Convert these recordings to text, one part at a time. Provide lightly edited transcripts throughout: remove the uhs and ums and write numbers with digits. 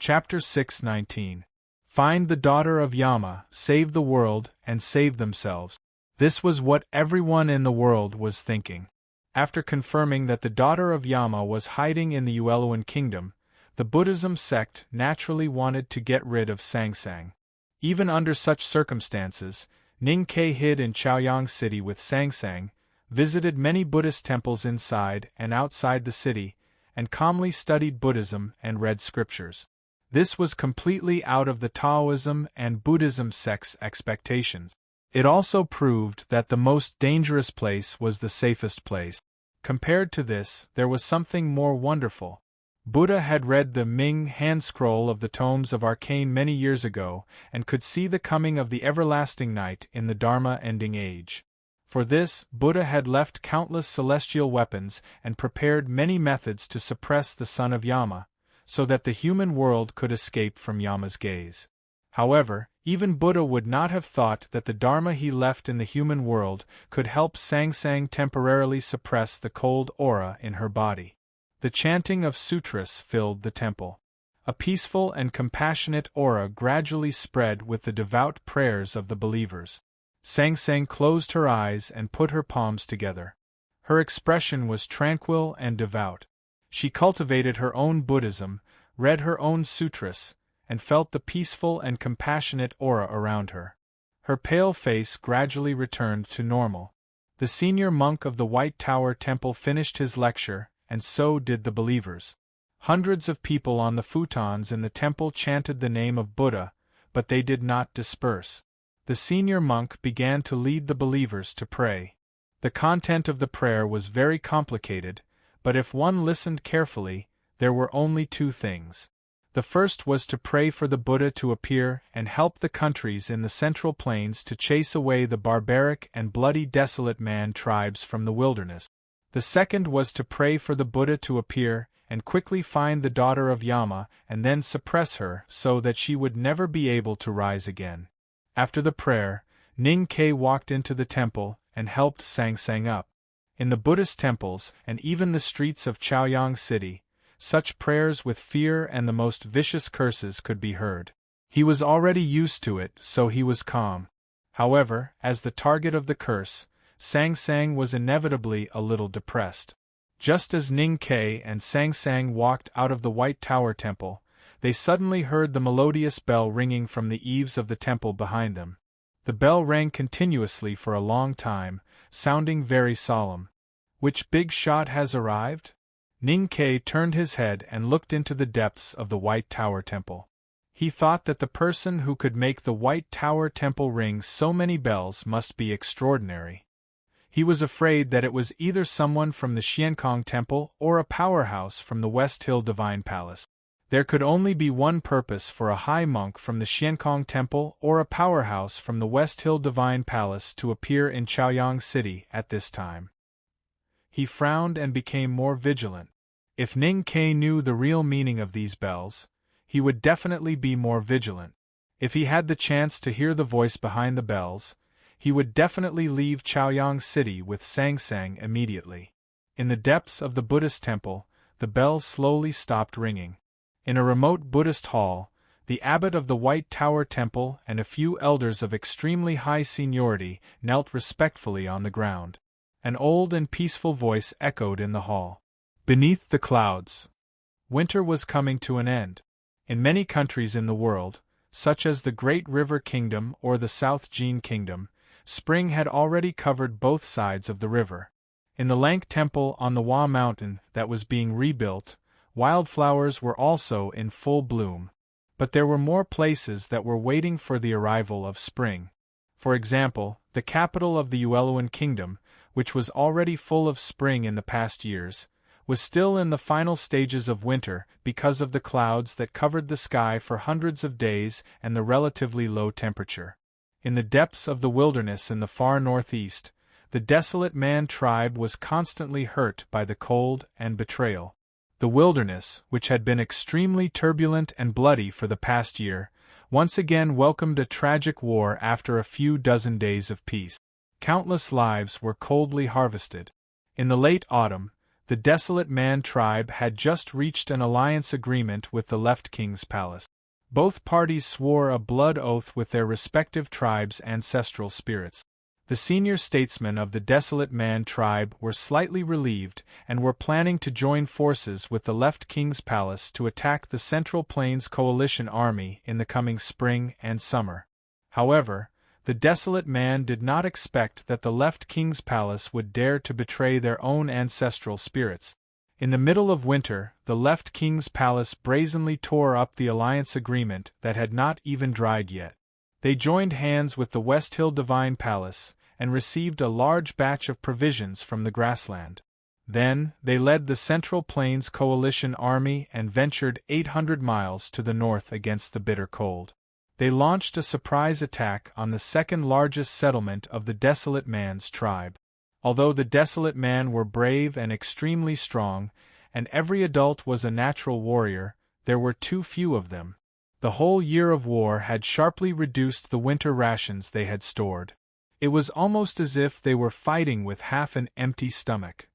Chapter 6:19. Find the daughter of Yama, save the world, and save themselves. This was what everyone in the world was thinking. After confirming that the daughter of Yama was hiding in the Ueluan kingdom, the Buddhism sect naturally wanted to get rid of Sangsang. Even under such circumstances, Ning Ke hid in Chaoyang City with Sangsang, visited many Buddhist temples inside and outside the city, and calmly studied Buddhism and read scriptures. This was completely out of the Taoism and Buddhism sect's expectations. It also proved that the most dangerous place was the safest place. Compared to this, there was something more wonderful. Buddha had read the Ming hand scroll of the tomes of arcane many years ago and could see the coming of the everlasting night in the Dharma ending age. For this, Buddha had left countless celestial weapons and prepared many methods to suppress the son of Yama, so that the human world could escape from Yama's gaze. However, even Buddha would not have thought that the Dharma he left in the human world could help Sangsang temporarily suppress the cold aura in her body. The chanting of sutras filled the temple. A peaceful and compassionate aura gradually spread with the devout prayers of the believers. Sangsang closed her eyes and put her palms together. Her expression was tranquil and devout. She cultivated her own Buddhism, read her own sutras, and felt the peaceful and compassionate aura around her. Her pale face gradually returned to normal. The senior monk of the White Tower Temple finished his lecture, and so did the believers. Hundreds of people on the futons in the temple chanted the name of Buddha, but they did not disperse. The senior monk began to lead the believers to pray. The content of the prayer was very complicated, but if one listened carefully, there were only two things. The first was to pray for the Buddha to appear and help the countries in the Central Plains to chase away the barbaric and bloody desolate man tribes from the wilderness. The second was to pray for the Buddha to appear and quickly find the daughter of Yama and then suppress her so that she would never be able to rise again. After the prayer, Ning Ke walked into the temple and helped Sangsang up. In the Buddhist temples and even the streets of Chaoyang City, such prayers with fear and the most vicious curses could be heard. He was already used to it, so he was calm. However, as the target of the curse, Sangsang was inevitably a little depressed. Just as Ning Ke and Sangsang walked out of the White Tower Temple, they suddenly heard the melodious bell ringing from the eaves of the temple behind them. The bell rang continuously for a long time, sounding very solemn. Which big shot has arrived? Ning Ke turned his head and looked into the depths of the White Tower Temple. He thought that the person who could make the White Tower Temple ring so many bells must be extraordinary. He was afraid that it was either someone from the Xiankong Temple or a powerhouse from the West Hill Divine Palace. There could only be one purpose for a high monk from the Xiankong Temple or a powerhouse from the West Hill Divine Palace to appear in Chaoyang City at this time. He frowned and became more vigilant. If Ning Ke knew the real meaning of these bells, he would definitely be more vigilant. If he had the chance to hear the voice behind the bells, he would definitely leave Chaoyang City with Sangsang immediately. In the depths of the Buddhist temple, the bells slowly stopped ringing. In a remote Buddhist hall, the abbot of the White Tower Temple and a few elders of extremely high seniority knelt respectfully on the ground. An old and peaceful voice echoed in the hall. Beneath the clouds. Winter was coming to an end. In many countries in the world, such as the Great River Kingdom or the South Jin Kingdom, spring had already covered both sides of the river. In the Lank Temple on the Hua Mountain that was being rebuilt, wildflowers were also in full bloom. But there were more places that were waiting for the arrival of spring. For example, the capital of the Ueluan Kingdom, which was already full of spring in the past years, was still in the final stages of winter because of the clouds that covered the sky for hundreds of days and the relatively low temperature. In the depths of the wilderness in the far northeast, the desolate man tribe was constantly hurt by the cold and betrayal. The wilderness, which had been extremely turbulent and bloody for the past year, once again welcomed a tragic war after a few dozen days of peace. Countless lives were coldly harvested. In the late autumn, the Desolate Man tribe had just reached an alliance agreement with the Left King's palace. Both parties swore a blood oath with their respective tribes' ancestral spirits. The senior statesmen of the Desolate Man tribe were slightly relieved and were planning to join forces with the Left King's palace to attack the Central Plains Coalition army in the coming spring and summer. However, the Desolate Man did not expect that the Left King's palace would dare to betray their own ancestral spirits. In the middle of winter, the Left King's palace brazenly tore up the alliance agreement that had not even dried yet. They joined hands with the West Hill Divine Palace and received a large batch of provisions from the grassland. Then, they led the Central Plains Coalition army and ventured 800 miles to the north against the bitter cold. They launched a surprise attack on the second largest settlement of the Desolate Man's tribe. Although the Desolate Man were brave and extremely strong, and every adult was a natural warrior, there were too few of them. The whole year of war had sharply reduced the winter rations they had stored. It was almost as if they were fighting with half an empty stomach.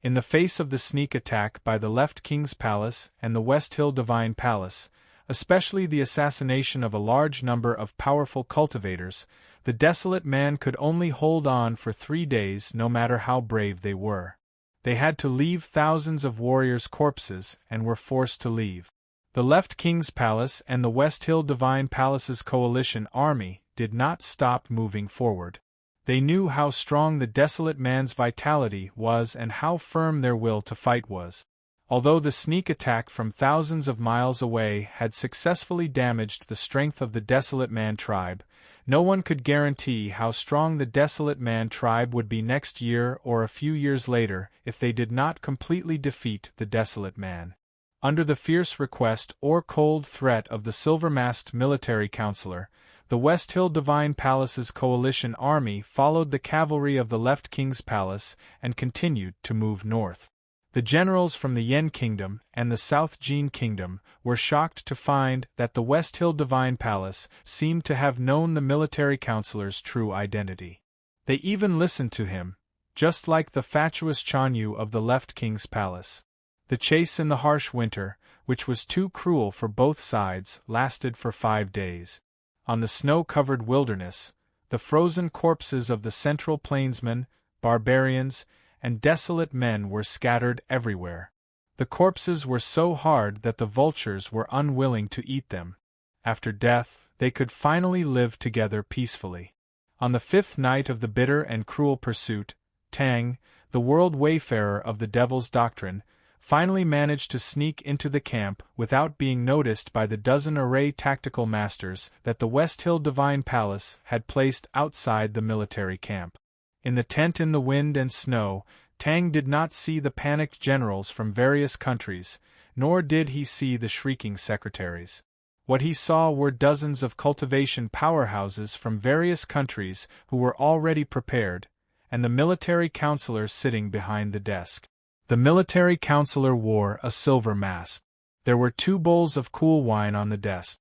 In the face of the sneak attack by the Left King's palace and the West Hill Divine Palace, especially the assassination of a large number of powerful cultivators, the Desolate Man could only hold on for 3 days no matter how brave they were. They had to leave thousands of warriors' corpses and were forced to leave. The Left King's palace and the West Hill Divine Palace's coalition army did not stop moving forward. They knew how strong the Desolate Man's vitality was and how firm their will to fight was. Although the sneak attack from thousands of miles away had successfully damaged the strength of the Desolate Man tribe, no one could guarantee how strong the Desolate Man tribe would be next year or a few years later if they did not completely defeat the Desolate Man. Under the fierce request or cold threat of the silver-masked military counselor, the West Hill Divine Palace's coalition army followed the cavalry of the Left King's palace and continued to move north. The generals from the Yen Kingdom and the South Jin Kingdom were shocked to find that the West Hill Divine Palace seemed to have known the military counselor's true identity. They even listened to him, just like the fatuous Chanyu of the Left King's palace. The chase in the harsh winter, which was too cruel for both sides, lasted for 5 days. On the snow-covered wilderness, the frozen corpses of the Central Plainsmen, barbarians, and desolate men were scattered everywhere. The corpses were so hard that the vultures were unwilling to eat them. After death, they could finally live together peacefully. On the 5th night of the bitter and cruel pursuit, Tang, the world wayfarer of the Devil's Doctrine, finally managed to sneak into the camp without being noticed by the dozen array tactical masters that the West Hill Divine Palace had placed outside the military camp. In the tent in the wind and snow, Tang did not see the panicked generals from various countries, nor did he see the shrieking secretaries. What he saw were dozens of cultivation powerhouses from various countries who were already prepared, and the military counselor sitting behind the desk. The military counselor wore a silver mask. There were 2 bowls of cool wine on the desk.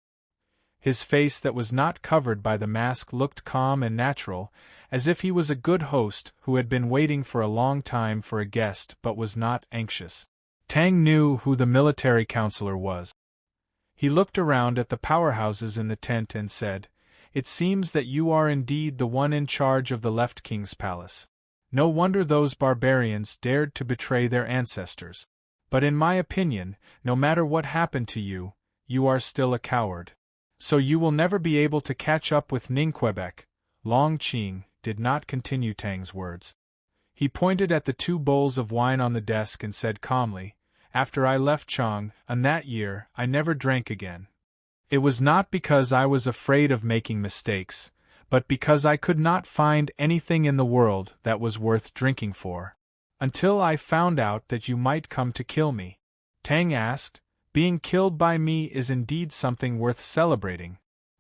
His face that was not covered by the mask looked calm and natural, as if he was a good host who had been waiting for a long time for a guest but was not anxious. Tang knew who the military counselor was. He looked around at the powerhouses in the tent and said, "It seems that you are indeed the one in charge of the Left King's palace. No wonder those barbarians dared to betray their ancestors. But in my opinion, no matter what happened to you, you are still a coward. So you will never be able to catch up with Ningquebec." Long Qing did not continue Tang's words. He pointed at the 2 bowls of wine on the desk and said calmly, "After I left Chang, and that year, I never drank again. It was not because I was afraid of making mistakes, but because I could not find anything in the world that was worth drinking for. Until I found out that you might come to kill me." Tang asked, "Being killed by me is indeed something worth celebrating."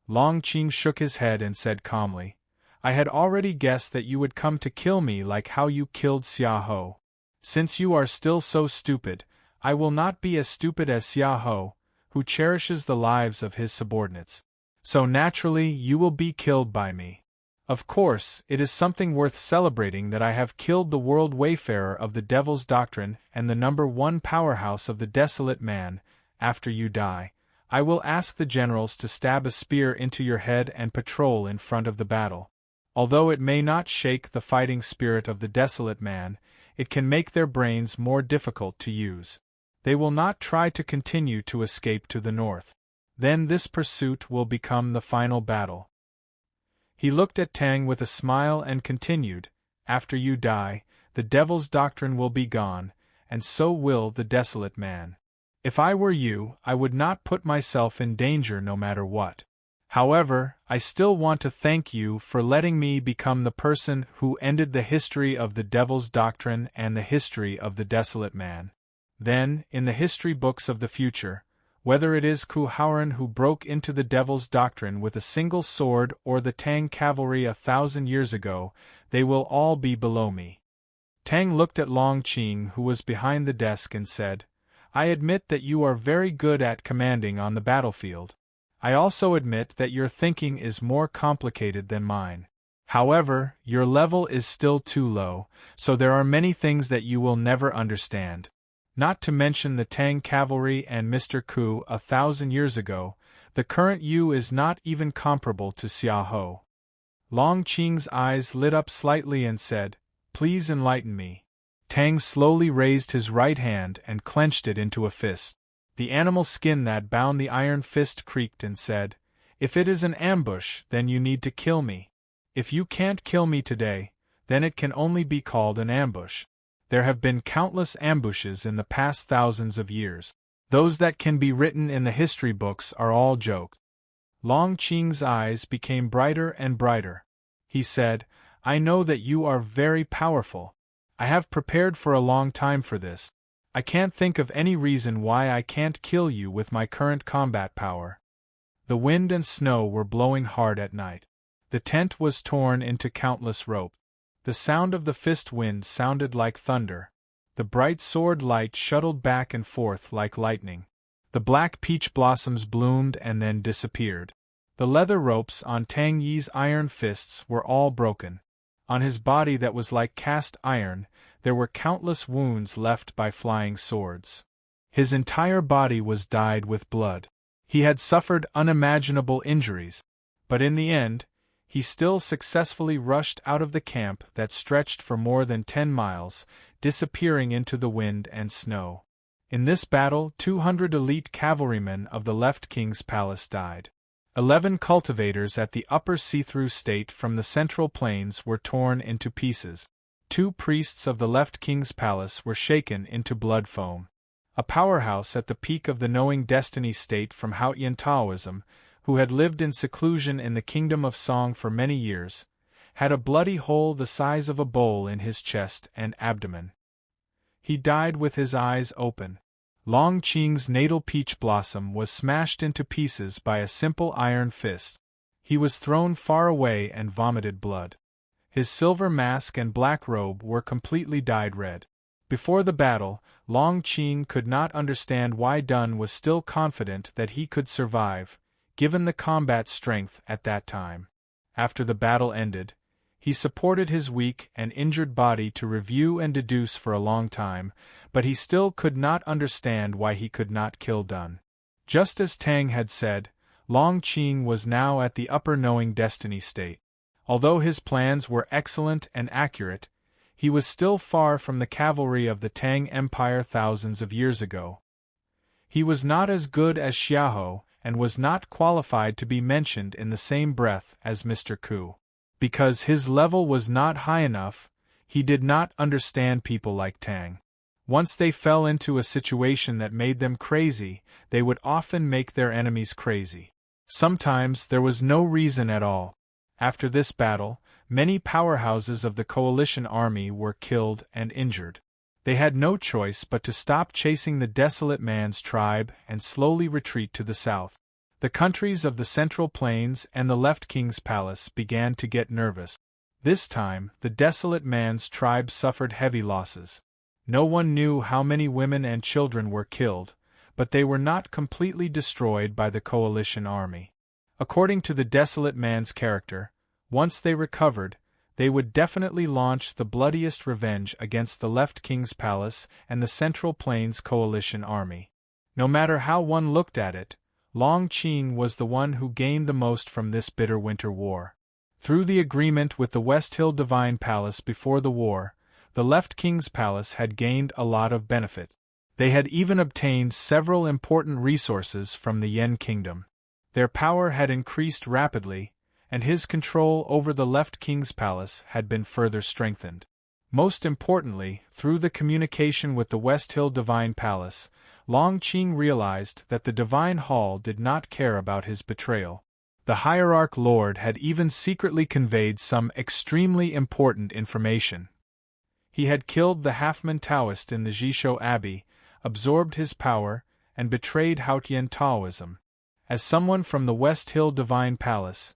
Long Qing shook his head and said calmly, "I had already guessed that you would come to kill me like how you killed Xia Ho. Since you are still so stupid, I will not be as stupid as Xia Ho, who cherishes the lives of his subordinates. So naturally you will be killed by me." Of course, it is something worth celebrating that I have killed the world wayfarer of the devil's doctrine and the #1 powerhouse of the desolate man. After you die, I will ask the generals to stab a spear into your head and patrol in front of the battle. Although it may not shake the fighting spirit of the desolate man, it can make their brains more difficult to use. They will not try to continue to escape to the north. Then this pursuit will become the final battle. He looked at Tang with a smile and continued, after you die, the devil's doctrine will be gone, and so will the desolate man. If I were you, I would not put myself in danger no matter what. However, I still want to thank you for letting me become the person who ended the history of the devil's doctrine and the history of the desolate man. Then, in the history books of the future, whether it is Ku Hauran who broke into the devil's doctrine with a single sword or the Tang cavalry 1,000 years ago, they will all be below me. Tang looked at Long Qing, who was behind the desk, and said, I admit that you are very good at commanding on the battlefield. I also admit that your thinking is more complicated than mine. However, your level is still too low, so there are many things that you will never understand. Not to mention the Tang cavalry and Mr. Ku 1,000 years ago, the current you is not even comparable to Xiaohou. Long Qing's eyes lit up slightly and said, Please enlighten me. Tang slowly raised his right hand and clenched it into a fist. The animal skin that bound the iron fist creaked and said, If it is an ambush, then you need to kill me. If you can't kill me today, then it can only be called an ambush. There have been countless ambushes in the past thousands of years. Those that can be written in the history books are all jokes. Long Qing's eyes became brighter and brighter. He said, I know that you are very powerful. I have prepared for a long time for this. I can't think of any reason why I can't kill you with my current combat power. The wind and snow were blowing hard at night. The tent was torn into countless ropes. The sound of the fist wind sounded like thunder. The bright sword light shuttled back and forth like lightning. The black peach blossoms bloomed and then disappeared. The leather ropes on Tang Yi's iron fists were all broken. On his body that was like cast iron, there were countless wounds left by flying swords. His entire body was dyed with blood. He had suffered unimaginable injuries, but in the end, he still successfully rushed out of the camp that stretched for more than 10 miles, disappearing into the wind and snow. In this battle, 200 elite cavalrymen of the left king's palace died. 11 cultivators at the upper see-through state from the central plains were torn into pieces. 2 priests of the left king's palace were shaken into blood foam. A powerhouse at the peak of the knowing destiny state from Haotian Taoism, who had lived in seclusion in the kingdom of Song for many years, had a bloody hole the size of a bowl in his chest and abdomen. He died with his eyes open. Long Qing's natal peach blossom was smashed into pieces by a simple iron fist. He was thrown far away and vomited blood. His silver mask and black robe were completely dyed red. Before the battle, Long Qing could not understand why Dun was still confident that he could survive, given the combat strength at that time. After the battle ended, he supported his weak and injured body to review and deduce for a long time, but he still could not understand why he could not kill Dun. Just as Tang had said, Long Qing was now at the upper knowing destiny state. Although his plans were excellent and accurate, he was still far from the cavalry of the Tang Empire thousands of years ago. He was not as good as Xiaohou, and was not qualified to be mentioned in the same breath as Mr. Ku. Because his level was not high enough, he did not understand people like Tang. Once they fell into a situation that made them crazy, they would often make their enemies crazy. Sometimes there was no reason at all. After this battle, many powerhouses of the coalition army were killed and injured. They had no choice but to stop chasing the desolate man's tribe and slowly retreat to the south. The countries of the Central Plains and the left king's palace began to get nervous. This time, the desolate man's tribe suffered heavy losses. No one knew how many women and children were killed, but they were not completely destroyed by the coalition army. According to the desolate man's character, Once they recovered, they would definitely launch the bloodiest revenge against the Left King's palace and the Central Plains coalition army. No matter how one looked at it, Long Qing was the one who gained the most from this bitter winter war. Through the agreement with the West Hill Divine Palace before the war, the Left King's palace had gained a lot of benefit. They had even obtained several important resources from the Yen Kingdom. Their power had increased rapidly, and his control over the Left King's palace had been further strengthened. Most importantly, through the communication with the West Hill Divine Palace, Long Qing realized that the Divine Hall did not care about his betrayal. The Hierarch Lord had even secretly conveyed some extremely important information. He had killed the Halfman Taoist in the Jishou Abbey, absorbed his power, and betrayed Haotian Taoism. As someone from the West Hill Divine Palace,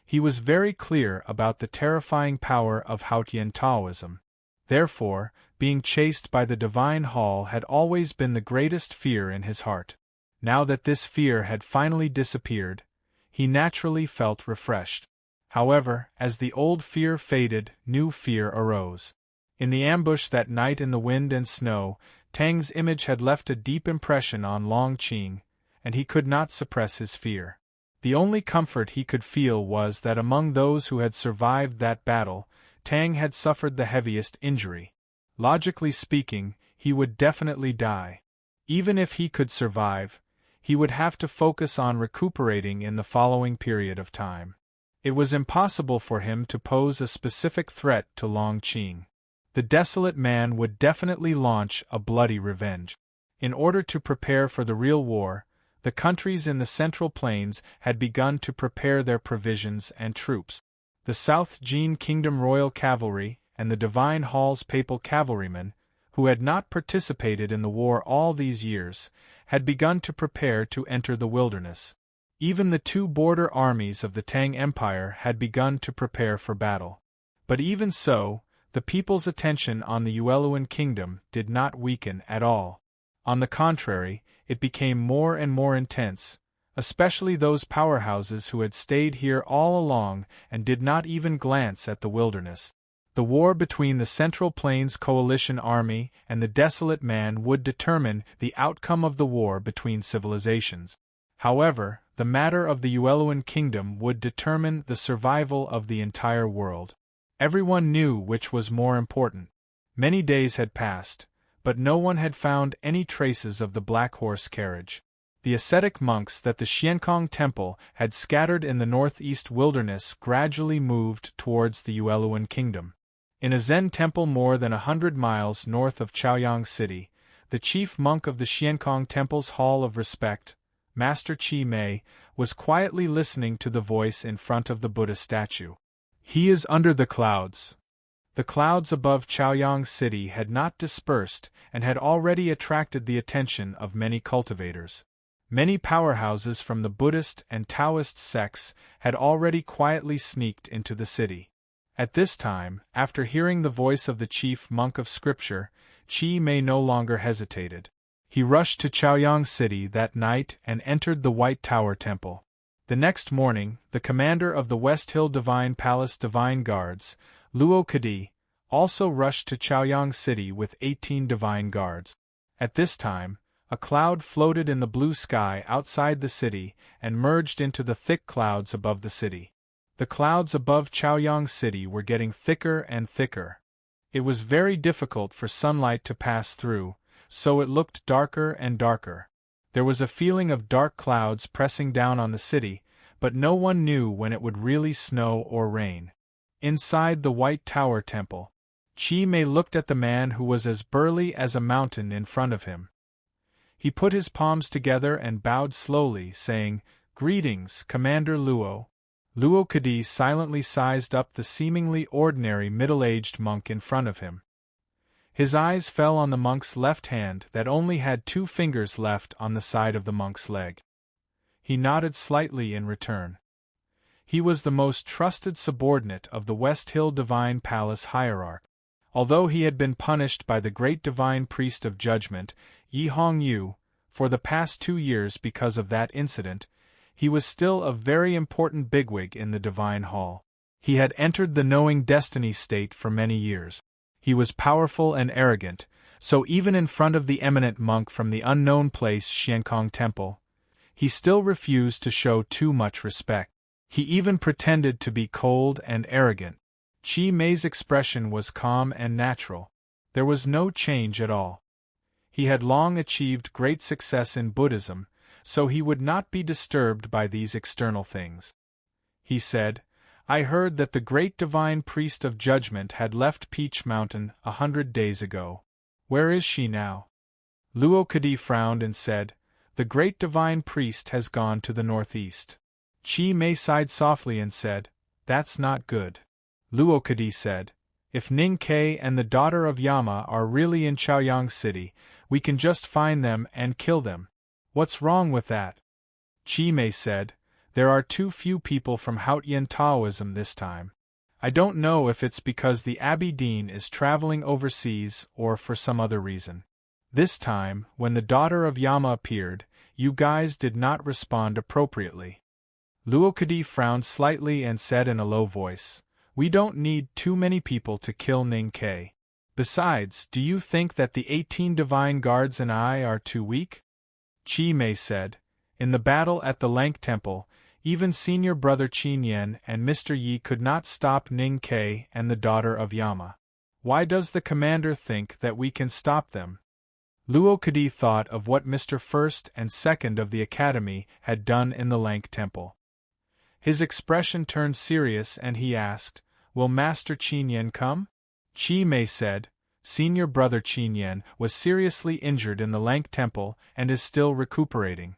he was very clear about the terrifying power of Haotian Taoism. Therefore, being chased by the Divine Hall had always been the greatest fear in his heart. Now that this fear had finally disappeared, he naturally felt refreshed. However, as the old fear faded, new fear arose. In the ambush that night in the wind and snow, Tang's image had left a deep impression on Long Qing, and he could not suppress his fear. The only comfort he could feel was that among those who had survived that battle, Tang had suffered the heaviest injury. Logically speaking, he would definitely die. Even if he could survive, he would have to focus on recuperating in the following period of time. It was impossible for him to pose a specific threat to Long Qing. The desolate man would definitely launch a bloody revenge. In order to prepare for the real war, the countries in the Central Plains had begun to prepare their provisions and troops. The South Jin Kingdom Royal Cavalry and the Divine Hall's Papal Cavalrymen, who had not participated in the war all these years, had begun to prepare to enter the wilderness. Even the two border armies of the Tang Empire had begun to prepare for battle. But even so, the people's attention on the Yueluan Kingdom did not weaken at all. On the contrary, it became more and more intense, especially those powerhouses who had stayed here all along and did not even glance at the wilderness. The war between the Central Plains Coalition Army and the Desolate Man would determine the outcome of the war between civilizations. However, the matter of the Yueluan Kingdom would determine the survival of the entire world. Everyone knew which was more important. Many days had passed, but no one had found any traces of the Black Horse carriage. The ascetic monks that the Xiankong Temple had scattered in the northeast wilderness gradually moved towards the Yueluan Kingdom. In a Zen temple more than 100 miles north of Chaoyang City, the chief monk of the Xiankong Temple's Hall of Respect, Master Chi Mei, was quietly listening to the voice in front of the Buddha statue. He is under the clouds. The clouds above Chaoyang City had not dispersed and had already attracted the attention of many cultivators. Many powerhouses from the Buddhist and Taoist sects had already quietly sneaked into the city. At this time, after hearing the voice of the chief monk of scripture, Chi Mei no longer hesitated. He rushed to Chaoyang City that night and entered the White Tower Temple. The next morning, the commander of the West Hill Divine Palace Divine Guards, Luo Kadi, also rushed to Chaoyang City with 18 divine guards. At this time, a cloud floated in the blue sky outside the city and merged into the thick clouds above the city. The clouds above Chaoyang City were getting thicker and thicker. It was very difficult for sunlight to pass through, so it looked darker and darker. There was a feeling of dark clouds pressing down on the city, but no one knew when it would really snow or rain. Inside the White Tower Temple, Chi Mei looked at the man who was as burly as a mountain in front of him. He put his palms together and bowed slowly, saying, "Greetings, Commander Luo." Luo Kadi silently sized up the seemingly ordinary middle-aged monk in front of him. His eyes fell on the monk's left hand that only had 2 fingers left on the side of the monk's leg. He nodded slightly in return. He was the most trusted subordinate of the West Hill Divine Palace hierarch. Although he had been punished by the great divine priest of judgment, Yi Hongyu, for the past 2 years because of that incident, he was still a very important bigwig in the Divine Hall. He had entered the knowing destiny state for many years. He was powerful and arrogant, so even in front of the eminent monk from the unknown place Xiankong Temple, he still refused to show too much respect. He even pretended to be cold and arrogant. Qi Mei's expression was calm and natural. There was no change at all. He had long achieved great success in Buddhism, so he would not be disturbed by these external things. He said, "I heard that the great divine priest of judgment had left Peach Mountain 100 days ago. Where is she now?" Luo Kadi frowned and said, "The great divine priest has gone to the northeast." Qi Mei sighed softly and said, "That's not good." Luo Kadi said, "If Ning Ke and the daughter of Yama are really in Chaoyang City, we can just find them and kill them. What's wrong with that?" Qi Mei said, "There are too few people from Haotian Taoism this time. I don't know if it's because the Abbey Dean is traveling overseas or for some other reason. This time, when the daughter of Yama appeared, you guys did not respond appropriately." Luo Kadi frowned slightly and said in a low voice, "We don't need too many people to kill Ning Ke. Besides, do you think that the 18 divine guards and I are too weak?" Qi Mei said, "In the battle at the Lank Temple, even senior brother Qin Yan and Mr. Yi could not stop Ning Ke and the daughter of Yama. Why does the commander think that we can stop them?" Luo Kadi thought of what Mr. First and Second of the Academy had done in the Lank Temple. His expression turned serious and he asked, "Will Master Qin Yan come?" Qi Mei said, "Senior brother Qin Yan was seriously injured in the Lank Temple and is still recuperating."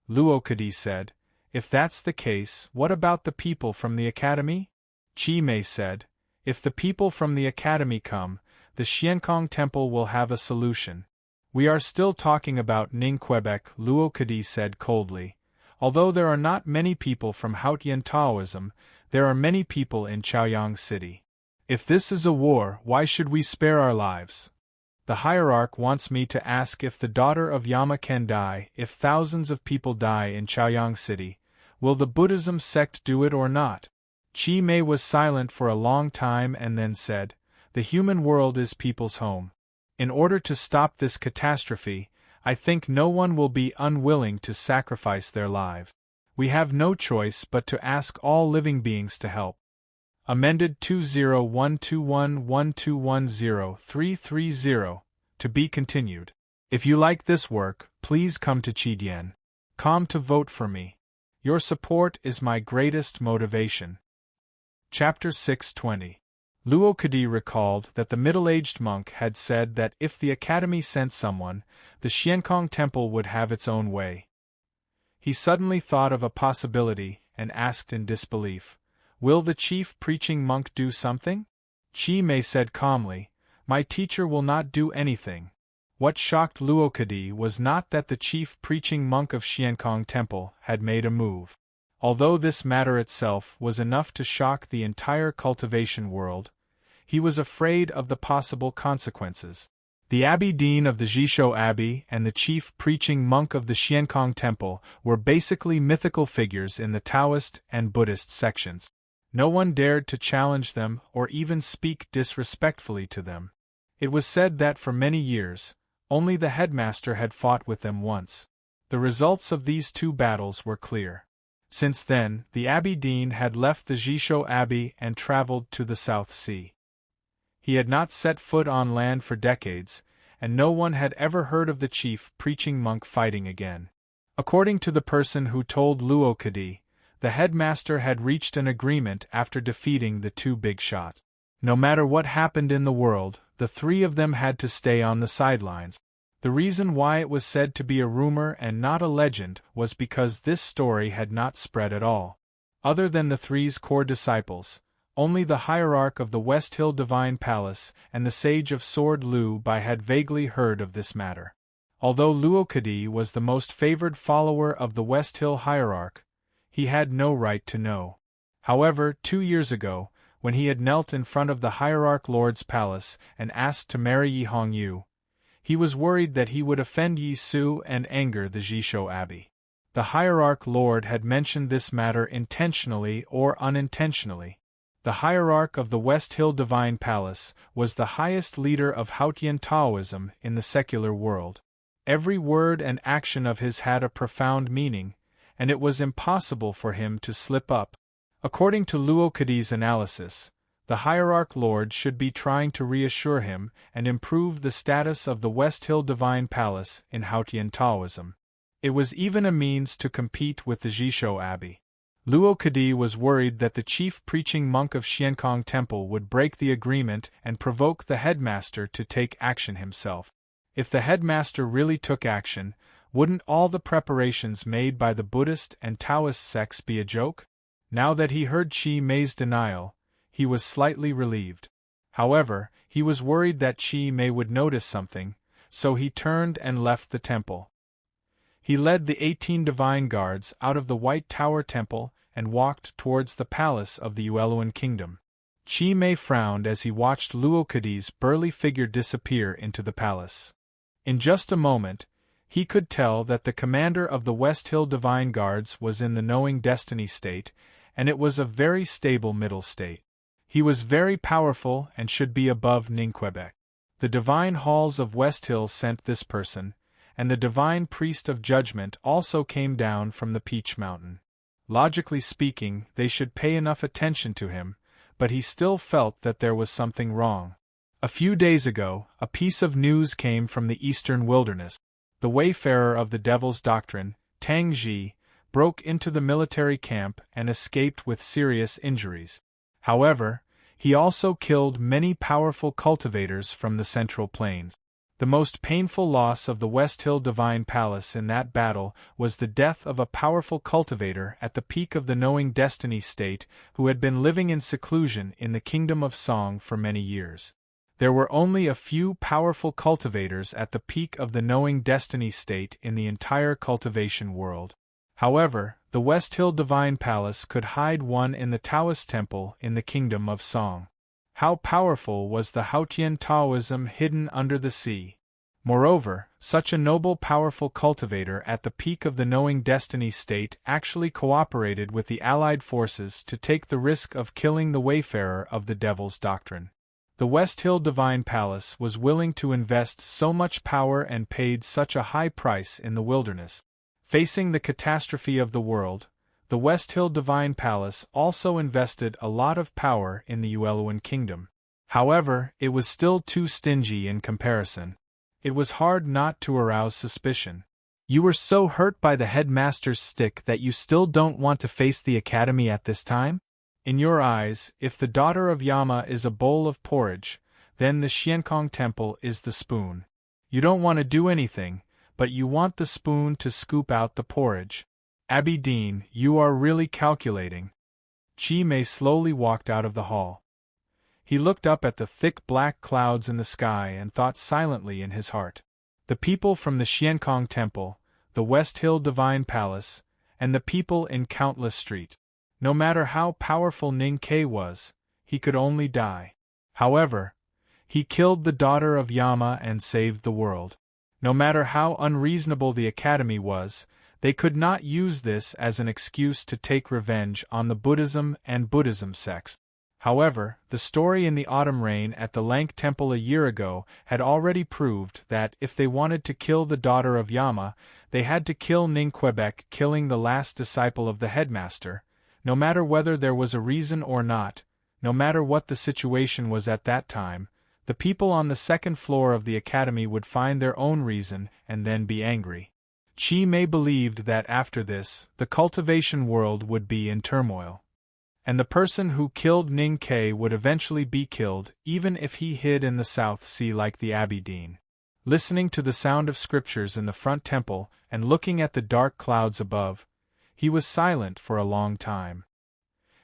Luo Kadi said, "If that's the case, what about the people from the Academy?" Qi Mei said, "If the people from the Academy come, the Xiankong Temple will have a solution." "We are still talking about Ning Quebec," Luo Kadi said coldly. "Although there are not many people from Haotian Taoism, there are many people in Chaoyang City. If this is a war, why should we spare our lives? The hierarch wants me to ask if the daughter of Yama can die. If thousands of people die in Chaoyang City, will the Buddhism sect do it or not?" Qi Mei was silent for a long time and then said, "The human world is people's home. In order to stop this catastrophe, I think no one will be unwilling to sacrifice their life. We have no choice but to ask all living beings to help." Amended 201211210330, to be continued. If you like this work, please come to Chidien.com to vote for me. Your support is my greatest motivation. Chapter 620. Luo Kadi recalled that the middle-aged monk had said that if the academy sent someone, the Xiankong Temple would have its own way. He suddenly thought of a possibility and asked in disbelief, "Will the chief preaching monk do something?" Qi Mei said calmly, "My teacher will not do anything." What shocked Luo Kadi was not that the chief preaching monk of Xiankong Temple had made a move. Although this matter itself was enough to shock the entire cultivation world, he was afraid of the possible consequences. The Abbey Dean of the Jishou Abbey and the chief preaching monk of the Xiankong Temple were basically mythical figures in the Taoist and Buddhist sections. No one dared to challenge them or even speak disrespectfully to them. It was said that for many years, only the headmaster had fought with them once. The results of these two battles were clear. Since then, the Abbey Dean had left the Jishou Abbey and traveled to the South Sea. He had not set foot on land for decades, and no one had ever heard of the chief preaching monk fighting again. According to the person who told Luo Kadi, the headmaster had reached an agreement after defeating the two big shots. No matter what happened in the world, the three of them had to stay on the sidelines. The reason why it was said to be a rumor and not a legend was because this story had not spread at all. Other than the three's core disciples, only the hierarch of the West Hill Divine Palace and the sage of Sword Lu Bai had vaguely heard of this matter. Although Luo Kadi was the most favored follower of the West Hill hierarch, he had no right to know. However, 2 years ago, when he had knelt in front of the hierarch lord's palace and asked to marry Yi Hongyu, he was worried that he would offend Yi Su and anger the Jishou Abbey. The hierarch lord had mentioned this matter intentionally or unintentionally. the hierarch of the West Hill Divine Palace, was the highest leader of Hautian Taoism in the secular world. Every word and action of his had a profound meaning, and it was impossible for him to slip up. According to Luo Kadi's analysis, the hierarch lord should be trying to reassure him and improve the status of the West Hill Divine Palace in Hautian Taoism. It was even a means to compete with the Jishou Abbey. Luo Kadi was worried that the chief preaching monk of Xiankong Temple would break the agreement and provoke the headmaster to take action himself. If the headmaster really took action, wouldn't all the preparations made by the Buddhist and Taoist sects be a joke? Now that he heard Chi Mei's denial, he was slightly relieved. However, he was worried that Chi Mei would notice something, so he turned and left the temple. He led the 18 divine guards out of the White Tower Temple and walked towards the palace of the Yueluan kingdom. Chi Mei frowned as he watched Luo Kadi's burly figure disappear into the palace. In just a moment, he could tell that the commander of the West Hill Divine Guards was in the knowing destiny state, and it was a very stable middle state. He was very powerful and should be above Ningquebec. The divine halls of West Hill sent this person, and the divine priest of judgment also came down from the Peach Mountain. Logically speaking, they should pay enough attention to him, but he still felt that there was something wrong. A few days ago, a piece of news came from the eastern wilderness. The wayfarer of the Devil's Doctrine, Tang Ji, broke into the military camp and escaped with serious injuries. However, he also killed many powerful cultivators from the Central Plains. The most painful loss of the West Hill Divine Palace in that battle was the death of a powerful cultivator at the peak of the Knowing Destiny state who had been living in seclusion in the Kingdom of Song for many years. There were only a few powerful cultivators at the peak of the Knowing Destiny state in the entire cultivation world. However, the West Hill Divine Palace could hide one in the Taoist temple in the Kingdom of Song. How powerful was the Hautian Taoism hidden under the sea! Moreover, such a noble powerful cultivator at the peak of the Knowing Destiny state actually cooperated with the Allied forces to take the risk of killing the wayfarer of the Devil's Doctrine. The West Hill Divine Palace was willing to invest so much power and paid such a high price in the wilderness. Facing the catastrophe of the world, the West Hill Divine Palace also invested a lot of power in the Yueluan kingdom. However, it was still too stingy in comparison. It was hard not to arouse suspicion. You were so hurt by the headmaster's stick that you still don't want to face the academy at this time? In your eyes, if the daughter of Yama is a bowl of porridge, then the Xiankong Temple is the spoon. You don't want to do anything, but you want the spoon to scoop out the porridge. Abby Dean, you are really calculating. Chi Mei slowly walked out of the hall. He looked up at the thick black clouds in the sky and thought silently in his heart. The people from the Xiankong Temple, the West Hill Divine Palace, and the people in Countless Street. No matter how powerful Ning Ke was, he could only die. However, he killed the daughter of Yama and saved the world. No matter how unreasonable the academy was, they could not use this as an excuse to take revenge on the Buddhism and Buddhism sects. However, the story in the autumn rain at the Lank Temple a year ago had already proved that if they wanted to kill the daughter of Yama, they had to kill Ningquebec, killing the last disciple of the headmaster. No matter whether there was a reason or not, no matter what the situation was at that time, the people on the second floor of the academy would find their own reason and then be angry. Chi Mei believed that after this, the cultivation world would be in turmoil. And the person who killed Ning Ke would eventually be killed, even if he hid in the South Sea like the Abbey Dean. Listening to the sound of scriptures in the front temple and looking at the dark clouds above, he was silent for a long time.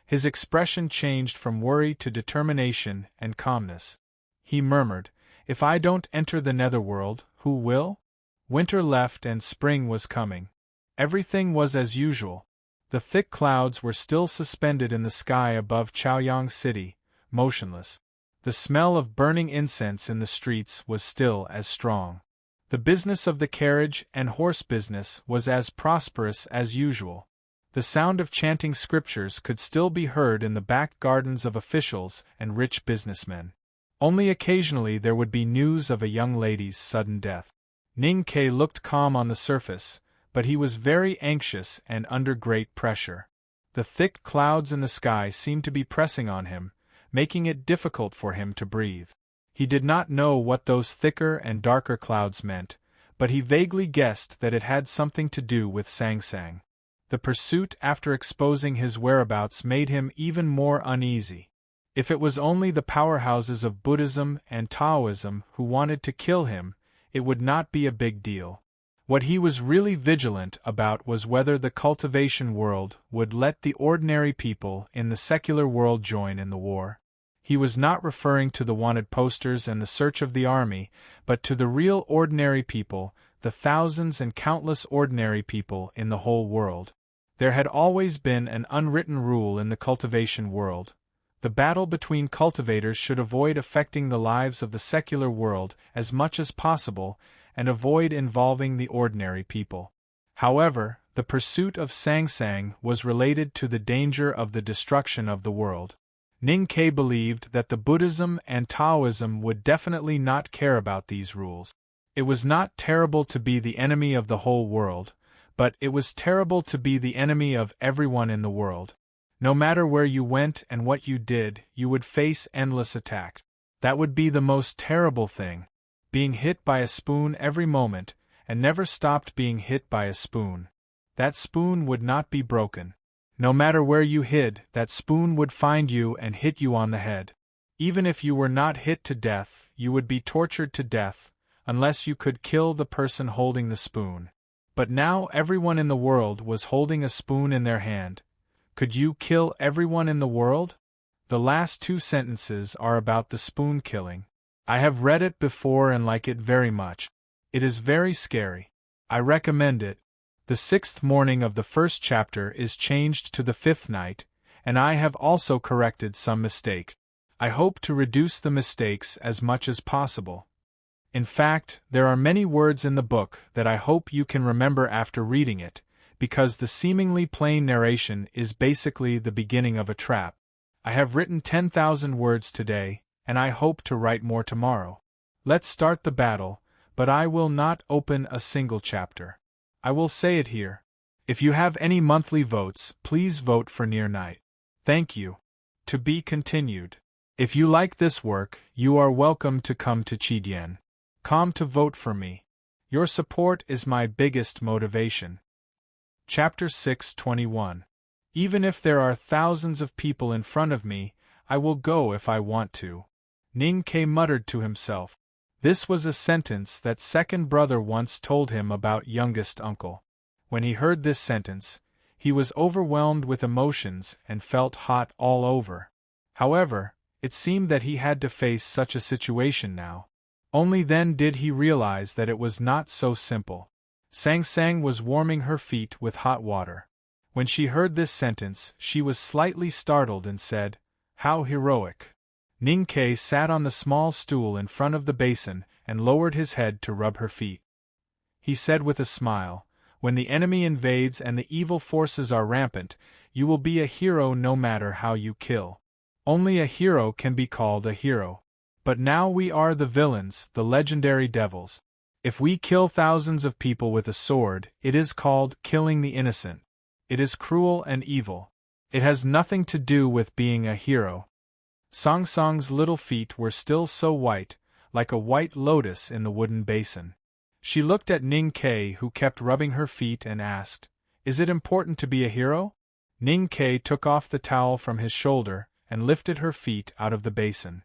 His expression changed from worry to determination and calmness. He murmured, "If I don't enter the netherworld, who will?" Winter left and spring was coming. Everything was as usual. The thick clouds were still suspended in the sky above Chaoyang City, motionless. The smell of burning incense in the streets was still as strong. The business of the carriage and horse business was as prosperous as usual. The sound of chanting scriptures could still be heard in the back gardens of officials and rich businessmen. Only occasionally there would be news of a young lady's sudden death. Ning Ke looked calm on the surface, but he was very anxious and under great pressure. The thick clouds in the sky seemed to be pressing on him, making it difficult for him to breathe. He did not know what those thicker and darker clouds meant, but he vaguely guessed that it had something to do with Sang Sang. The pursuit after exposing his whereabouts made him even more uneasy. If it was only the powerhouses of Buddhism and Taoism who wanted to kill him, it would not be a big deal. What he was really vigilant about was whether the cultivation world would let the ordinary people in the secular world join in the war. He was not referring to the wanted posters and the search of the army, but to the real ordinary people, the thousands and countless ordinary people in the whole world. There had always been an unwritten rule in the cultivation world. The battle between cultivators should avoid affecting the lives of the secular world as much as possible and avoid involving the ordinary people. However, the pursuit of Sang Sang was related to the danger of the destruction of the world. Ning Ke believed that the Buddhism and Taoism would definitely not care about these rules. It was not terrible to be the enemy of the whole world, but it was terrible to be the enemy of everyone in the world. No matter where you went and what you did, you would face endless attacks. That would be the most terrible thing. Being hit by a spoon every moment, and never stopped being hit by a spoon. That spoon would not be broken. No matter where you hid, that spoon would find you and hit you on the head. Even if you were not hit to death, you would be tortured to death, unless you could kill the person holding the spoon. But now everyone in the world was holding a spoon in their hand. Could you kill everyone in the world? The last two sentences are about the spoon killing. I have read it before and like it very much. It is very scary. I recommend it. The 6th morning of the first chapter is changed to the 5th night, and I have also corrected some mistakes. I hope to reduce the mistakes as much as possible. In fact, there are many words in the book that I hope you can remember after reading it, because the seemingly plain narration is basically the beginning of a trap. I have written 10,000 words today, and I hope to write more tomorrow. Let's start the battle, but I will not open a single chapter. I will say it here. If you have any monthly votes, please vote for Near Night. Thank you. To be continued. If you like this work, you are welcome to come to Chidien.com to vote for me. Your support is my biggest motivation. Chapter 6:21. Even if there are thousands of people in front of me, I will go if I want to. Ning Ke muttered to himself. This was a sentence that second brother once told him about youngest uncle. When he heard this sentence, he was overwhelmed with emotions and felt hot all over. However, it seemed that he had to face such a situation now. Only then did he realize that it was not so simple. Sang Sang was warming her feet with hot water. When she heard this sentence, she was slightly startled and said, "How heroic." Ning Ke sat on the small stool in front of the basin and lowered his head to rub her feet. He said with a smile, "When the enemy invades and the evil forces are rampant, you will be a hero no matter how you kill. Only a hero can be called a hero. But now we are the villains, the legendary devils. If we kill thousands of people with a sword, it is called killing the innocent. It is cruel and evil. It has nothing to do with being a hero." Sang Sang's little feet were still so white, like a white lotus in the wooden basin. She looked at Ning Ke, who kept rubbing her feet, and asked, "Is it important to be a hero?" Ning Ke took off the towel from his shoulder and lifted her feet out of the basin.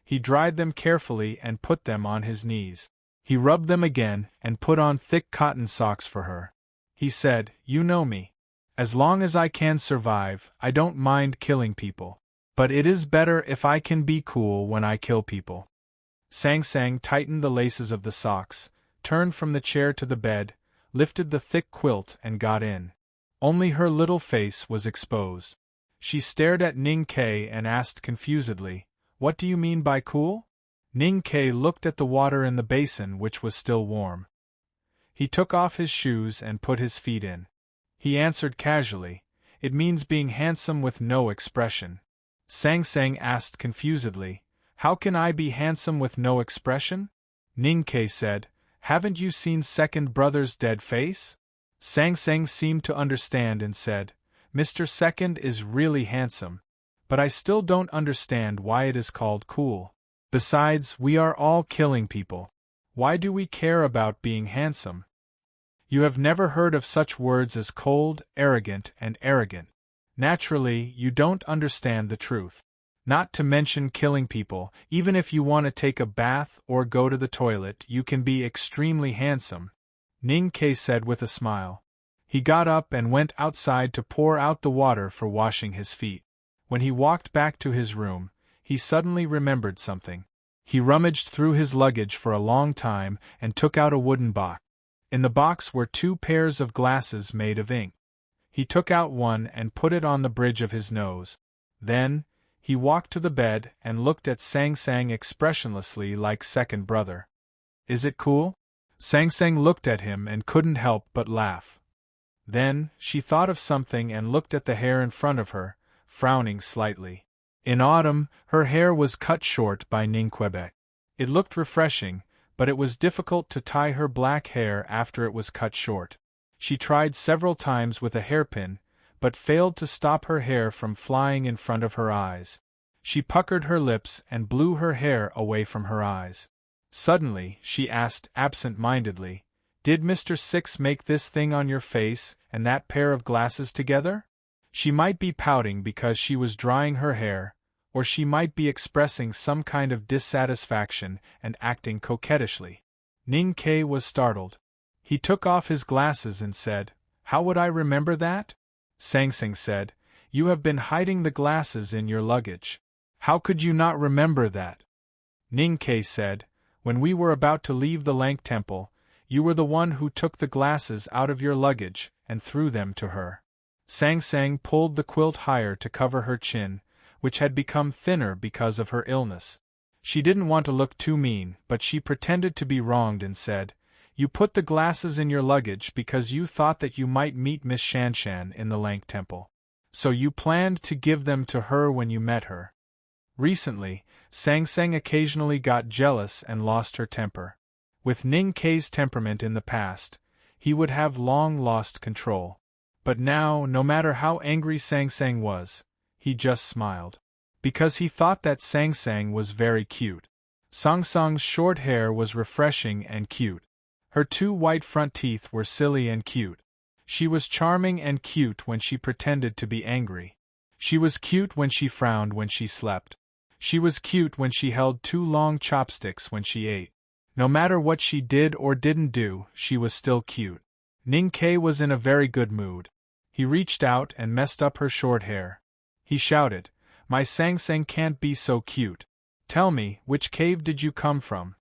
He dried them carefully and put them on his knees. He rubbed them again and put on thick cotton socks for her. He said, "You know me. As long as I can survive, I don't mind killing people. But it is better if I can be cool when I kill people." Sang Sang tightened the laces of the socks, turned from the chair to the bed, lifted the thick quilt and got in. Only her little face was exposed. She stared at Ning Ke and asked confusedly, "What do you mean by cool?" Ning Ke looked at the water in the basin, which was still warm. He took off his shoes and put his feet in. He answered casually, "It means being handsome with no expression." Sang Sang asked confusedly, "How can I be handsome with no expression?" Ning Ke said, "Haven't you seen second brother's dead face?" Sang Sang seemed to understand and said, "Mr. Second is really handsome. But I still don't understand why it is called cool. Besides, we are all killing people. Why do we care about being handsome?" You have never heard of such words as cold, arrogant, and arrogant. Naturally, you don't understand the truth. Not to mention killing people, even if you want to take a bath or go to the toilet, you can be extremely handsome, Ning Ke said with a smile. He got up and went outside to pour out the water for washing his feet. When he walked back to his room, he suddenly remembered something. He rummaged through his luggage for a long time and took out a wooden box. In the box were 2 pairs of glasses made of ink. He took out one and put it on the bridge of his nose. Then, he walked to the bed and looked at Sang Sang expressionlessly like second brother. "Is it cool?" Sang Sang looked at him and couldn't help but laugh. Then, she thought of something and looked at the hair in front of her, frowning slightly. In autumn, her hair was cut short by Ning Quebec. It looked refreshing, but it was difficult to tie her black hair after it was cut short. She tried several times with a hairpin, but failed to stop her hair from flying in front of her eyes. She puckered her lips and blew her hair away from her eyes. Suddenly, she asked absent-mindedly, "Did Mr. Six make this thing on your face and that pair of glasses together?" She might be pouting because she was drying her hair, or she might be expressing some kind of dissatisfaction and acting coquettishly. Ning Ke was startled. He took off his glasses and said, "How would I remember that?" Sang Sang said, "You have been hiding the glasses in your luggage. How could you not remember that?" Ning Ke said, "When we were about to leave the Lank Temple, you were the one who took the glasses out of your luggage and threw them to her." Sang Sang pulled the quilt higher to cover her chin, which had become thinner because of her illness. She didn't want to look too mean, but she pretended to be wronged and said, "You put the glasses in your luggage because you thought that you might meet Miss Shanshan in the Lank Temple. So you planned to give them to her when you met her." Recently, Sang Sang occasionally got jealous and lost her temper. With Ning Ke's temperament in the past, he would have long lost control. But now, no matter how angry Sang Sang was, he just smiled. Because he thought that Sang Sang was very cute. Sang Sang's short hair was refreshing and cute. Her 2 white front teeth were silly and cute. She was charming and cute when she pretended to be angry. She was cute when she frowned when she slept. She was cute when she held 2 long chopsticks when she ate. No matter what she did or didn't do, she was still cute. Ning Ke was in a very good mood. He reached out and messed up her short hair. He shouted, "My Sang Sang can't be so cute. Tell me, which cave did you come from?"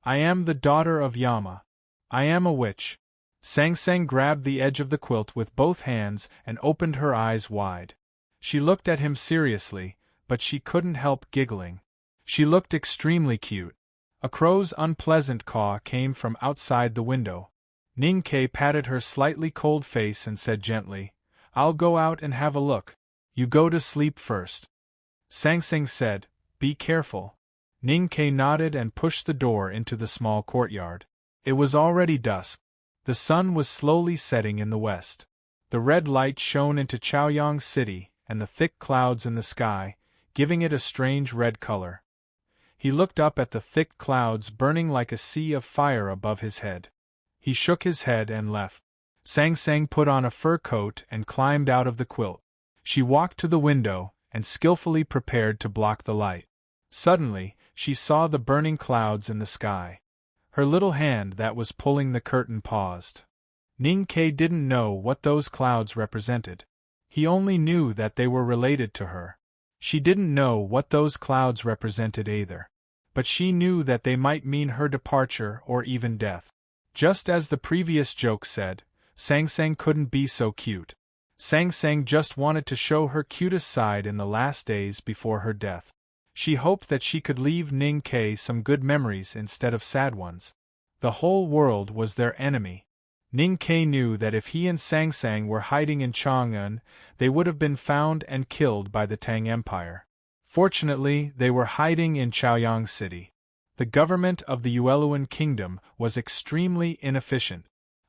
"I am the daughter of Yama. I am a witch." Sang Sang grabbed the edge of the quilt with both hands and opened her eyes wide. She looked at him seriously, but she couldn't help giggling. She looked extremely cute. A crow's unpleasant caw came from outside the window. Ning Ke patted her slightly cold face and said gently, "I'll go out and have a look. You go to sleep first." Sang Sang said, "Be careful." Ning Ke nodded and pushed the door into the small courtyard. It was already dusk. The sun was slowly setting in the west. The red light shone into Chaoyang City and the thick clouds in the sky, giving it a strange red color. He looked up at the thick clouds burning like a sea of fire above his head. He shook his head and left. Sang Sang put on a fur coat and climbed out of the quilt. She walked to the window and skillfully prepared to block the light. Suddenly, she saw the burning clouds in the sky. Her little hand that was pulling the curtain paused. Ning Ke didn't know what those clouds represented. He only knew that they were related to her. She didn't know what those clouds represented either. But she knew that they might mean her departure or even death. Just as the previous joke said, Sang Sang couldn't be so cute. Sang Sang just wanted to show her cutest side in the last days before her death. She hoped that she could leave Ning Ke some good memories instead of sad ones. The whole world was their enemy. Ning Ke knew that if he and Sang Sang were hiding in Chang'an, they would have been found and killed by the Tang Empire. Fortunately, they were hiding in Chaoyang City. The government of the Yueluan Kingdom was extremely inefficient.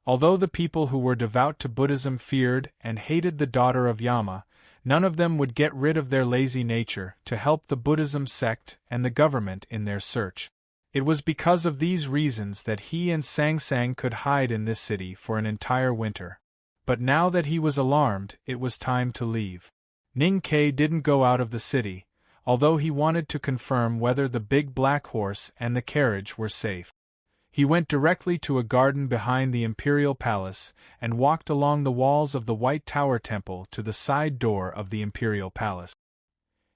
Although the people who were devout to Buddhism feared and hated the daughter of Yama, none of them would get rid of their lazy nature to help the Buddhism sect and the government in their search. It was because of these reasons that he and Sang Sang could hide in this city for an entire winter. But now that he was alarmed, it was time to leave. Ning Ke didn't go out of the city, although he wanted to confirm whether the big black horse and the carriage were safe. He went directly to a garden behind the imperial palace and walked along the walls of the White Tower Temple to the side door of the imperial palace.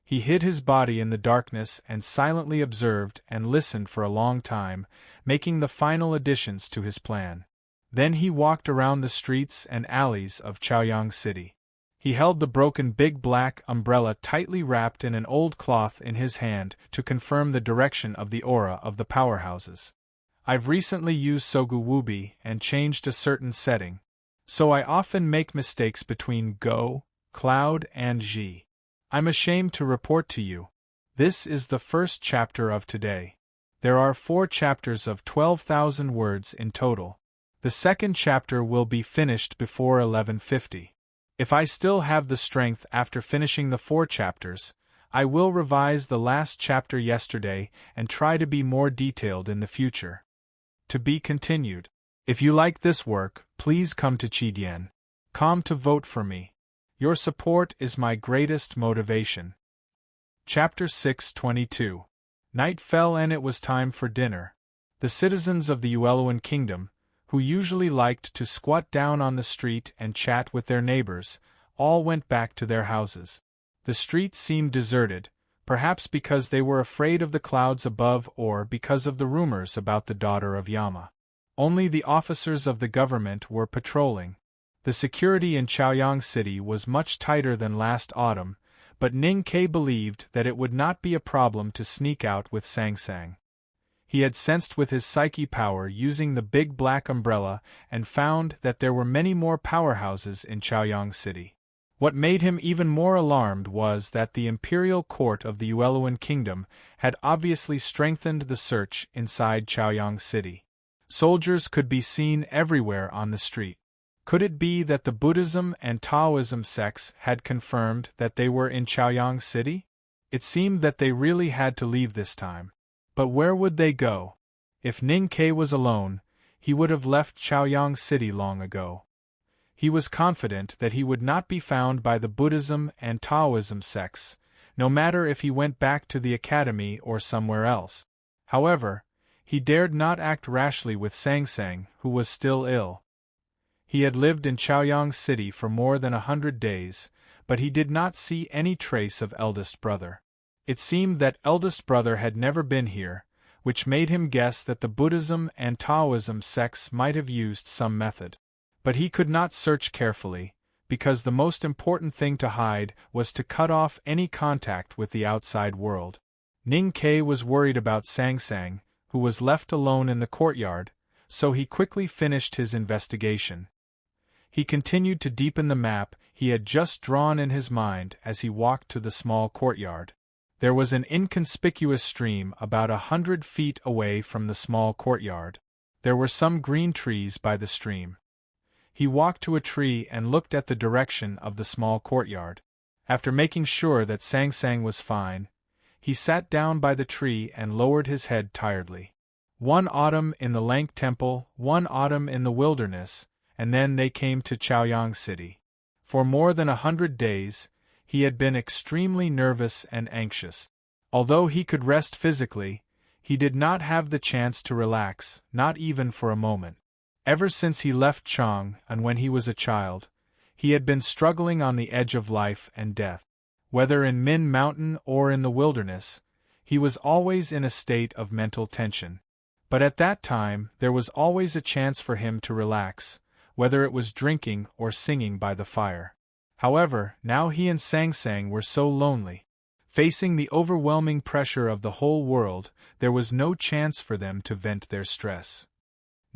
He hid his body in the darkness and silently observed and listened for a long time, making the final additions to his plan. Then he walked around the streets and alleys of Chaoyang City. He held the broken big black umbrella tightly wrapped in an old cloth in his hand to confirm the direction of the aura of the powerhouses. I've recently used Sogu Wubi and changed a certain setting, so I often make mistakes between Go, Cloud and Ji. I'm ashamed to report to you. This is the first chapter of today. There are 4 chapters of 12,000 words in total. The second chapter will be finished before 11:50. If I still have the strength after finishing the 4 chapters, I will revise the last chapter yesterday and try to be more detailed in the future. To be continued. If you like this work, please come to Chidian.com to vote for me. Your support is my greatest motivation. Chapter 622. Night fell and it was time for dinner. The citizens of the Yueluan Kingdom, who usually liked to squat down on the street and chat with their neighbors, all went back to their houses. The street seemed deserted, perhaps because they were afraid of the clouds above or because of the rumors about the daughter of Yama. Only the officers of the government were patrolling. The security in Chaoyang City was much tighter than last autumn, but Ning Ke believed that it would not be a problem to sneak out with Sang Sang. He had sensed with his psyche power using the big black umbrella and found that there were many more powerhouses in Chaoyang City. What made him even more alarmed was that the imperial court of the Yueluan Kingdom had obviously strengthened the search inside Chaoyang City. Soldiers could be seen everywhere on the street. Could it be that the Buddhism and Taoism sects had confirmed that they were in Chaoyang City? It seemed that they really had to leave this time. But where would they go? If Ning Ke was alone, he would have left Chaoyang City long ago. He was confident that he would not be found by the Buddhism and Taoism sects, no matter if he went back to the academy or somewhere else. However, he dared not act rashly with Sang Sang, who was still ill. He had lived in Chaoyang City for more than 100 days, but he did not see any trace of eldest brother. It seemed that eldest brother had never been here, which made him guess that the Buddhism and Taoism sects might have used some method. But he could not search carefully, because the most important thing to hide was to cut off any contact with the outside world. Ning Ke was worried about Sang Sang, who was left alone in the courtyard, so he quickly finished his investigation. He continued to deepen the map he had just drawn in his mind as he walked to the small courtyard. There was an inconspicuous stream about 100 feet away from the small courtyard. There were some green trees by the stream. He walked to a tree and looked at the direction of the small courtyard. After making sure that Sang Sang was fine, he sat down by the tree and lowered his head tiredly. One autumn in the Lank Temple, one autumn in the wilderness, and then they came to Chaoyang City. For more than 100 days, he had been extremely nervous and anxious. Although he could rest physically, he did not have the chance to relax, not even for a moment. Ever since he left Chang and when he was a child, he had been struggling on the edge of life and death. Whether in Min Mountain or in the wilderness, he was always in a state of mental tension. But at that time, there was always a chance for him to relax, whether it was drinking or singing by the fire. However, now he and Sang Sang were so lonely. Facing the overwhelming pressure of the whole world, there was no chance for them to vent their stress.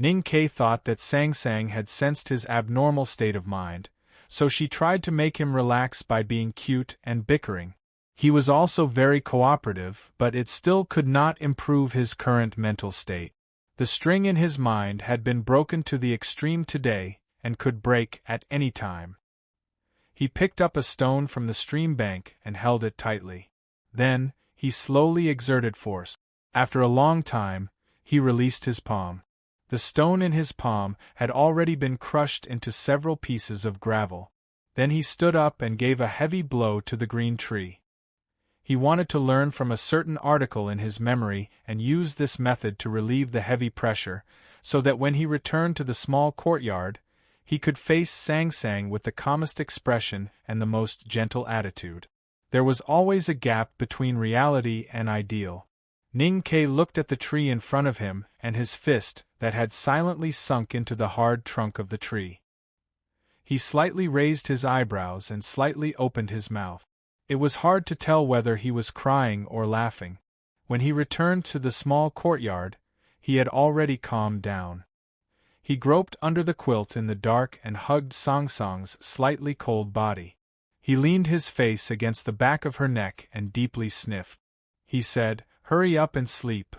Ning Ke thought that Sang Sang had sensed his abnormal state of mind, so she tried to make him relax by being cute and bickering. He was also very cooperative, but it still could not improve his current mental state. The string in his mind had been broken to the extreme today, and could break at any time. He picked up a stone from the stream bank and held it tightly. Then, he slowly exerted force. After a long time, he released his palm. The stone in his palm had already been crushed into several pieces of gravel. Then he stood up and gave a heavy blow to the green tree. He wanted to learn from a certain article in his memory and use this method to relieve the heavy pressure, so that when he returned to the small courtyard, he could face Sang Sang with the calmest expression and the most gentle attitude. There was always a gap between reality and ideal. Ning Ke looked at the tree in front of him and his fist that had silently sunk into the hard trunk of the tree. He slightly raised his eyebrows and slightly opened his mouth. It was hard to tell whether he was crying or laughing. When he returned to the small courtyard, he had already calmed down. He groped under the quilt in the dark and hugged Sang Sang's slightly cold body. He leaned his face against the back of her neck and deeply sniffed. He said, "Hurry up and sleep."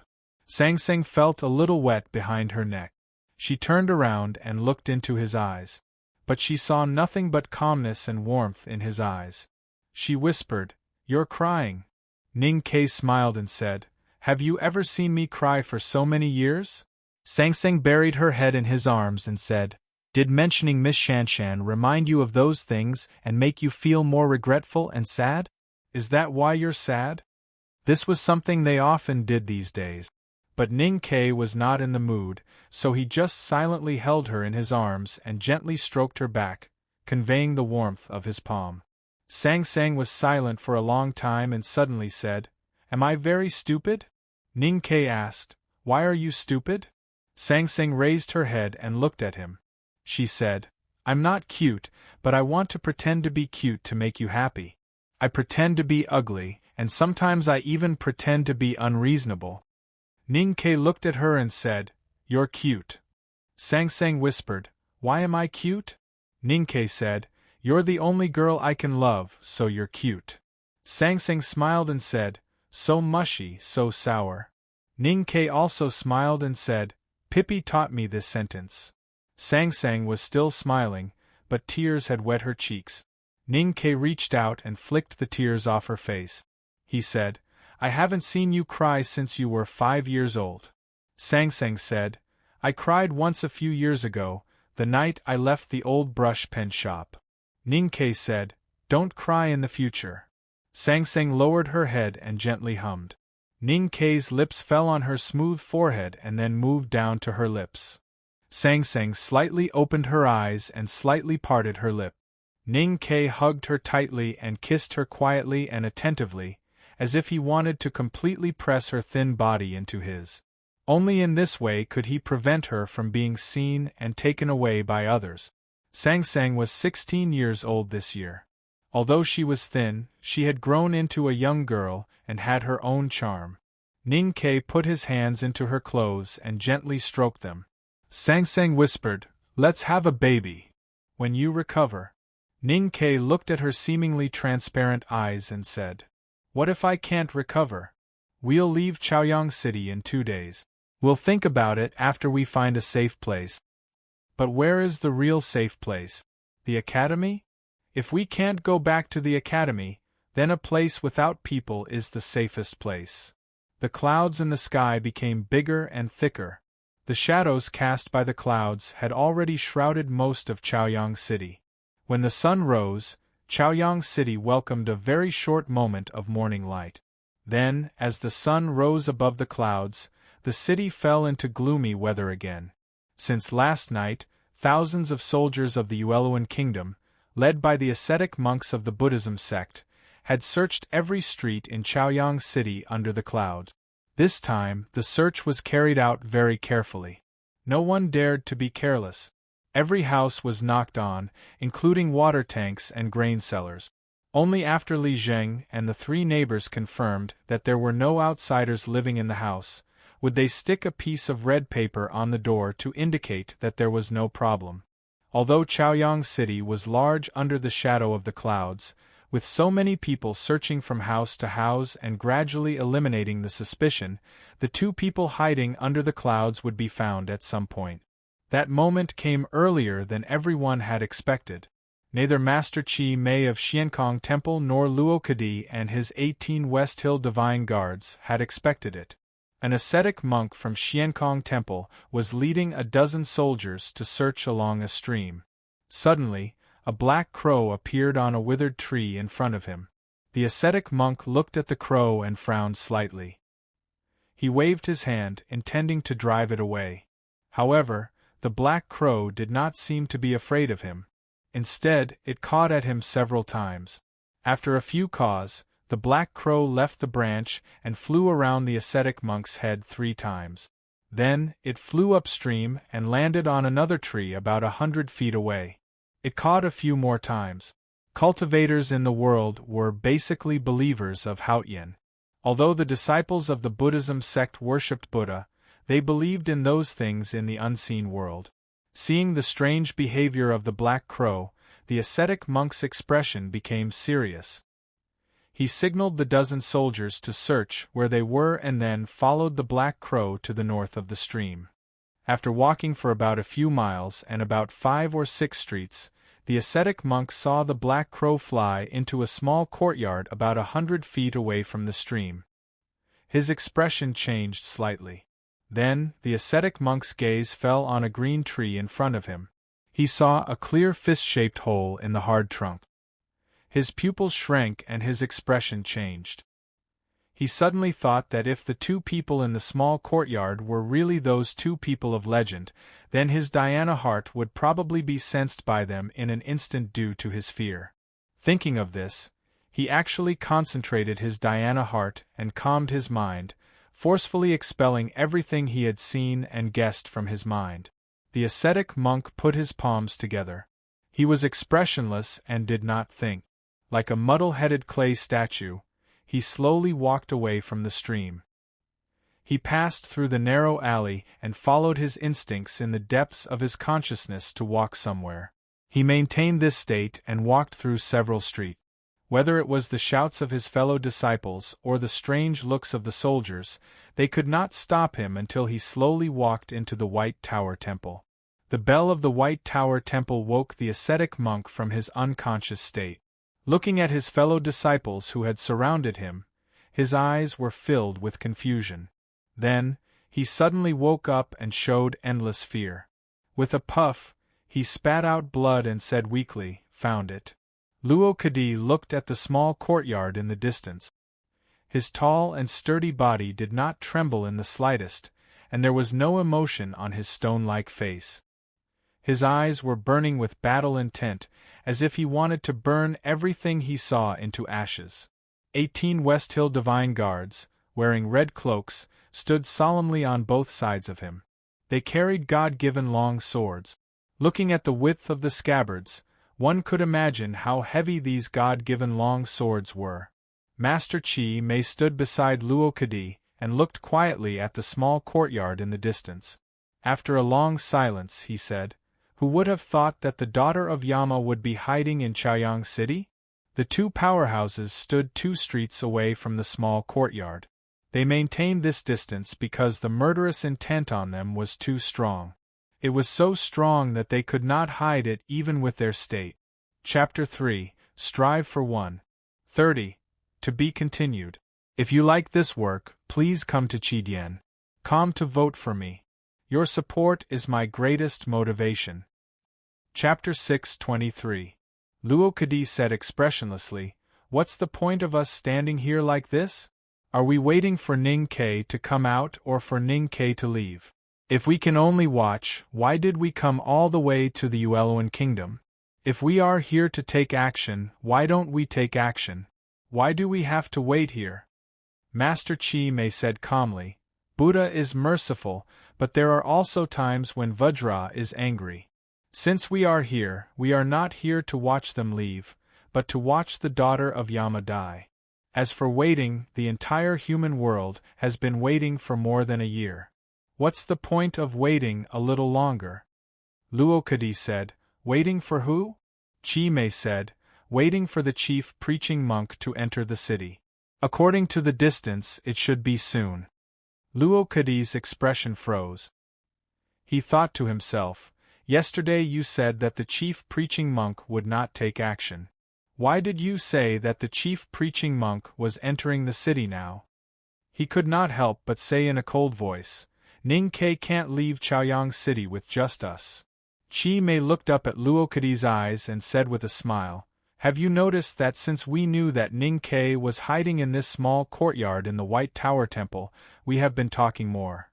Sang Sang felt a little wet behind her neck. She turned around and looked into his eyes. But she saw nothing but calmness and warmth in his eyes. She whispered, "You're crying." Ning Ke smiled and said, "Have you ever seen me cry for so many years?" Sang Sang buried her head in his arms and said, "Did mentioning Miss Shanshan remind you of those things and make you feel more regretful and sad? Is that why you're sad?" This was something they often did these days. But Ning Ke was not in the mood, so he just silently held her in his arms and gently stroked her back, conveying the warmth of his palm. Sang Sang was silent for a long time and suddenly said, "Am I very stupid?" Ning Ke asked, "Why are you stupid?" Sang Sang raised her head and looked at him. She said, "I'm not cute, but I want to pretend to be cute to make you happy. I pretend to be ugly, and sometimes I even pretend to be unreasonable." Ning Ke looked at her and said, "You're cute." Sang Sang whispered, "Why am I cute?" Ning Ke said, "You're the only girl I can love, so you're cute." Sang Sang smiled and said, "So mushy, so sour." Ning Ke also smiled and said, "Pippi taught me this sentence." Sang Sang was still smiling, but tears had wet her cheeks. Ning Ke reached out and flicked the tears off her face. He said, "I haven't seen you cry since you were 5 years old." Sang Sang said, "I cried once a few years ago, the night I left the old brush pen shop." Ning Ke said, "Don't cry in the future." Sang Sang lowered her head and gently hummed. Ning Ke's lips fell on her smooth forehead and then moved down to her lips. Sang Sang slightly opened her eyes and slightly parted her lip. Ning Ke hugged her tightly and kissed her quietly and attentively, as if he wanted to completely press her thin body into his. Only in this way could he prevent her from being seen and taken away by others. Sang Sang was 16 years old this year. Although she was thin, she had grown into a young girl and had her own charm. Ning Ke put his hands into her clothes and gently stroked them. Sang Sang whispered, "Let's have a baby. When you recover." Ning Ke looked at her seemingly transparent eyes and said, "What if I can't recover? We'll leave Chaoyang City in 2 days. We'll think about it after we find a safe place." But where is the real safe place? The academy? If we can't go back to the academy, then a place without people is the safest place. The clouds in the sky became bigger and thicker. The shadows cast by the clouds had already shrouded most of Chaoyang City. When the sun rose, Chaoyang City welcomed a very short moment of morning light. Then, as the sun rose above the clouds, the city fell into gloomy weather again. Since last night, thousands of soldiers of the Yueluan kingdom, led by the ascetic monks of the Buddhism sect, had searched every street in Chaoyang City under the clouds. This time, the search was carried out very carefully. No one dared to be careless. Every house was knocked on, including water tanks and grain cellars. Only after Li Zheng and the 3 neighbors confirmed that there were no outsiders living in the house, Would they stick a piece of red paper on the door to indicate that there was no problem? Although Chaoyang City was large under the shadow of the clouds, with so many people searching from house to house and gradually eliminating the suspicion, the two people hiding under the clouds would be found at some point. That moment came earlier than everyone had expected. Neither Master Chi Mei of Xiankong Temple nor Luo Kadi and his 18 West Hill Divine Guards had expected it. An ascetic monk from Xiankong Temple was leading a dozen soldiers to search along a stream. Suddenly, a black crow appeared on a withered tree in front of him. The ascetic monk looked at the crow and frowned slightly. He waved his hand, intending to drive it away. However, the black crow did not seem to be afraid of him. Instead, it cawed at him several times. After a few caws, the black crow left the branch and flew around the ascetic monk's head 3 times. Then, it flew upstream and landed on another tree about 100 feet away. It cawed a few more times. Cultivators in the world were basically believers of Haotian. Although the disciples of the Buddhism sect worshipped Buddha, they believed in those things in the unseen world. Seeing the strange behavior of the black crow, the ascetic monk's expression became serious. He signaled the dozen soldiers to search where they were and then followed the black crow to the north of the stream. After walking for about a few miles and about 5 or 6 streets, the ascetic monk saw the black crow fly into a small courtyard about 100 feet away from the stream. His expression changed slightly. Then, the ascetic monk's gaze fell on a green tree in front of him. He saw a clear fist-shaped hole in the hard trunk. His pupils shrank and his expression changed. He suddenly thought that if the 2 people in the small courtyard were really those 2 people of legend, then his Dhyana heart would probably be sensed by them in an instant due to his fear. Thinking of this, he actually concentrated his Dhyana heart and calmed his mind, forcefully expelling everything he had seen and guessed from his mind. The ascetic monk put his palms together. He was expressionless and did not think. Like a muddle-headed clay statue, he slowly walked away from the stream. He passed through the narrow alley and followed his instincts in the depths of his consciousness to walk somewhere. He maintained this state and walked through several streets. Whether it was the shouts of his fellow disciples or the strange looks of the soldiers, they could not stop him until he slowly walked into the White Tower Temple. The bell of the White Tower Temple woke the ascetic monk from his unconscious state. Looking at his fellow disciples who had surrounded him, his eyes were filled with confusion. Then, he suddenly woke up and showed endless fear. With a puff, he spat out blood and said weakly, "Found it." Luo Kadi looked at the small courtyard in the distance. His tall and sturdy body did not tremble in the slightest, and there was no emotion on his stone-like face. His eyes were burning with battle intent, as if he wanted to burn everything he saw into ashes. 18 West Hill Divine Guards, wearing red cloaks, stood solemnly on both sides of him. They carried God-given long swords. Looking at the width of the scabbards, one could imagine how heavy these God-given long swords were. Master Chi Mei stood beside Luo Kadi and looked quietly at the small courtyard in the distance. After a long silence, he said, "Who would have thought that the daughter of Yama would be hiding in Chaoyang City?" The 2 powerhouses stood 2 streets away from the small courtyard. They maintained this distance because the murderous intent on them was too strong. It was so strong that they could not hide it even with their state. Chapter 3, Strive for 1:30. To be continued. If you like this work, please come to Chidien.com to vote for me. Your support is my greatest motivation. Chapter 6:23. Luo Kadi said expressionlessly, "What's the point of us standing here like this? Are we waiting for Ning Ke to come out or for Ning Ke to leave? If we can only watch, why did we come all the way to the Ueluan Kingdom? If we are here to take action, why don't we take action? Why do we have to wait here?" Master Chi Mei said calmly, "Buddha is merciful, but there are also times when Vajra is angry. Since we are here, we are not here to watch them leave, but to watch the daughter of Yama die. As for waiting, the entire human world has been waiting for more than a year. What's the point of waiting a little longer? Luokadi said, Waiting for who? Chi-Mei said, Waiting for the chief preaching monk to enter the city. According to the distance, it should be soon. Luokadi's expression froze. He thought to himself, Yesterday you said that the chief preaching monk would not take action. Why did you say that the chief preaching monk was entering the city now? He could not help but say in a cold voice, Ning Ke can't leave Chaoyang City with just us. Chi-Mei looked up at Luokadi's eyes and said with a smile, Have you noticed that since we knew that Ning Ke was hiding in this small courtyard in the White Tower Temple, we have been talking more?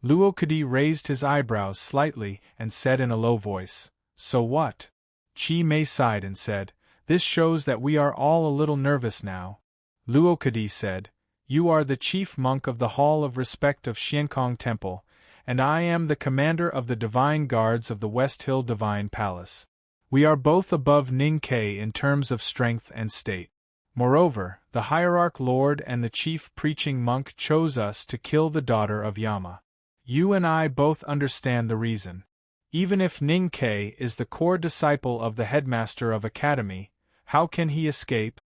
Luokadi raised his eyebrows slightly and said in a low voice, So what? Chi-Mei sighed and said, This shows that we are all a little nervous now. Luokadi said, You are the chief monk of the Hall of Respect of Xiankong Temple, and I am the commander of the Divine Guards of the West Hill Divine Palace. We are both above Ning Ke in terms of strength and state. Moreover, the Hierarch Lord and the chief preaching monk chose us to kill the daughter of Yama. You and I both understand the reason. Even if Ning Ke is the core disciple of the headmaster of Academy, how can he escape?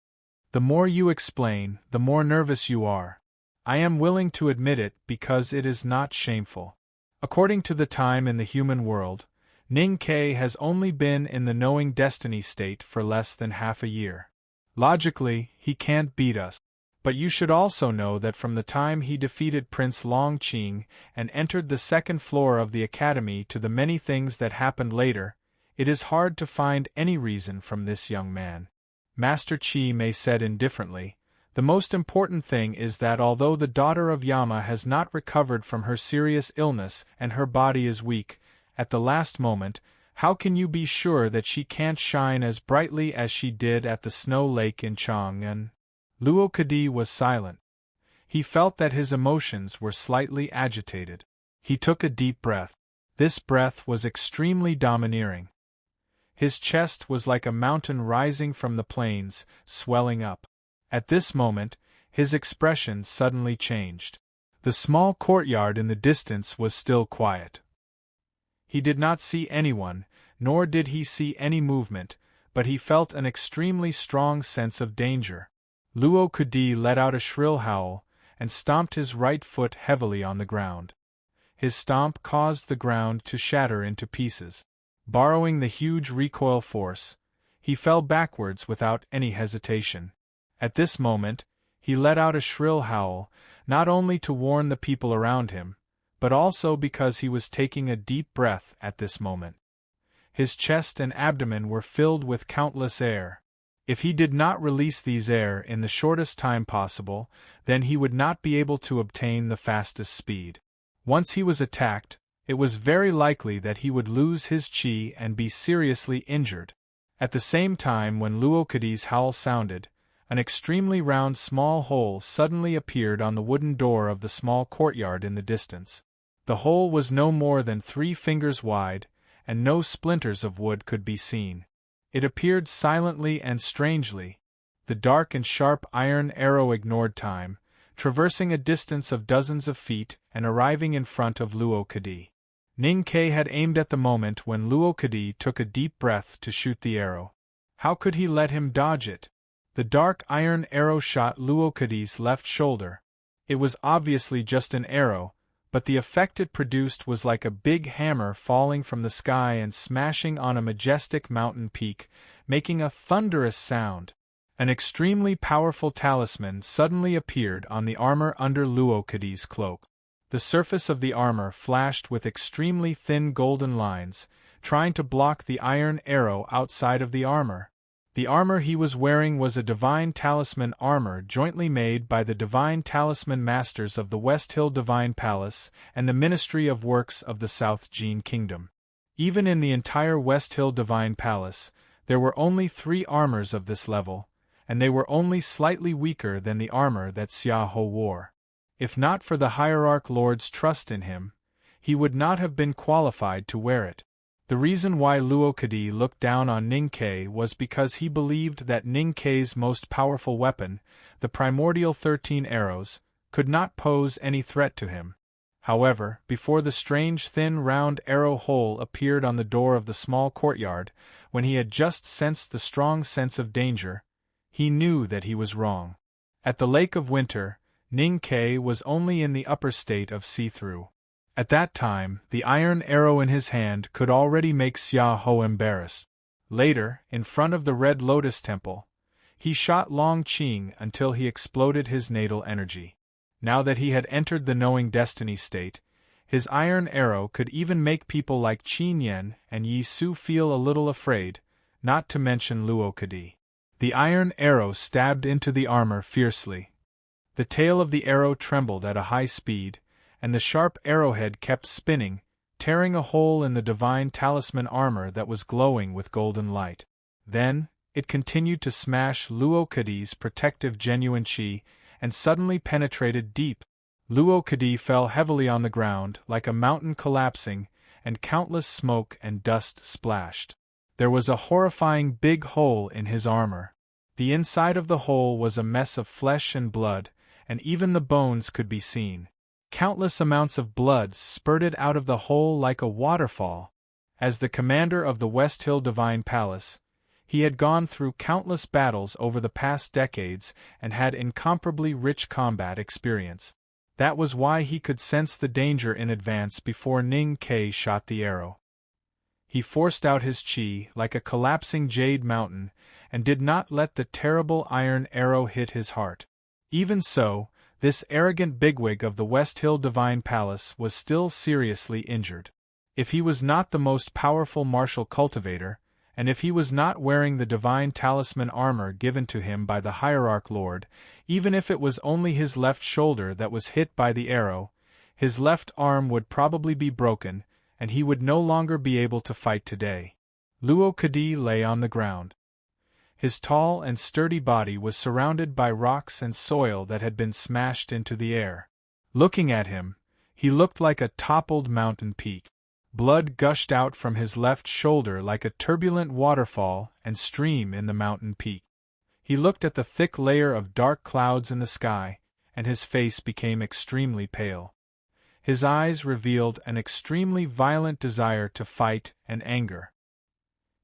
The more you explain, the more nervous you are. I am willing to admit it because it is not shameful. According to the time in the human world, Ning Ke has only been in the knowing destiny state for less than half a year. Logically, he can't beat us. But you should also know that from the time he defeated Prince Longqing and entered the second floor of the academy to the many things that happened later, it is hard to find any reason from this young man. Master Chi-Mei said indifferently, The most important thing is that although the daughter of Yama has not recovered from her serious illness and her body is weak, at the last moment, how can you be sure that she can't shine as brightly as she did at the snow lake in Chang'an? Luokadi was silent. He felt that his emotions were slightly agitated. He took a deep breath. This breath was extremely domineering. His chest was like a mountain rising from the plains, swelling up. At this moment, his expression suddenly changed. The small courtyard in the distance was still quiet. He did not see anyone, nor did he see any movement, but he felt an extremely strong sense of danger. Luokadi let out a shrill howl, and stomped his right foot heavily on the ground. His stomp caused the ground to shatter into pieces. Borrowing the huge recoil force, he fell backwards without any hesitation. At this moment, he let out a shrill howl, not only to warn the people around him, but also because he was taking a deep breath at this moment. His chest and abdomen were filled with countless air. If he did not release these air in the shortest time possible, then he would not be able to obtain the fastest speed. Once he was attacked, it was very likely that he would lose his chi and be seriously injured. At the same time when Luokadi's howl sounded, an extremely round small hole suddenly appeared on the wooden door of the small courtyard in the distance. The hole was no more than 3 fingers wide, and no splinters of wood could be seen. It appeared silently and strangely. The dark and sharp iron arrow ignored time, traversing a distance of dozens of feet and arriving in front of Luokadi. Ning Ke had aimed at the moment when Luokadi took a deep breath to shoot the arrow. How could he let him dodge it? The dark iron arrow shot Luokadi's left shoulder. It was obviously just an arrow, but the effect it produced was like a big hammer falling from the sky and smashing on a majestic mountain peak, making a thunderous sound. An extremely powerful talisman suddenly appeared on the armor under Luokadi's cloak. The surface of the armor flashed with extremely thin golden lines, trying to block the iron arrow outside of the armor. The armor he was wearing was a Divine Talisman armor jointly made by the Divine Talisman Masters of the West Hill Divine Palace and the Ministry of Works of the South Jin Kingdom. Even in the entire West Hill Divine Palace, there were only 3 armors of this level, and they were only slightly weaker than the armor that Xiaoho wore. If not for the Hierarch Lord's trust in him, he would not have been qualified to wear it. The reason why Luokadi looked down on Ninkei was because he believed that Ninkei's most powerful weapon, the primordial 13 arrows, could not pose any threat to him. However, before the strange thin round arrow hole appeared on the door of the small courtyard, when he had just sensed the strong sense of danger, he knew that he was wrong. At the Lake of Winter, Ninkei was only in the upper state of see-through. At that time, the iron arrow in his hand could already make Xia Ho embarrassed. Later, in front of the Red Lotus Temple, he shot Long Qing until he exploded his natal energy. Now that he had entered the knowing destiny state, his iron arrow could even make people like Qin Yan and Yi Su feel a little afraid, not to mention Luokadi. The iron arrow stabbed into the armor fiercely. The tail of the arrow trembled at a high speed, and the sharp arrowhead kept spinning, tearing a hole in the divine talisman armor that was glowing with golden light. Then, it continued to smash Luokadi's protective genuine chi, and suddenly penetrated deep. Luokadi fell heavily on the ground, like a mountain collapsing, and countless smoke and dust splashed. There was a horrifying big hole in his armor. The inside of the hole was a mess of flesh and blood, and even the bones could be seen. Countless amounts of blood spurted out of the hole like a waterfall. As the commander of the West Hill Divine Palace, he had gone through countless battles over the past decades and had incomparably rich combat experience. That was why he could sense the danger in advance before Ning Kei shot the arrow. He forced out his chi like a collapsing jade mountain and did not let the terrible iron arrow hit his heart. Even so, this arrogant bigwig of the West Hill Divine Palace was still seriously injured. If he was not the most powerful martial cultivator, and if he was not wearing the divine talisman armor given to him by the Hierarch Lord, even if it was only his left shoulder that was hit by the arrow, his left arm would probably be broken, and he would no longer be able to fight today. Luokadi lay on the ground. His tall and sturdy body was surrounded by rocks and soil that had been smashed into the air. Looking at him, he looked like a toppled mountain peak. Blood gushed out from his left shoulder like a turbulent waterfall and stream in the mountain peak. He looked at the thick layer of dark clouds in the sky, and his face became extremely pale. His eyes revealed an extremely violent desire to fight and anger.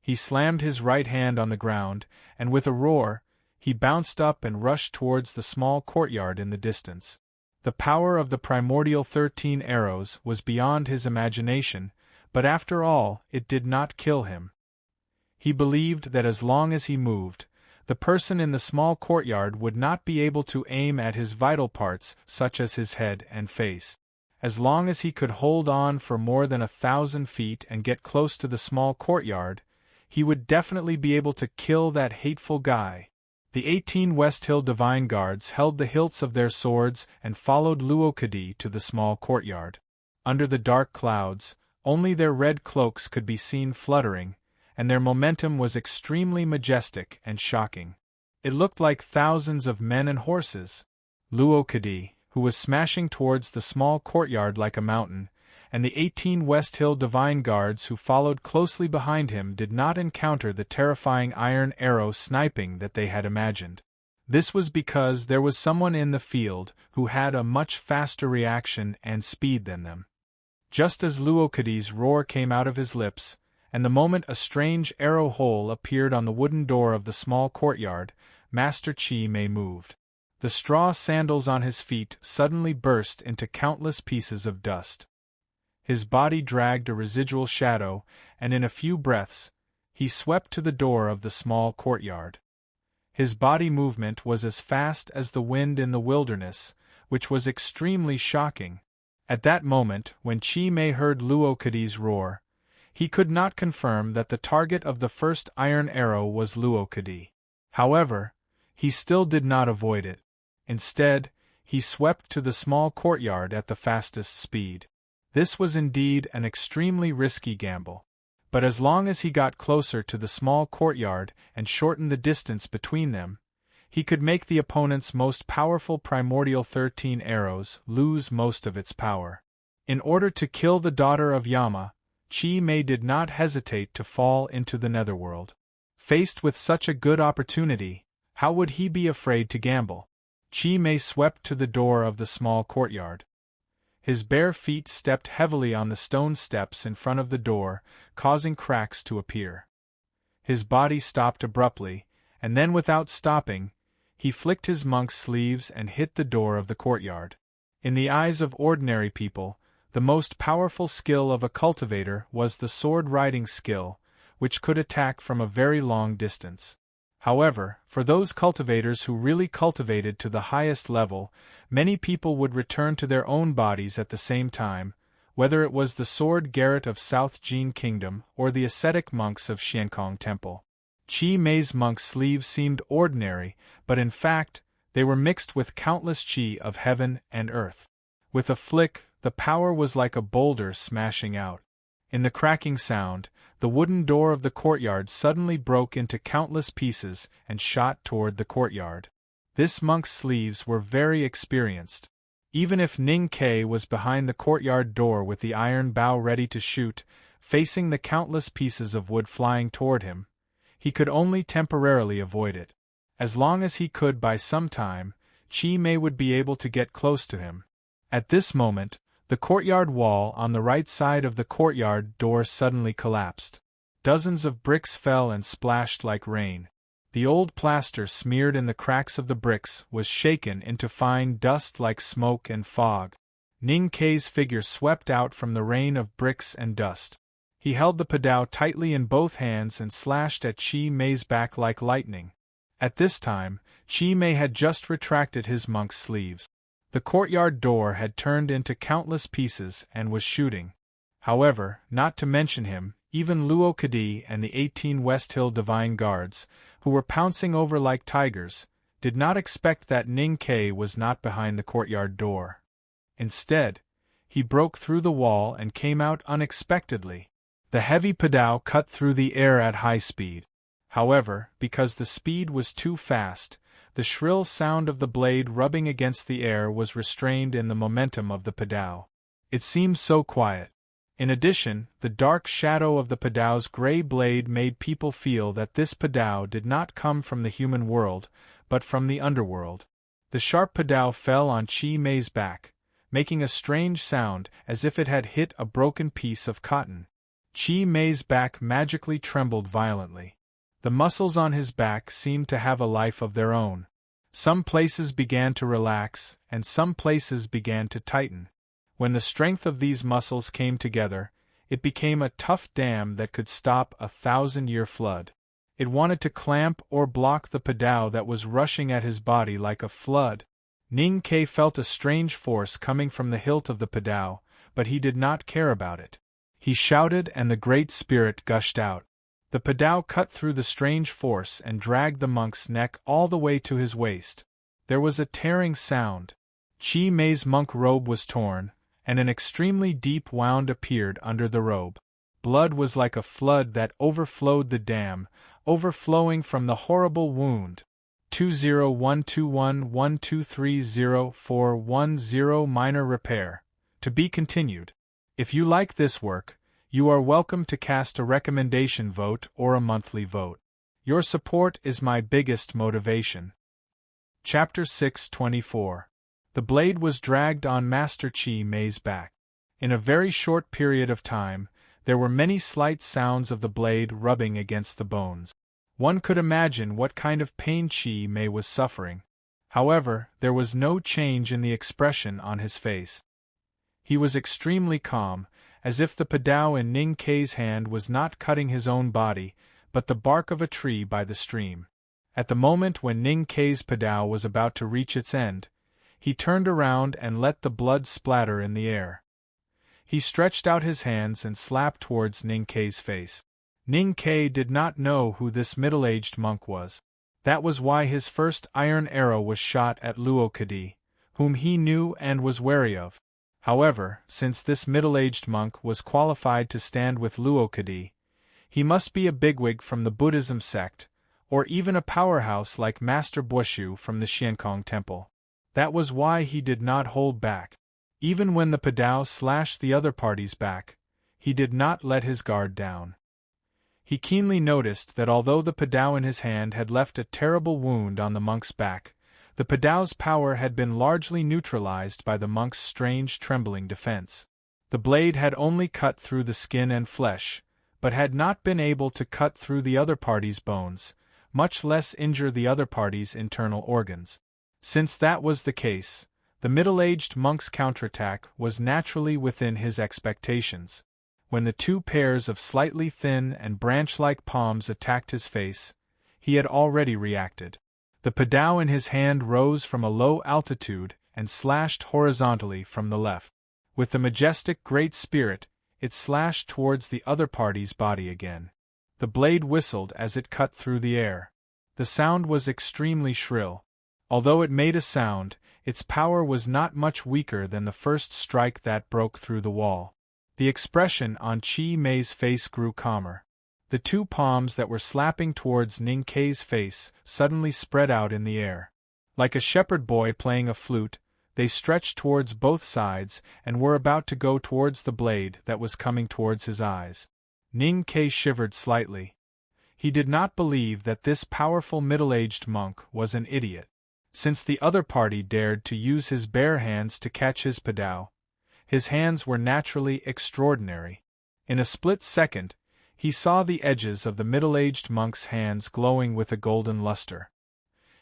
He slammed his right hand on the ground, and with a roar, he bounced up and rushed towards the small courtyard in the distance. The power of the primordial 13 arrows was beyond his imagination, but after all, it did not kill him. He believed that as long as he moved, the person in the small courtyard would not be able to aim at his vital parts, such as his head and face. As long as he could hold on for more than 1,000 feet and get close to the small courtyard, he would definitely be able to kill that hateful guy. The 18 West Hill Divine Guards held the hilts of their swords and followed Luokadi to the small courtyard. Under the dark clouds, only their red cloaks could be seen fluttering, and their momentum was extremely majestic and shocking. It looked like thousands of men and horses. Luokadi, who was smashing towards the small courtyard like a mountain, and the 18 West Hill Divine Guards who followed closely behind him did not encounter the terrifying iron arrow sniping that they had imagined. This was because there was someone in the field who had a much faster reaction and speed than them. Just as Luokadi's roar came out of his lips, and the moment a strange arrow hole appeared on the wooden door of the small courtyard, Master Chi Mei moved. The straw sandals on his feet suddenly burst into countless pieces of dust. His body dragged a residual shadow, and in a few breaths, he swept to the door of the small courtyard. His body movement was as fast as the wind in the wilderness, which was extremely shocking. At that moment, when Chi Mei heard Luokadi's roar, he could not confirm that the target of the first iron arrow was Luokadi. However, he still did not avoid it. Instead, he swept to the small courtyard at the fastest speed. This was indeed an extremely risky gamble, but as long as he got closer to the small courtyard and shortened the distance between them, he could make the opponent's most powerful primordial 13 arrows lose most of its power. In order to kill the daughter of Yama, Chi Mei did not hesitate to fall into the netherworld. Faced with such a good opportunity, how would he be afraid to gamble? Chi Mei swept to the door of the small courtyard. His bare feet stepped heavily on the stone steps in front of the door, causing cracks to appear. His body stopped abruptly, and then without stopping, he flicked his monk's sleeves and hit the door of the courtyard. In the eyes of ordinary people, the most powerful skill of a cultivator was the sword-riding skill, which could attack from a very long distance. However, for those cultivators who really cultivated to the highest level, many people would return to their own bodies at the same time, whether it was the sword Garrett of South Jin Kingdom or the ascetic monks of Xiankong Temple. Chi Mei's monk's sleeves seemed ordinary, but in fact, they were mixed with countless chi of heaven and earth. With a flick, the power was like a boulder smashing out. In the cracking sound, the wooden door of the courtyard suddenly broke into countless pieces and shot toward the courtyard. This monk's sleeves were very experienced. Even if Ning Kei was behind the courtyard door with the iron bow ready to shoot, facing the countless pieces of wood flying toward him, he could only temporarily avoid it. As long as he could buy some time, Chi Mei would be able to get close to him. At this moment, the courtyard wall on the right side of the courtyard door suddenly collapsed. Dozens of bricks fell and splashed like rain. The old plaster smeared in the cracks of the bricks was shaken into fine dust like smoke and fog. Ning Kei's figure swept out from the rain of bricks and dust. He held the padao tightly in both hands and slashed at Chi Mei's back like lightning. At this time, Chi Mei had just retracted his monk's sleeves. The courtyard door had turned into countless pieces and was shooting. However, not to mention him, even Luo Kadi and the 18 West Hill Divine Guards, who were pouncing over like tigers, did not expect that Ning Kei was not behind the courtyard door. Instead, he broke through the wall and came out unexpectedly. The heavy padao cut through the air at high speed. However, because the speed was too fast, the shrill sound of the blade rubbing against the air was restrained in the momentum of the padao. It seemed so quiet. In addition, the dark shadow of the padao's gray blade made people feel that this padao did not come from the human world, but from the underworld. The sharp padao fell on Chi Mei's back, making a strange sound as if it had hit a broken piece of cotton. Chi Mei's back magically trembled violently. The muscles on his back seemed to have a life of their own. Some places began to relax, and some places began to tighten. When the strength of these muscles came together, it became a tough dam that could stop a 1,000-year flood. It wanted to clamp or block the padao that was rushing at his body like a flood. Ning Kei felt a strange force coming from the hilt of the padao, but he did not care about it. He shouted and the great spirit gushed out. The padao cut through the strange force and dragged the monk's neck all the way to his waist. There was a tearing sound. Chi Mei's monk robe was torn, and an extremely deep wound appeared under the robe. Blood was like a flood that overflowed the dam, overflowing from the horrible wound. 201211230 minor repair. To be continued. If you like this work, you are welcome to cast a recommendation vote or a monthly vote. Your support is my biggest motivation. Chapter 624. The blade was dragged on Master Chi Mei's back. In a very short period of time, there were many slight sounds of the blade rubbing against the bones. One could imagine what kind of pain Chi Mei was suffering. However, there was no change in the expression on his face. He was extremely calm, as if the padao in Ning Kei's hand was not cutting his own body, but the bark of a tree by the stream. At the moment when Ning Kei's padao was about to reach its end, he turned around and let the blood splatter in the air. He stretched out his hands and slapped towards Ning Kei's face. Ning Kei did not know who this middle-aged monk was. That was why his first iron arrow was shot at Luo Kadi, whom he knew and was wary of. However, since this middle-aged monk was qualified to stand with Luo Kadi, he must be a bigwig from the Buddhism sect, or even a powerhouse like Master Buoshu from the Xiankong Temple. That was why he did not hold back. Even when the padao slashed the other party's back, he did not let his guard down. He keenly noticed that although the padao in his hand had left a terrible wound on the monk's back, the padao's power had been largely neutralized by the monk's strange trembling defense. The blade had only cut through the skin and flesh, but had not been able to cut through the other party's bones, much less injure the other party's internal organs. Since that was the case, the middle-aged monk's counterattack was naturally within his expectations. When the two pairs of slightly thin and branch-like palms attacked his face, he had already reacted. The padao in his hand rose from a low altitude and slashed horizontally from the left. With the majestic great spirit, it slashed towards the other party's body again. The blade whistled as it cut through the air. The sound was extremely shrill. Although it made a sound, its power was not much weaker than the first strike that broke through the wall. The expression on Chi Mei's face grew calmer. The two palms that were slapping towards Ning Kei's face suddenly spread out in the air. Like a shepherd boy playing a flute, they stretched towards both sides and were about to go towards the blade that was coming towards his eyes. Ning Kei shivered slightly. He did not believe that this powerful middle-aged monk was an idiot. Since the other party dared to use his bare hands to catch his padao, his hands were naturally extraordinary. In a split second, he saw the edges of the middle-aged monk's hands glowing with a golden luster.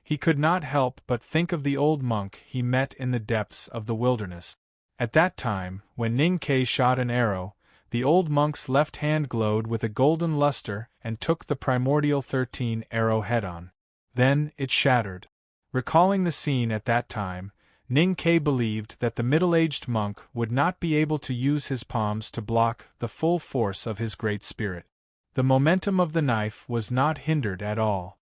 He could not help but think of the old monk he met in the depths of the wilderness. At that time, when Ning Kei shot an arrow, the old monk's left hand glowed with a golden luster and took the primordial 13 arrow head-on. Then it shattered. Recalling the scene at that time, Ning Kei believed that the middle-aged monk would not be able to use his palms to block the full force of his great spirit. The momentum of the knife was not hindered at all.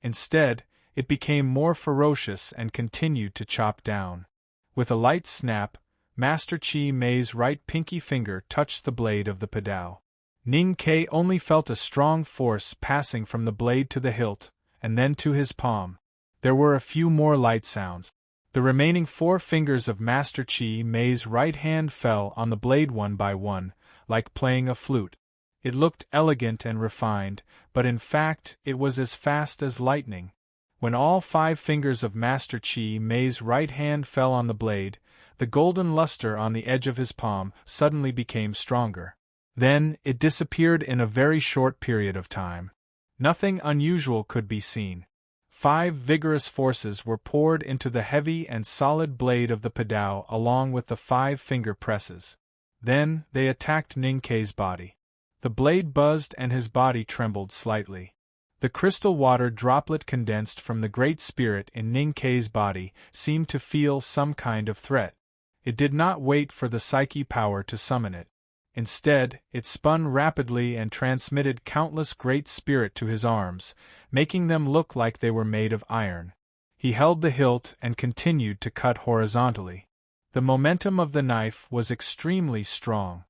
Instead, it became more ferocious and continued to chop down. With a light snap, Master Chi Mei's right pinky finger touched the blade of the padao. Ning Kei only felt a strong force passing from the blade to the hilt, and then to his palm. There were a few more light sounds. The remaining 4 fingers of Master Chi Mei's right hand fell on the blade one by one, like playing a flute. It looked elegant and refined, but in fact it was as fast as lightning. When all 5 fingers of Master Chi Mei's right hand fell on the blade, the golden luster on the edge of his palm suddenly became stronger. Then it disappeared in a very short period of time. Nothing unusual could be seen. 5 vigorous forces were poured into the heavy and solid blade of the padao along with the 5 finger presses. Then they attacked Ning Kei's body. The blade buzzed and his body trembled slightly. The crystal water droplet condensed from the Great Spirit in Ning Kei's body seemed to feel some kind of threat. It did not wait for the psyche power to summon it. Instead, it spun rapidly and transmitted countless Great Spirit to his arms, making them look like they were made of iron. He held the hilt and continued to cut horizontally. The momentum of the knife was extremely strong.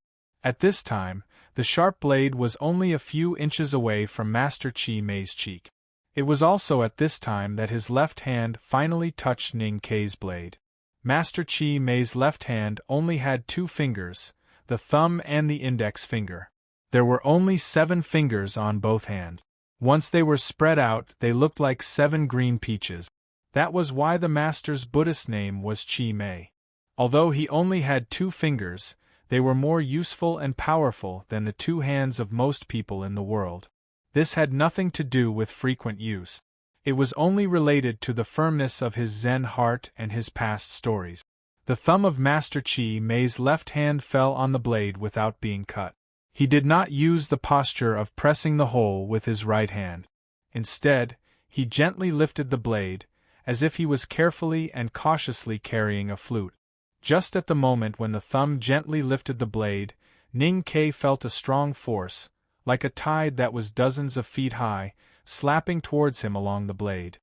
At this time, the sharp blade was only a few inches away from Master Chi Mei's cheek. It was also at this time that his left hand finally touched Ning Kei's blade. Master Chi Mei's left hand only had 2 fingers, the thumb and the index finger. There were only 7 fingers on both hands. Once they were spread out, they looked like 7 green peaches. That was why the master's Buddhist name was Chi Mei. Although he only had 2 fingers, they were more useful and powerful than the 2 hands of most people in the world. This had nothing to do with frequent use. It was only related to the firmness of his Zen heart and his past stories. The thumb of Master Chi Mei's left hand fell on the blade without being cut. He did not use the posture of pressing the hole with his right hand. Instead, he gently lifted the blade, as if he was carefully and cautiously carrying a flute. Just at the moment when the thumb gently lifted the blade, Ning Kei felt a strong force, like a tide that was dozens of feet high, slapping towards him along the blade.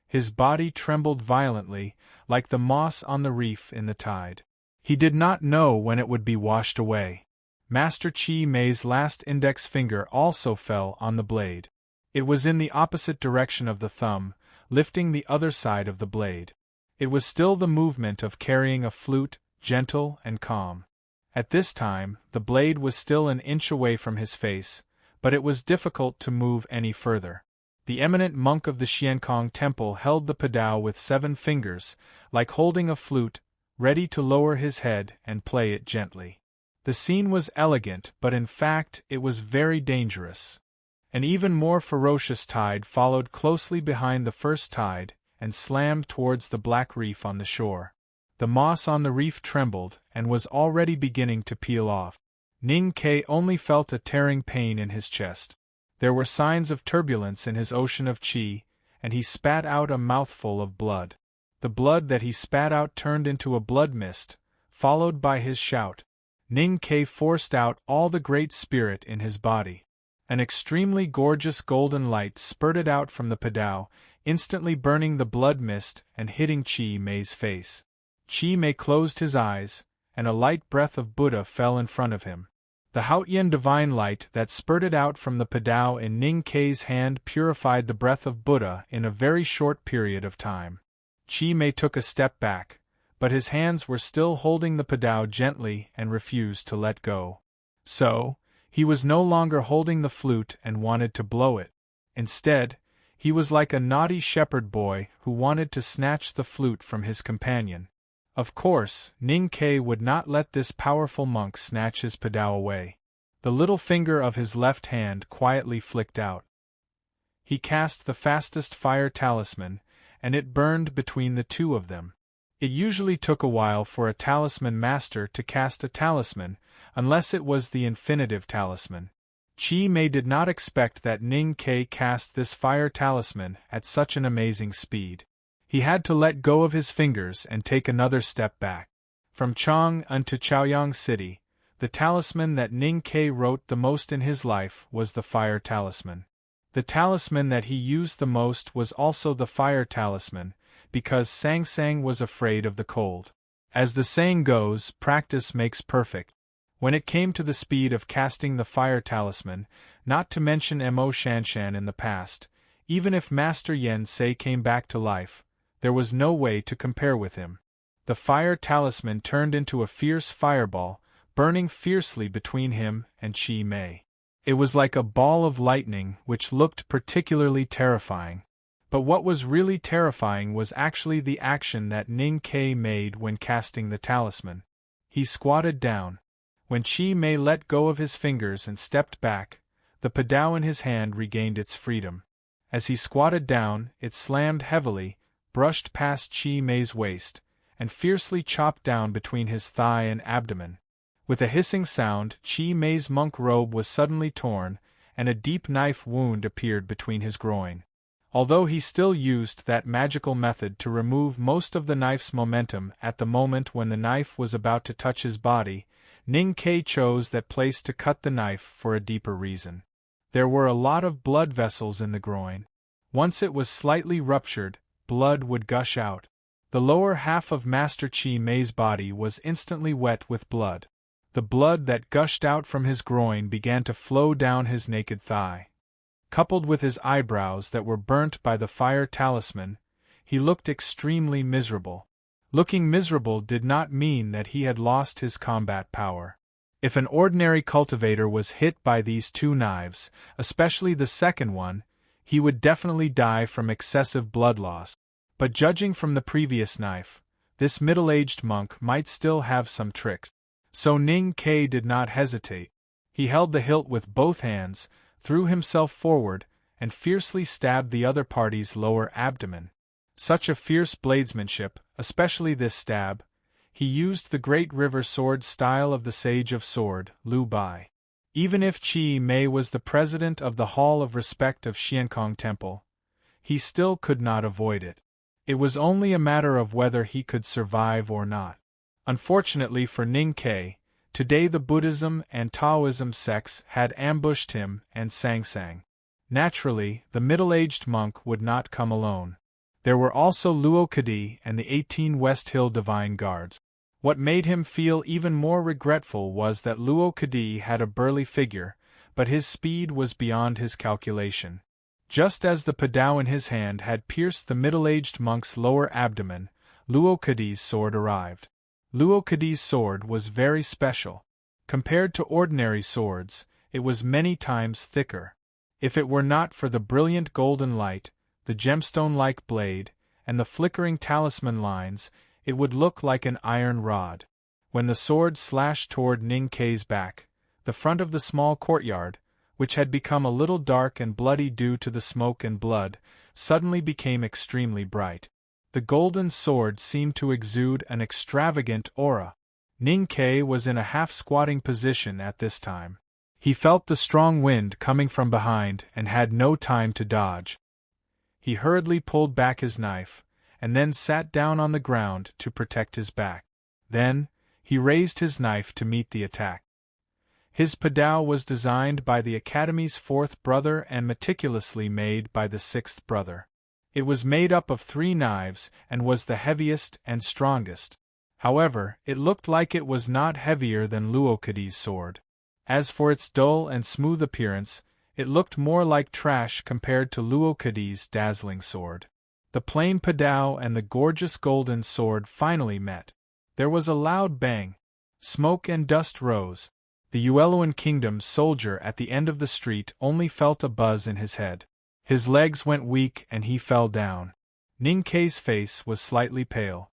His body trembled violently, like the moss on the reef in the tide. He did not know when it would be washed away. Master Chi Mei's last index finger also fell on the blade. It was in the opposite direction of the thumb, lifting the other side of the blade. It was still the movement of carrying a flute, gentle and calm. At this time, the blade was still an inch away from his face, but it was difficult to move any further. The eminent monk of the Xiankong temple held the padao with 7 fingers, like holding a flute, ready to lower his head and play it gently. The scene was elegant, but in fact it was very dangerous. An even more ferocious tide followed closely behind the first tide, and slammed towards the black reef on the shore. The moss on the reef trembled, and was already beginning to peel off. Ning Ke only felt a tearing pain in his chest. There were signs of turbulence in his ocean of qi, and he spat out a mouthful of blood. The blood that he spat out turned into a blood mist, followed by his shout. Ning Ke forced out all the great spirit in his body. An extremely gorgeous golden light spurted out from the padao, instantly burning the blood mist and hitting Qi Mei's face. Qi Mei closed his eyes, and a light breath of Buddha fell in front of him. The Haotian divine light that spurted out from the padao in Ning Ke's hand purified the breath of Buddha in a very short period of time. Qi Mei took a step back, but his hands were still holding the padao gently and refused to let go. So, he was no longer holding the flute and wanted to blow it. Instead, he was like a naughty shepherd boy who wanted to snatch the flute from his companion. Of course, Ning Ke would not let this powerful monk snatch his padao away. The little finger of his left hand quietly flicked out. He cast the fastest fire talisman, and it burned between the two of them. It usually took a while for a talisman master to cast a talisman, unless it was the infinitive talisman. Qi Mei did not expect that Ning Ke cast this fire talisman at such an amazing speed. He had to let go of his fingers and take another step back. From Chang'an to Chaoyang City, the talisman that Ning Ke wrote the most in his life was the fire talisman. The talisman that he used the most was also the fire talisman, because Sang Sang was afraid of the cold. As the saying goes, practice makes perfect. When it came to the speed of casting the fire talisman, not to mention Mo Shanshan in the past, even if Master Yen Sei came back to life, there was no way to compare with him. The fire talisman turned into a fierce fireball, burning fiercely between him and Qi Mei. It was like a ball of lightning, which looked particularly terrifying. But what was really terrifying was actually the action that Ning Ke made when casting the talisman. He squatted down. When Qi Mei let go of his fingers and stepped back, the padao in his hand regained its freedom. As he squatted down, it slammed heavily, brushed past Qi Mei's waist, and fiercely chopped down between his thigh and abdomen. With a hissing sound, Qi Mei's monk robe was suddenly torn, and a deep knife wound appeared between his groin. Although he still used that magical method to remove most of the knife's momentum at the moment when the knife was about to touch his body, Ning Ke chose that place to cut the knife for a deeper reason. There were a lot of blood vessels in the groin. Once it was slightly ruptured, blood would gush out. The lower half of Master Qi Mei's body was instantly wet with blood. The blood that gushed out from his groin began to flow down his naked thigh. Coupled with his eyebrows that were burnt by the fire talisman, he looked extremely miserable. Looking miserable did not mean that he had lost his combat power. If an ordinary cultivator was hit by these 2 knives, especially the second one, he would definitely die from excessive blood loss. But judging from the previous knife, this middle-aged monk might still have some tricks. So Ning Ke did not hesitate. He held the hilt with both hands, threw himself forward, and fiercely stabbed the other party's lower abdomen. Such a fierce bladesmanship, especially this stab. He used the great river sword style of the Sage of Sword, Liu Bai. Even if Qi Mei was the president of the Hall of Respect of Xiankong Temple, he still could not avoid it. It was only a matter of whether he could survive or not. Unfortunately for Ning Ke, today the Buddhism and Taoism sects had ambushed him and Sang Sang. Naturally, the middle-aged monk would not come alone. There were also Luo Kadi and the 18 West Hill Divine Guards. What made him feel even more regretful was that Luo Kadi had a burly figure, but his speed was beyond his calculation. Just as the padao in his hand had pierced the middle-aged monk's lower abdomen, Luo Kadi's sword arrived. Luokide's sword was very special. Compared to ordinary swords, it was many times thicker. If it were not for the brilliant golden light, the gemstone-like blade, and the flickering talisman lines, it would look like an iron rod. When the sword slashed toward Ning Kei's back, the front of the small courtyard, which had become a little dark and bloody due to the smoke and blood, suddenly became extremely bright. The golden sword seemed to exude an extravagant aura. Ning Kei was in a half-squatting position at this time. He felt the strong wind coming from behind and had no time to dodge. He hurriedly pulled back his knife, and then sat down on the ground to protect his back. Then, he raised his knife to meet the attack. His padao was designed by the Academy's fourth brother and meticulously made by the sixth brother. It was made up of 3 knives and was the heaviest and strongest. However, it looked like it was not heavier than Luokide's sword. As for its dull and smooth appearance, it looked more like trash compared to Luokide's dazzling sword. The plain padao and the gorgeous golden sword finally met. There was a loud bang. Smoke and dust rose. The Ueluan Kingdom's soldier at the end of the street only felt a buzz in his head. His legs went weak and he fell down. Ning Kei's face was slightly pale.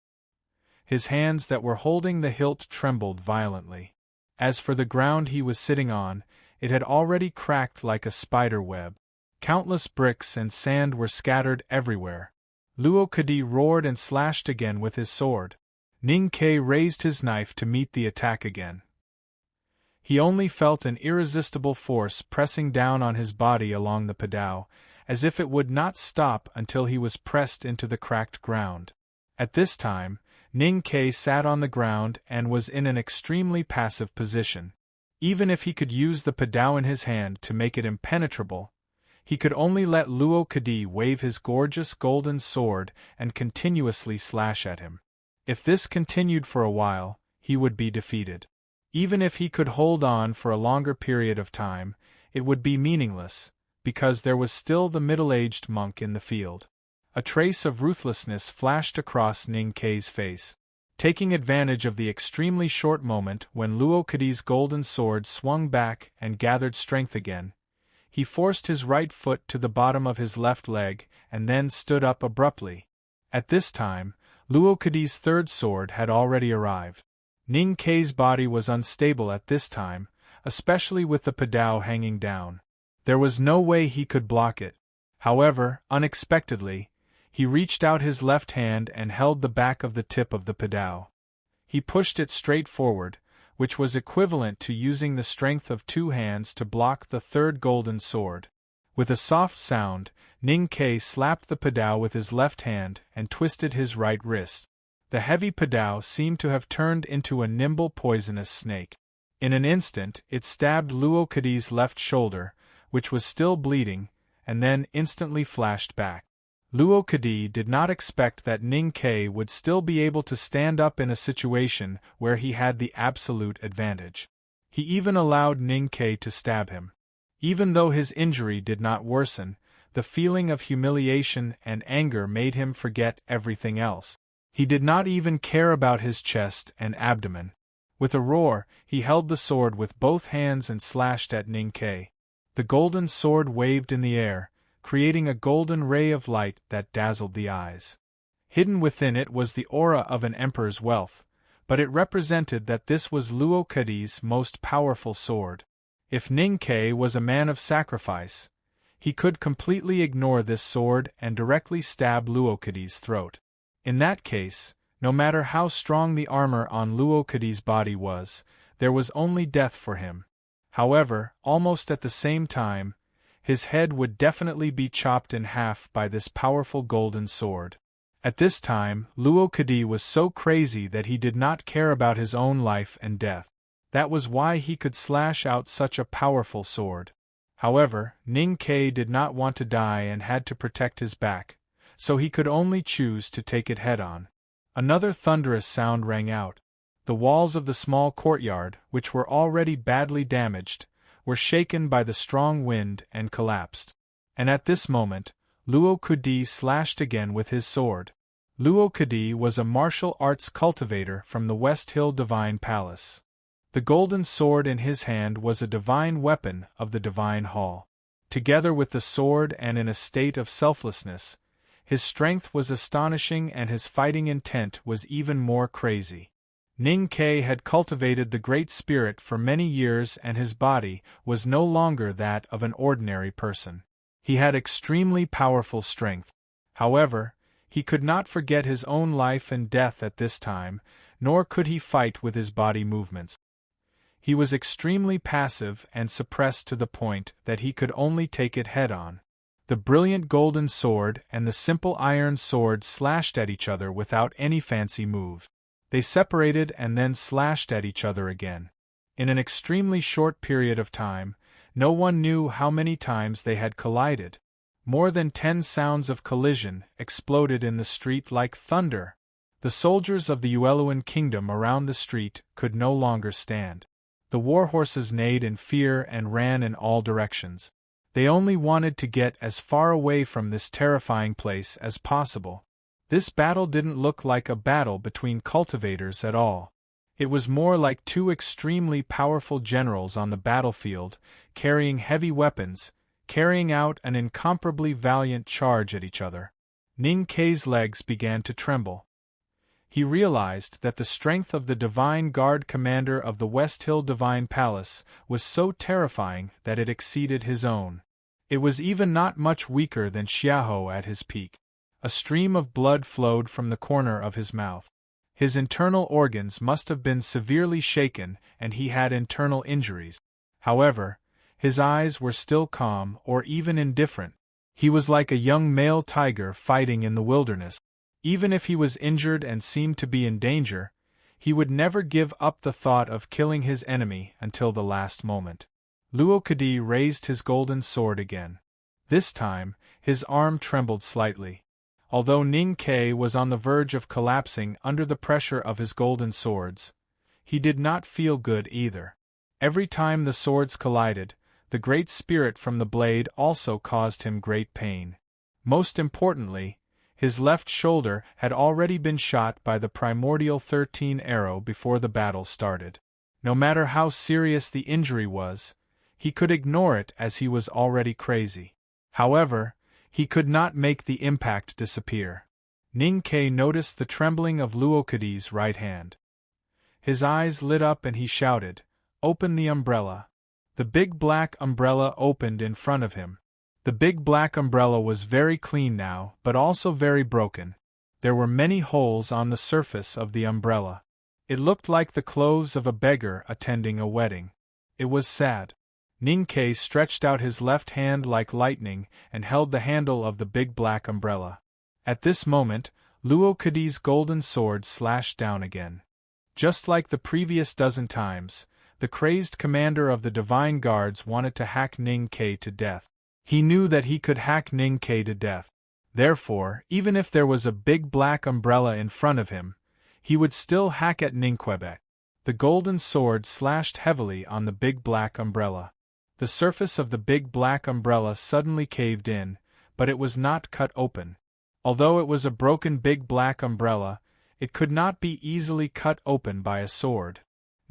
His hands that were holding the hilt trembled violently. As for the ground he was sitting on, it had already cracked like a spider web. Countless bricks and sand were scattered everywhere. Luokide roared and slashed again with his sword. Ning Kei raised his knife to meet the attack again. He only felt an irresistible force pressing down on his body along the padao, as if it would not stop until he was pressed into the cracked ground. At this time, Ning Kei sat on the ground and was in an extremely passive position. Even if he could use the padao in his hand to make it impenetrable, he could only let Luokide wave his gorgeous golden sword and continuously slash at him. If this continued for a while, he would be defeated. Even if he could hold on for a longer period of time, it would be meaningless, because there was still the middle-aged monk in the field. A trace of ruthlessness flashed across Ning Kei's face. Taking advantage of the extremely short moment when Luokide's golden sword swung back and gathered strength again, he forced his right foot to the bottom of his left leg and then stood up abruptly. At this time, Luokide's third sword had already arrived. Ning Kei's body was unstable at this time, especially with the padao hanging down. There was no way he could block it. However, unexpectedly, he reached out his left hand and held the back of the tip of the padao. He pushed it straight forward, which was equivalent to using the strength of 2 hands to block the third golden sword. With a soft sound, Ning Kei slapped the padao with his left hand and twisted his right wrist. The heavy padao seemed to have turned into a nimble poisonous snake. In an instant it stabbed Luokide's left shoulder, which was still bleeding, and then instantly flashed back. Luokide did not expect that Ning Kei would still be able to stand up in a situation where he had the absolute advantage. He even allowed Ning Kei to stab him. Even though his injury did not worsen, the feeling of humiliation and anger made him forget everything else. He did not even care about his chest and abdomen. With a roar, he held the sword with both hands and slashed at Ning Kei. The golden sword waved in the air, creating a golden ray of light that dazzled the eyes. Hidden within it was the aura of an emperor's wealth, but it represented that this was Luokide's most powerful sword. If Ning Kei was a man of sacrifice, he could completely ignore this sword and directly stab Luokide's throat. In that case, no matter how strong the armor on Luokide's body was, there was only death for him. However, almost at the same time, his head would definitely be chopped in half by this powerful golden sword. At this time, Luokide was so crazy that he did not care about his own life and death. That was why he could slash out such a powerful sword. However, Ning Kei did not want to die and had to protect his back, so he could only choose to take it head-on. Another thunderous sound rang out. The walls of the small courtyard, which were already badly damaged, were shaken by the strong wind and collapsed. And at this moment, Luokide slashed again with his sword. Luo Kadi was a martial arts cultivator from the West Hill Divine Palace. The golden sword in his hand was a divine weapon of the Divine Hall. Together with the sword and in a state of selflessness, his strength was astonishing and his fighting intent was even more crazy. Ning Ke had cultivated the Great Spirit for many years and his body was no longer that of an ordinary person. He had extremely powerful strength. However, he could not forget his own life and death at this time, nor could he fight with his body movements. He was extremely passive and suppressed to the point that he could only take it head-on. The brilliant golden sword and the simple iron sword slashed at each other without any fancy move. They separated and then slashed at each other again. In an extremely short period of time, no one knew how many times they had collided. More than 10 sounds of collision exploded in the street like thunder. The soldiers of the Ueluan kingdom around the street could no longer stand. The war horses neighed in fear and ran in all directions. They only wanted to get as far away from this terrifying place as possible. This battle didn't look like a battle between cultivators at all. It was more like two extremely powerful generals on the battlefield, carrying heavy weapons, carrying out an incomparably valiant charge at each other. Ning Ke's legs began to tremble. He realized that the strength of the Divine Guard commander of the West Hill Divine Palace was so terrifying that it exceeded his own. It was even not much weaker than Xiahou at his peak. A stream of blood flowed from the corner of his mouth. His internal organs must have been severely shaken and he had internal injuries. However, his eyes were still calm or even indifferent. He was like a young male tiger fighting in the wilderness. Even if he was injured and seemed to be in danger, he would never give up the thought of killing his enemy until the last moment. Luo Kadi raised his golden sword again. This time, his arm trembled slightly. Although Ning Ke was on the verge of collapsing under the pressure of his golden swords, he did not feel good either. Every time the swords collided, the great spirit from the blade also caused him great pain. Most importantly, his left shoulder had already been shot by the primordial 13 arrow before the battle started. No matter how serious the injury was, he could ignore it as he was already crazy. However, he could not make the impact disappear. Ning Ke noticed the trembling of Luo Kadi's right hand. His eyes lit up and he shouted, "Open the umbrella." The big black umbrella opened in front of him. The big black umbrella was very clean now, but also very broken. There were many holes on the surface of the umbrella. It looked like the clothes of a beggar attending a wedding. It was sad. Ning Ke stretched out his left hand like lightning and held the handle of the big black umbrella. At this moment, Luo Kadi's golden sword slashed down again. Just like the previous dozen times, the crazed commander of the Divine Guards wanted to hack Ning Ke to death. He knew that he could hack Ning Ke to death. Therefore, even if there was a big black umbrella in front of him, he would still hack at Ning Quebec. The golden sword slashed heavily on the big black umbrella. The surface of the big black umbrella suddenly caved in, but it was not cut open. Although it was a broken big black umbrella, it could not be easily cut open by a sword.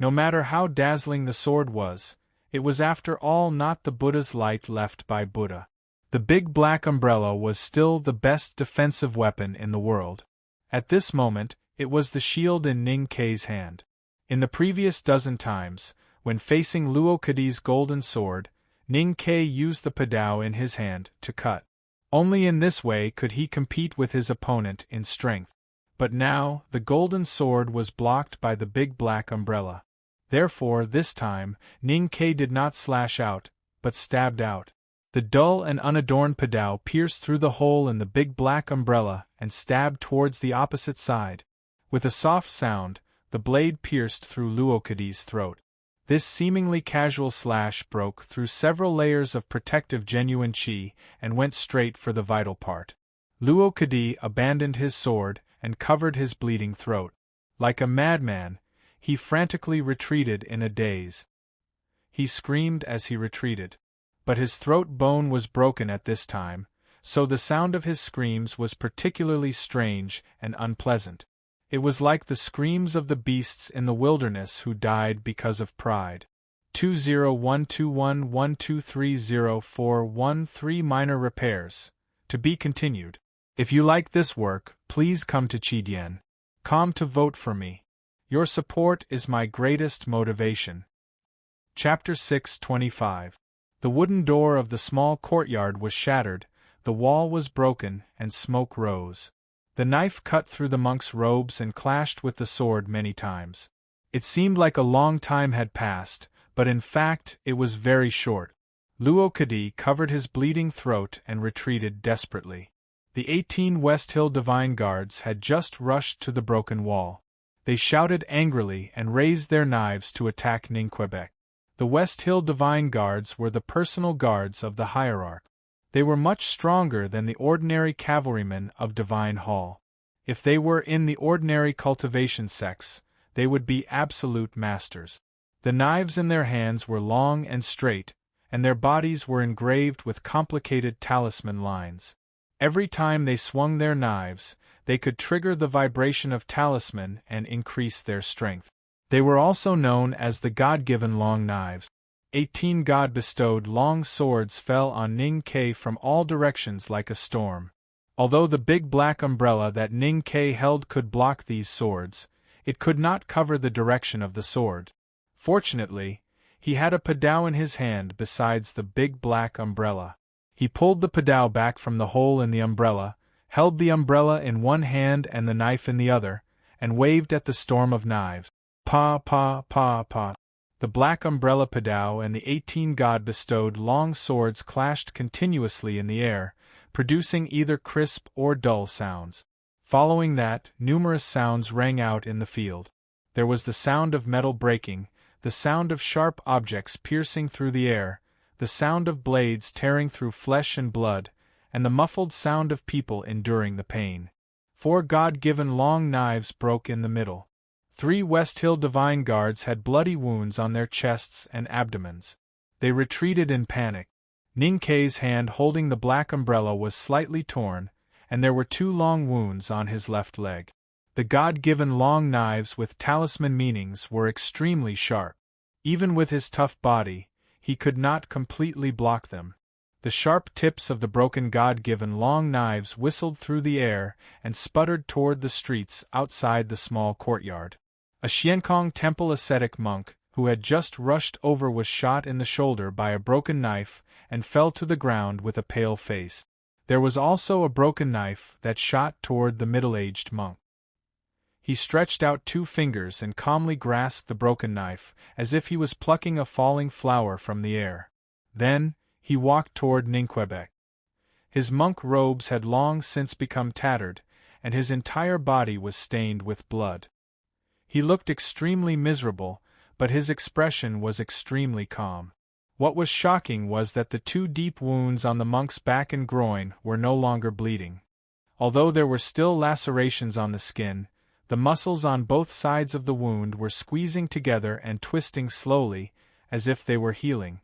No matter how dazzling the sword was, it was after all not the Buddha's light left by Buddha. The big black umbrella was still the best defensive weapon in the world. At this moment, it was the shield in Ning Ke's hand. In the previous dozen times, when facing Luo Kadi's golden sword, Ning Ke used the padao in his hand to cut. Only in this way could he compete with his opponent in strength. But now, the golden sword was blocked by the big black umbrella. Therefore, this time, Ning Ke did not slash out, but stabbed out. The dull and unadorned padao pierced through the hole in the big black umbrella and stabbed towards the opposite side. With a soft sound, the blade pierced through Luo Kadi's throat. This seemingly casual slash broke through several layers of protective genuine qi and went straight for the vital part. Luo Kadi abandoned his sword and covered his bleeding throat. Like a madman, he frantically retreated in a daze. He screamed as he retreated. But his throat bone was broken at this time, so the sound of his screams was particularly strange and unpleasant. It was like the screams of the beasts in the wilderness who died because of pride. 2012112304113 Minor repairs. To be continued. If you like this work, please come to Chidien.com to vote for me. Your support is my greatest motivation. Chapter 6:25. The wooden door of the small courtyard was shattered, the wall was broken, and smoke rose. The knife cut through the monk's robes and clashed with the sword many times. It seemed like a long time had passed, but in fact it was very short. Luokadi covered his bleeding throat and retreated desperately. The 18 West Hill Divine Guards had just rushed to the broken wall. They shouted angrily and raised their knives to attack Ninquebec. The West Hill Divine Guards were the personal guards of the hierarch. They were much stronger than the ordinary cavalrymen of Divine Hall. If they were in the ordinary cultivation sects, they would be absolute masters. The knives in their hands were long and straight, and their bodies were engraved with complicated talisman lines. Every time they swung their knives, they could trigger the vibration of talisman and increase their strength. They were also known as the God-given long knives. 18 God-bestowed long swords fell on Ning Ke from all directions like a storm. Although the big black umbrella that Ning Ke held could block these swords, it could not cover the direction of the sword. Fortunately, he had a padao in his hand besides the big black umbrella. He pulled the padao back from the hole in the umbrella, held the umbrella in one hand and the knife in the other, and waved at the storm of knives. Pa pa pa pa. The black umbrella padao and the 18 God-bestowed long swords clashed continuously in the air, producing either crisp or dull sounds. Following that, numerous sounds rang out in the field. There was the sound of metal breaking, the sound of sharp objects piercing through the air, the sound of blades tearing through flesh and blood, and the muffled sound of people enduring the pain. 4 God-given long knives broke in the middle. 3 West Hill Divine Guards had bloody wounds on their chests and abdomens. They retreated in panic. Ning Ke's hand holding the black umbrella was slightly torn, and there were 2 long wounds on his left leg. The God-given long knives with talisman meanings were extremely sharp. Even with his tough body, he could not completely block them. The sharp tips of the broken God-given long knives whistled through the air and sputtered toward the streets outside the small courtyard. A Xiankong temple ascetic monk, who had just rushed over, was shot in the shoulder by a broken knife and fell to the ground with a pale face. There was also a broken knife that shot toward the middle-aged monk. He stretched out 2 fingers and calmly grasped the broken knife, as if he was plucking a falling flower from the air. Then, he walked toward Ninquebec. His monk robes had long since become tattered, and his entire body was stained with blood. He looked extremely miserable, but his expression was extremely calm. What was shocking was that the 2 deep wounds on the monk's back and groin were no longer bleeding. Although there were still lacerations on the skin, the muscles on both sides of the wound were squeezing together and twisting slowly, as if they were healing.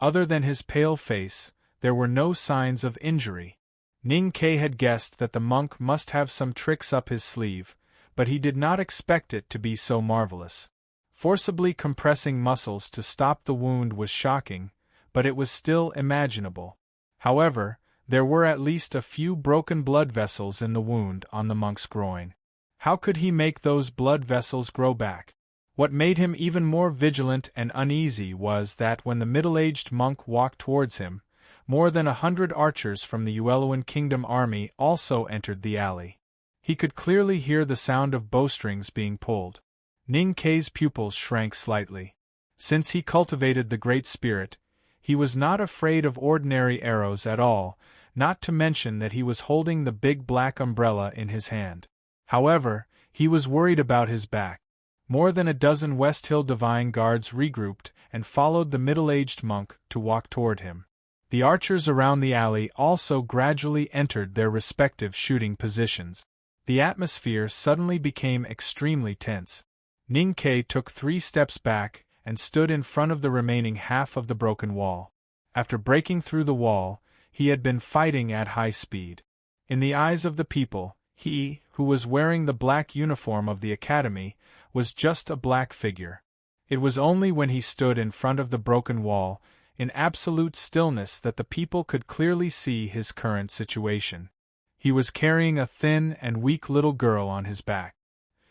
Other than his pale face, there were no signs of injury. Ning Ke had guessed that the monk must have some tricks up his sleeve, but he did not expect it to be so marvelous. Forcibly compressing muscles to stop the wound was shocking, but it was still imaginable. However, there were at least a few broken blood vessels in the wound on the monk's groin. How could he make those blood vessels grow back? What made him even more vigilant and uneasy was that when the middle-aged monk walked towards him, more than 100 archers from the Ueluan Kingdom army also entered the alley. He could clearly hear the sound of bowstrings being pulled. Ning Ke's pupils shrank slightly. Since he cultivated the Great Spirit, he was not afraid of ordinary arrows at all, not to mention that he was holding the big black umbrella in his hand. However, he was worried about his back. More than a dozen West Hill Divine Guards regrouped and followed the middle-aged monk to walk toward him. The archers around the alley also gradually entered their respective shooting positions. The atmosphere suddenly became extremely tense. Ning Ke took 3 steps back and stood in front of the remaining half of the broken wall. After breaking through the wall, he had been fighting at high speed. In the eyes of the people, he, who was wearing the black uniform of the academy, was just a black figure. It was only when he stood in front of the broken wall, in absolute stillness, that the people could clearly see his current situation. He was carrying a thin and weak little girl on his back.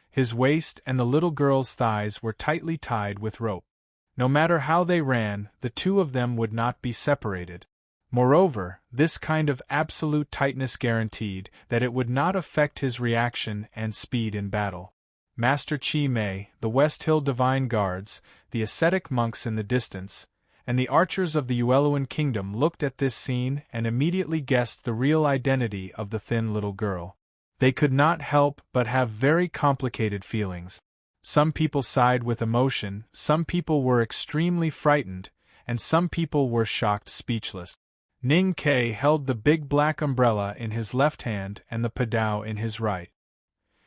His waist and the little girl's thighs were tightly tied with rope. No matter how they ran, the two of them would not be separated. Moreover, this kind of absolute tightness guaranteed that it would not affect his reaction and speed in battle. Master Chi Mei, the West Hill Divine Guards, the ascetic monks in the distance, and the archers of the Ueluan kingdom looked at this scene and immediately guessed the real identity of the thin little girl. They could not help but have very complicated feelings. Some people sighed with emotion, some people were extremely frightened, and some people were shocked speechless. Ning Ke held the big black umbrella in his left hand and the padao in his right.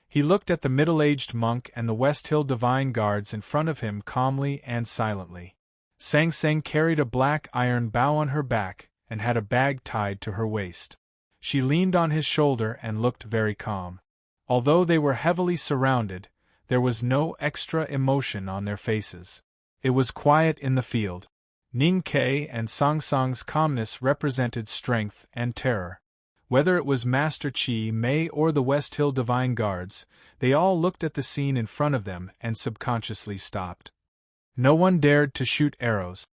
He looked at the middle-aged monk and the West Hill Divine Guards in front of him calmly and silently. Sang Sang carried a black iron bow on her back and had a bag tied to her waist. She leaned on his shoulder and looked very calm. Although they were heavily surrounded, there was no extra emotion on their faces. It was quiet in the field. Ning Ke and Song Song's calmness represented strength and terror. Whether it was Master Chi Mei or the West Hill Divine Guards, they all looked at the scene in front of them and subconsciously stopped. No one dared to shoot arrows.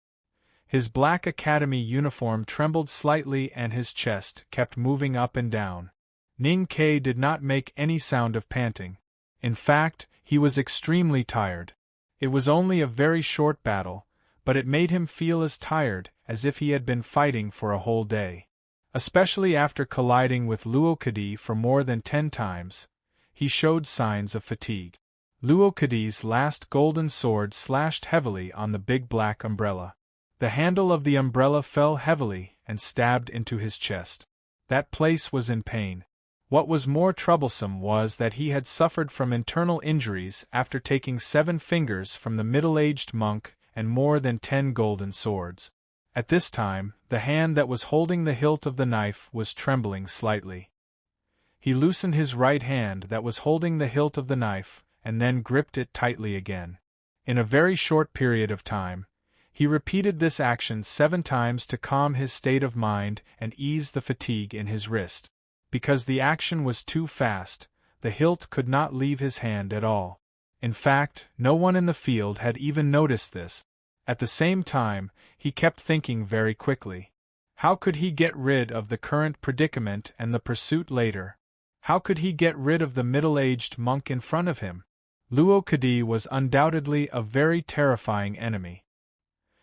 His black academy uniform trembled slightly and his chest kept moving up and down. Ning Ke did not make any sound of panting. In fact, he was extremely tired. It was only a very short battle, but it made him feel as tired as if he had been fighting for a whole day. Especially after colliding with Luo Kadi for more than 10 times, he showed signs of fatigue. Luo Kadi's last golden sword slashed heavily on the big black umbrella. The handle of the umbrella fell heavily and stabbed into his chest. That place was in pain. What was more troublesome was that he had suffered from internal injuries after taking 7 fingers from the middle-aged monk and more than 10 golden swords. At this time, the hand that was holding the hilt of the knife was trembling slightly. He loosened his right hand that was holding the hilt of the knife, and then gripped it tightly again. In a very short period of time, he repeated this action 7 times to calm his state of mind and ease the fatigue in his wrist. Because the action was too fast, the hilt could not leave his hand at all. In fact, no one in the field had even noticed this. At the same time, he kept thinking very quickly. How could he get rid of the current predicament and the pursuit later? How could he get rid of the middle-aged monk in front of him? Luo Kadi was undoubtedly a very terrifying enemy.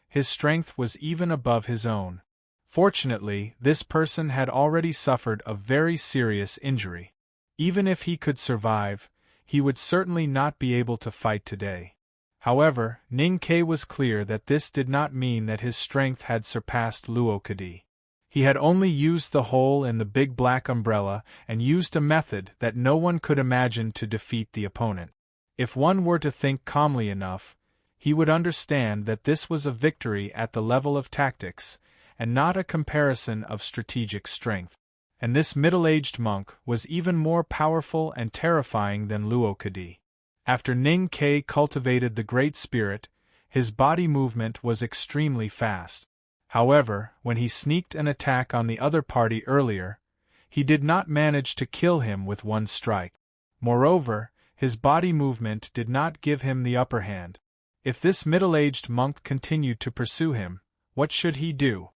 His strength was even above his own. Fortunately, this person had already suffered a very serious injury. Even if he could survive, he would certainly not be able to fight today. However, Ning Ke was clear that this did not mean that his strength had surpassed Luo Kadi. He had only used the hole in the big black umbrella and used a method that no one could imagine to defeat the opponent. If one were to think calmly enough, he would understand that this was a victory at the level of tactics, and not a comparison of strategic strength. And this middle-aged monk was even more powerful and terrifying than Luo Kadi. After Ning Ke cultivated the Great Spirit, his body movement was extremely fast. However, when he sneaked an attack on the other party earlier, he did not manage to kill him with one strike. Moreover, his body movement did not give him the upper hand. If this middle-aged monk continued to pursue him, what should he do?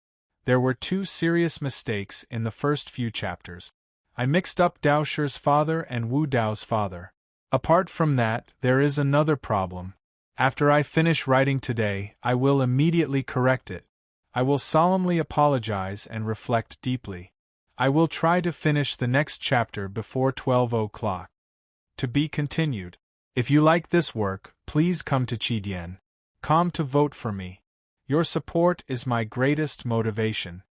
There were 2 serious mistakes in the first few chapters. I mixed up Dao Shi's father and Wu Dao's father. Apart from that, there is another problem. After I finish writing today, I will immediately correct it. I will solemnly apologize and reflect deeply. I will try to finish the next chapter before 12 o'clock. To be continued. If you like this work, please come to Chidien.com to vote for me. Your support is my greatest motivation.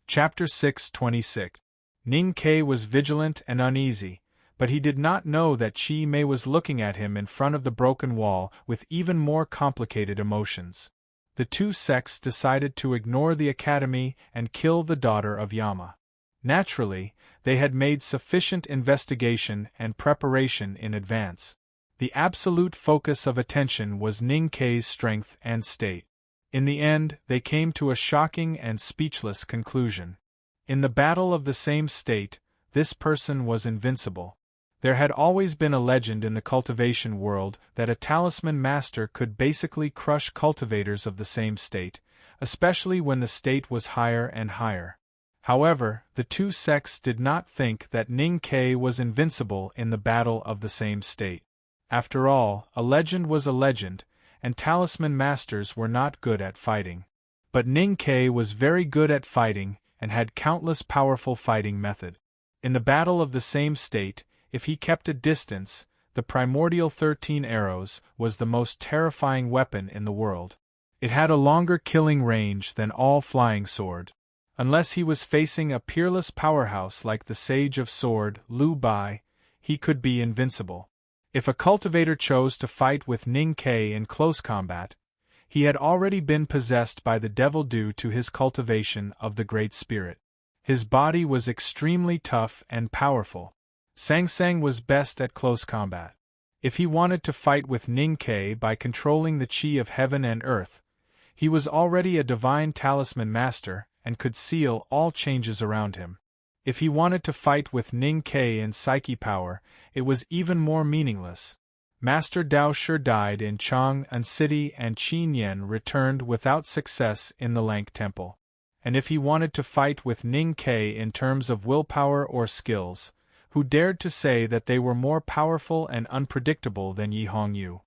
Chapter 6:26. Ning Ke was vigilant and uneasy, but he did not know that Chi Mei was looking at him in front of the broken wall with even more complicated emotions. The two sects decided to ignore the academy and kill the daughter of Yama. Naturally, they had made sufficient investigation and preparation in advance. The absolute focus of attention was Ninkei's strength and state. In the end, they came to a shocking and speechless conclusion. In the battle of the same state, this person was invincible. There had always been a legend in the cultivation world that a talisman master could basically crush cultivators of the same state, especially when the state was higher and higher. However, the two sects did not think that Ninkei was invincible in the battle of the same state. After all, a legend was a legend, and talisman masters were not good at fighting. But Ninkei was very good at fighting and had countless powerful fighting method. In the battle of the same state, if he kept a distance, the primordial 13 arrows was the most terrifying weapon in the world. It had a longer killing range than all flying sword. Unless he was facing a peerless powerhouse like the Sage of Sword, Liu Bai, he could be invincible. If a cultivator chose to fight with Ninkei in close combat, he had already been possessed by the devil due to his cultivation of the Great Spirit. His body was extremely tough and powerful. Sangsang was best at close combat. If he wanted to fight with Ninkei by controlling the chi of heaven and earth, he was already a divine talisman master and could seal all changes around him. If he wanted to fight with Ninkei in psyche power, it was even more meaningless. Master Dao Shi died in Chang'an City and Qin Yan returned without success in the Lank Temple. And if he wanted to fight with Ninkei in terms of willpower or skills, who dared to say that they were more powerful and unpredictable than Yi Hongyu?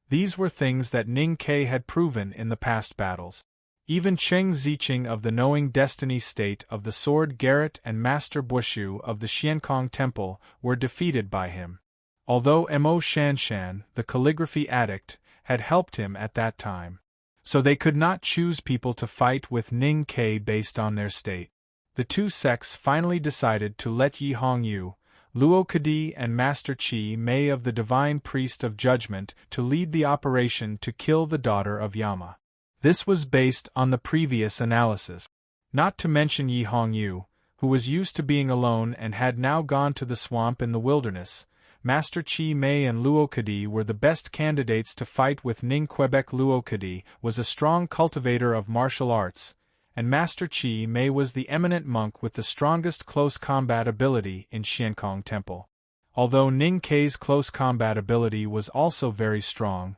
These were things that Ninkei had proven in the past battles. Even Cheng Ziqing of the Knowing Destiny State of the Sword Garret and Master Bushu of the Xiankong Temple were defeated by him. Although Mo Shanshan, the calligraphy addict, had helped him at that time. So they could not choose people to fight with Ninkei based on their state. The two sects finally decided to let Yi Hongyu, Luo Kadi and Master Chi Mei of the Divine Priest of Judgment to lead the operation to kill the daughter of Yama. This was based on the previous analysis. Not to mention Yi Hongyu, who was used to being alone and had now gone to the swamp in the wilderness. Master Chi Mei and Luo Kadi were the best candidates to fight with Ning Quebec. Luo Kadi was a strong cultivator of martial arts, and Master Chi Mei was the eminent monk with the strongest close combat ability in Xiankong Temple. Although Ninkei's close combat ability was also very strong,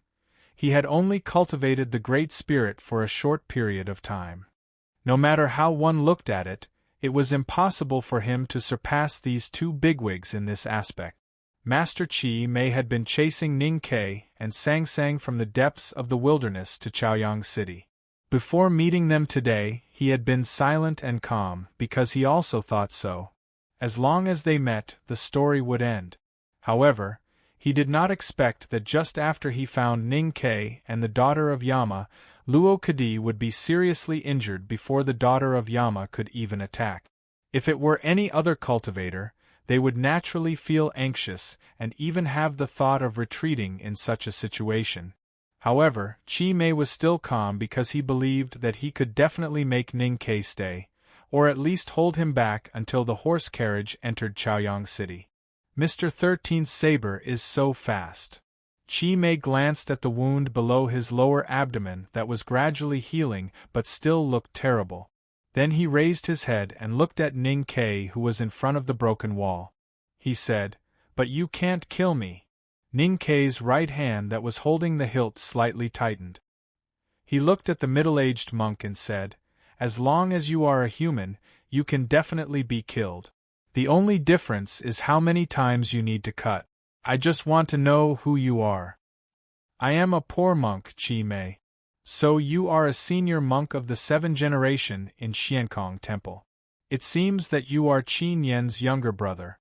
he had only cultivated the Great Spirit for a short period of time. No matter how one looked at it, it was impossible for him to surpass these two bigwigs in this aspect. Master Chi Mei had been chasing Ninkei and Sangsang from the depths of the wilderness to Chaoyang City. Before meeting them today, he had been silent and calm because he also thought so. As long as they met, the story would end. However, he did not expect that just after he found Ninkei and the daughter of Yama, Luo Kadi would be seriously injured before the daughter of Yama could even attack. If it were any other cultivator, they would naturally feel anxious and even have the thought of retreating in such a situation. However, Chi Mei was still calm because he believed that he could definitely make Ninkei stay, or at least hold him back until the horse carriage entered Chaoyang City. Mr. 13's saber is so fast. Chi Mei glanced at the wound below his lower abdomen that was gradually healing but still looked terrible. Then he raised his head and looked at Ninkei, who was in front of the broken wall. He said, "But you can't kill me." Ninkei's right hand that was holding the hilt slightly tightened. He looked at the middle-aged monk and said, "As long as you are a human, you can definitely be killed. The only difference is how many times you need to cut. I just want to know who you are." "I am a poor monk, Chi Mei." "So you are a senior monk of the 7th generation in Xiankong Temple. It seems that you are Qin Yan's younger brother."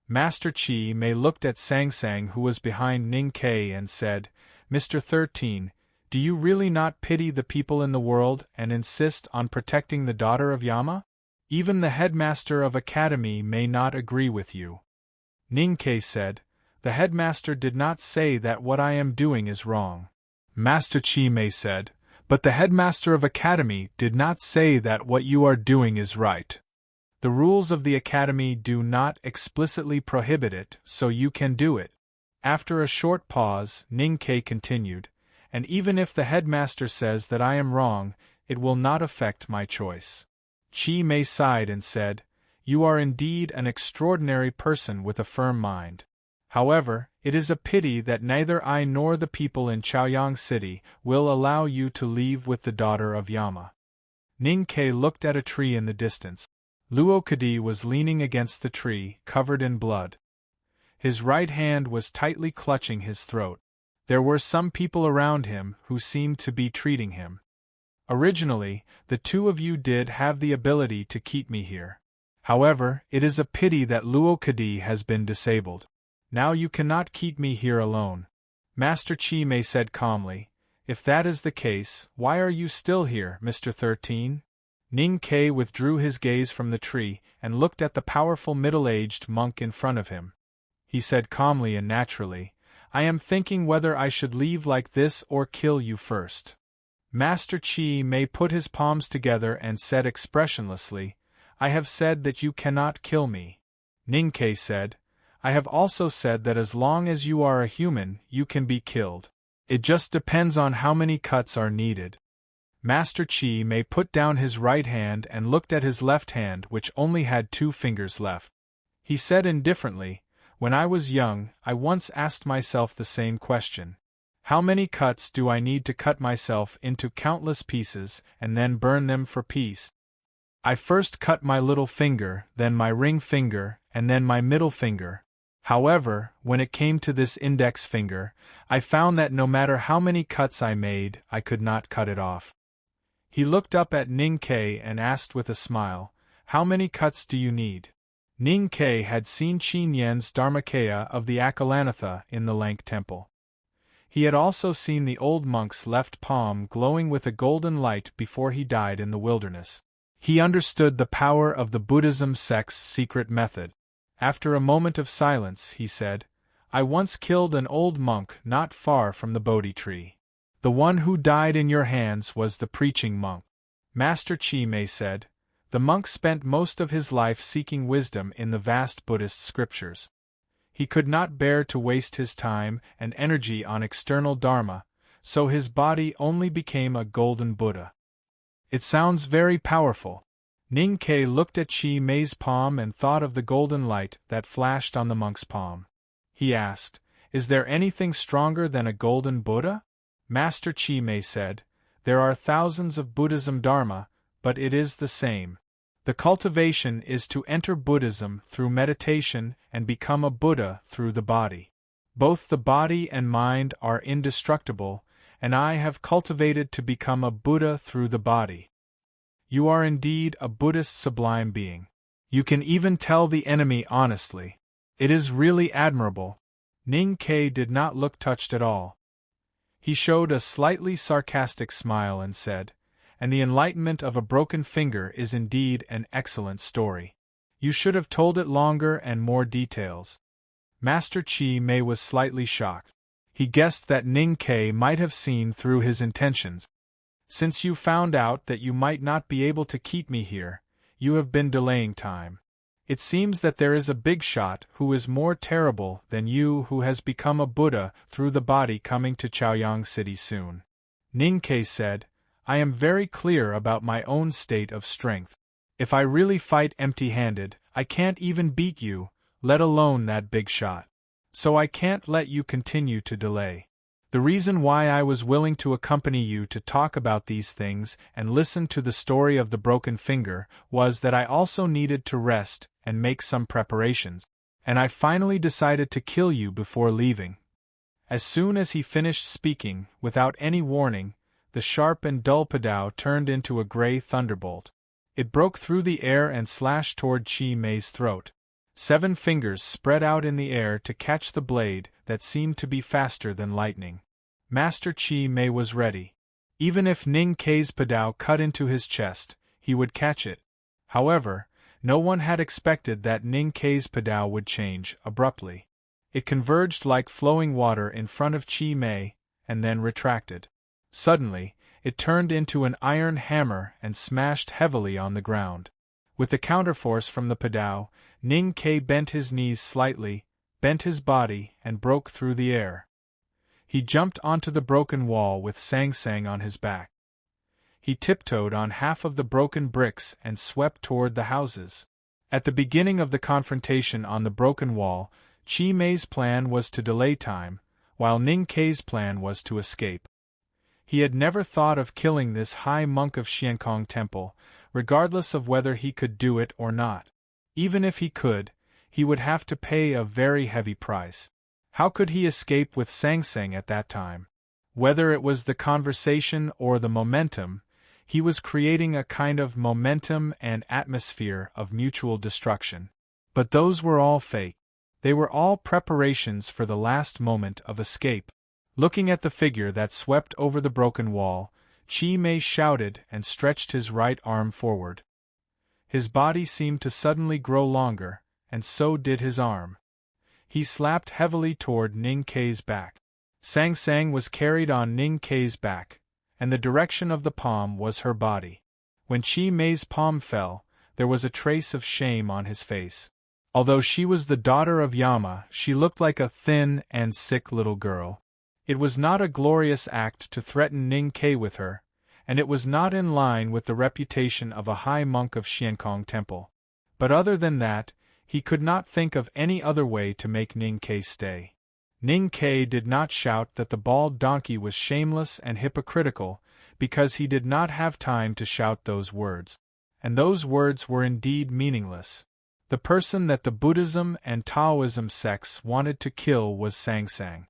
Master Chi Mei looked at Sangsang, who was behind Ninkei, and said, "Mr. 13, do you really not pity the people in the world and insist on protecting the daughter of Yama? Even the headmaster of academy may not agree with you." Ninkei said, "The headmaster did not say that what I am doing is wrong." Master Chi Mei said, But the headmaster of academy did not say that what you are doing is right. The rules of the academy do not explicitly prohibit it, so you can do it. After a short pause, Ning-Ke continued, and even if the headmaster says that I am wrong, it will not affect my choice. Chi-Mei sighed and said, You are indeed an extraordinary person with a firm mind. However, it is a pity that neither I nor the people in Chaoyang City will allow you to leave with the daughter of Yama. Ning-Ke looked at a tree in the distance. Luo Kadi was leaning against the tree, covered in blood. His right hand was tightly clutching his throat. There were some people around him who seemed to be treating him. Originally, the two of you did have the ability to keep me here. However, it is a pity that Luo Kadi has been disabled. Now you cannot keep me here alone. Master Chi-Mei said calmly, If that is the case, why are you still here, Mr. 13? Ning-Ke withdrew his gaze from the tree and looked at the powerful middle-aged monk in front of him. He said calmly and naturally, I am thinking whether I should leave like this or kill you first. Master Chi-Mei put his palms together and said expressionlessly, I have said that you cannot kill me. Ning-Ke said, I have also said that as long as you are a human, you can be killed. It just depends on how many cuts are needed. Master Chi-Mei put down his right hand and looked at his left hand, which only had 2 fingers left. He said indifferently, When I was young, I once asked myself the same question. How many cuts do I need to cut myself into countless pieces and then burn them for peace? I first cut my little finger, then my ring finger, and then my middle finger. However, when it came to this index finger, I found that no matter how many cuts I made, I could not cut it off. He looked up at Ning-Ke and asked with a smile, How many cuts do you need? Ning-Ke had seen Qin Yan's Dharmakaya of the Akalanatha in the Lank Temple. He had also seen the old monk's left palm glowing with a golden light before he died in the wilderness. He understood the power of the Buddhism sect's secret method. After a moment of silence, he said, I once killed an old monk not far from the Bodhi tree. The one who died in your hands was the preaching monk. Master Chi-Mei said, The monk spent most of his life seeking wisdom in the vast Buddhist scriptures. He could not bear to waste his time and energy on external dharma, so his body only became a golden Buddha. It sounds very powerful. Ning-Ke looked at Chi-Mei's palm and thought of the golden light that flashed on the monk's palm. He asked, Is there anything stronger than a golden Buddha? Master Chi-Mei said, There are thousands of Buddhism dharma, but it is the same. The cultivation is to enter Buddhism through meditation and become a Buddha through the body. Both the body and mind are indestructible, and I have cultivated to become a Buddha through the body. You are indeed a Buddhist sublime being. You can even tell the enemy honestly. It is really admirable. Ning-Ke did not look touched at all. He showed a slightly sarcastic smile and said, And the enlightenment of a broken finger is indeed an excellent story. You should have told it longer and more details. Master Chi-Mei was slightly shocked. He guessed that Ning-Ke might have seen through his intentions. Since you found out that you might not be able to keep me here, you have been delaying time. It seems that there is a big shot who is more terrible than you who has become a Buddha through the body coming to Chaoyang City soon. Ning-Ke said, I am very clear about my own state of strength. If I really fight empty-handed, I can't even beat you, let alone that big shot. So I can't let you continue to delay. The reason why I was willing to accompany you to talk about these things and listen to the story of the broken finger was that I also needed to rest and make some preparations, and I finally decided to kill you before leaving. As soon as he finished speaking, without any warning, the sharp and dull padao turned into a gray thunderbolt. It broke through the air and slashed toward Chi-Mei's throat. 7 fingers spread out in the air to catch the blade that seemed to be faster than lightning. Master Chi-Mei was ready. Even if Ning-Ke's padao cut into his chest, he would catch it. However, no one had expected that Ning-Ke's padao would change abruptly. It converged like flowing water in front of Chi-Mei, and then retracted. Suddenly, it turned into an iron hammer and smashed heavily on the ground. With the counterforce from the padao, Ning Ke bent his knees slightly, bent his body, and broke through the air. He jumped onto the broken wall with Sang Sang on his back. He tiptoed on half of the broken bricks and swept toward the houses. At the beginning of the confrontation on the broken wall, Chi Mei's plan was to delay time, while Ning Ke's plan was to escape. He had never thought of killing this high monk of Xiankong Temple, regardless of whether he could do it or not. Even if he could, he would have to pay a very heavy price. How could he escape with Sang Sang at that time? Whether it was the conversation or the momentum, he was creating a kind of momentum and atmosphere of mutual destruction. But those were all fake. They were all preparations for the last moment of escape. Looking at the figure that swept over the broken wall, Chi Mei shouted and stretched his right arm forward. His body seemed to suddenly grow longer, and so did his arm. He slapped heavily toward Ning Ke's back. Sang Sang was carried on Ning Ke's back, and the direction of the palm was her body. When Chi Mei's palm fell, there was a trace of shame on his face. Although she was the daughter of Yama, she looked like a thin and sick little girl. It was not a glorious act to threaten Ning Ke with her, and it was not in line with the reputation of a high monk of Xiankong Temple. But other than that, he could not think of any other way to make Ning Ke stay. Ning Ke did not shout that the bald donkey was shameless and hypocritical, because he did not have time to shout those words. And those words were indeed meaningless. The person that the Buddhism and Taoism sects wanted to kill was Sang Sang.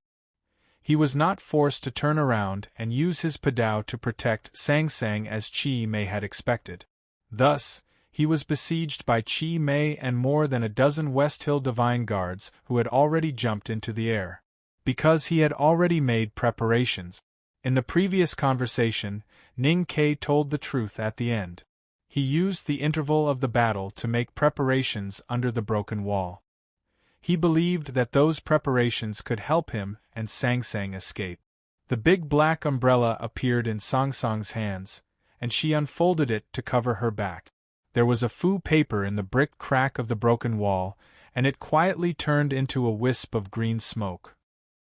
He was not forced to turn around and use his padao to protect Sang Sang as Chi Mei had expected. Thus, he was besieged by Chi Mei and more than a dozen West Hill Divine Guards who had already jumped into the air. Because he had already made preparations. In the previous conversation, Ning Ke told the truth at the end. He used the interval of the battle to make preparations under the broken wall. He believed that those preparations could help him and Sang Sang escape. The big black umbrella appeared in Sang Sang's hands, and she unfolded it to cover her back. There was a fu paper in the brick crack of the broken wall, and it quietly turned into a wisp of green smoke.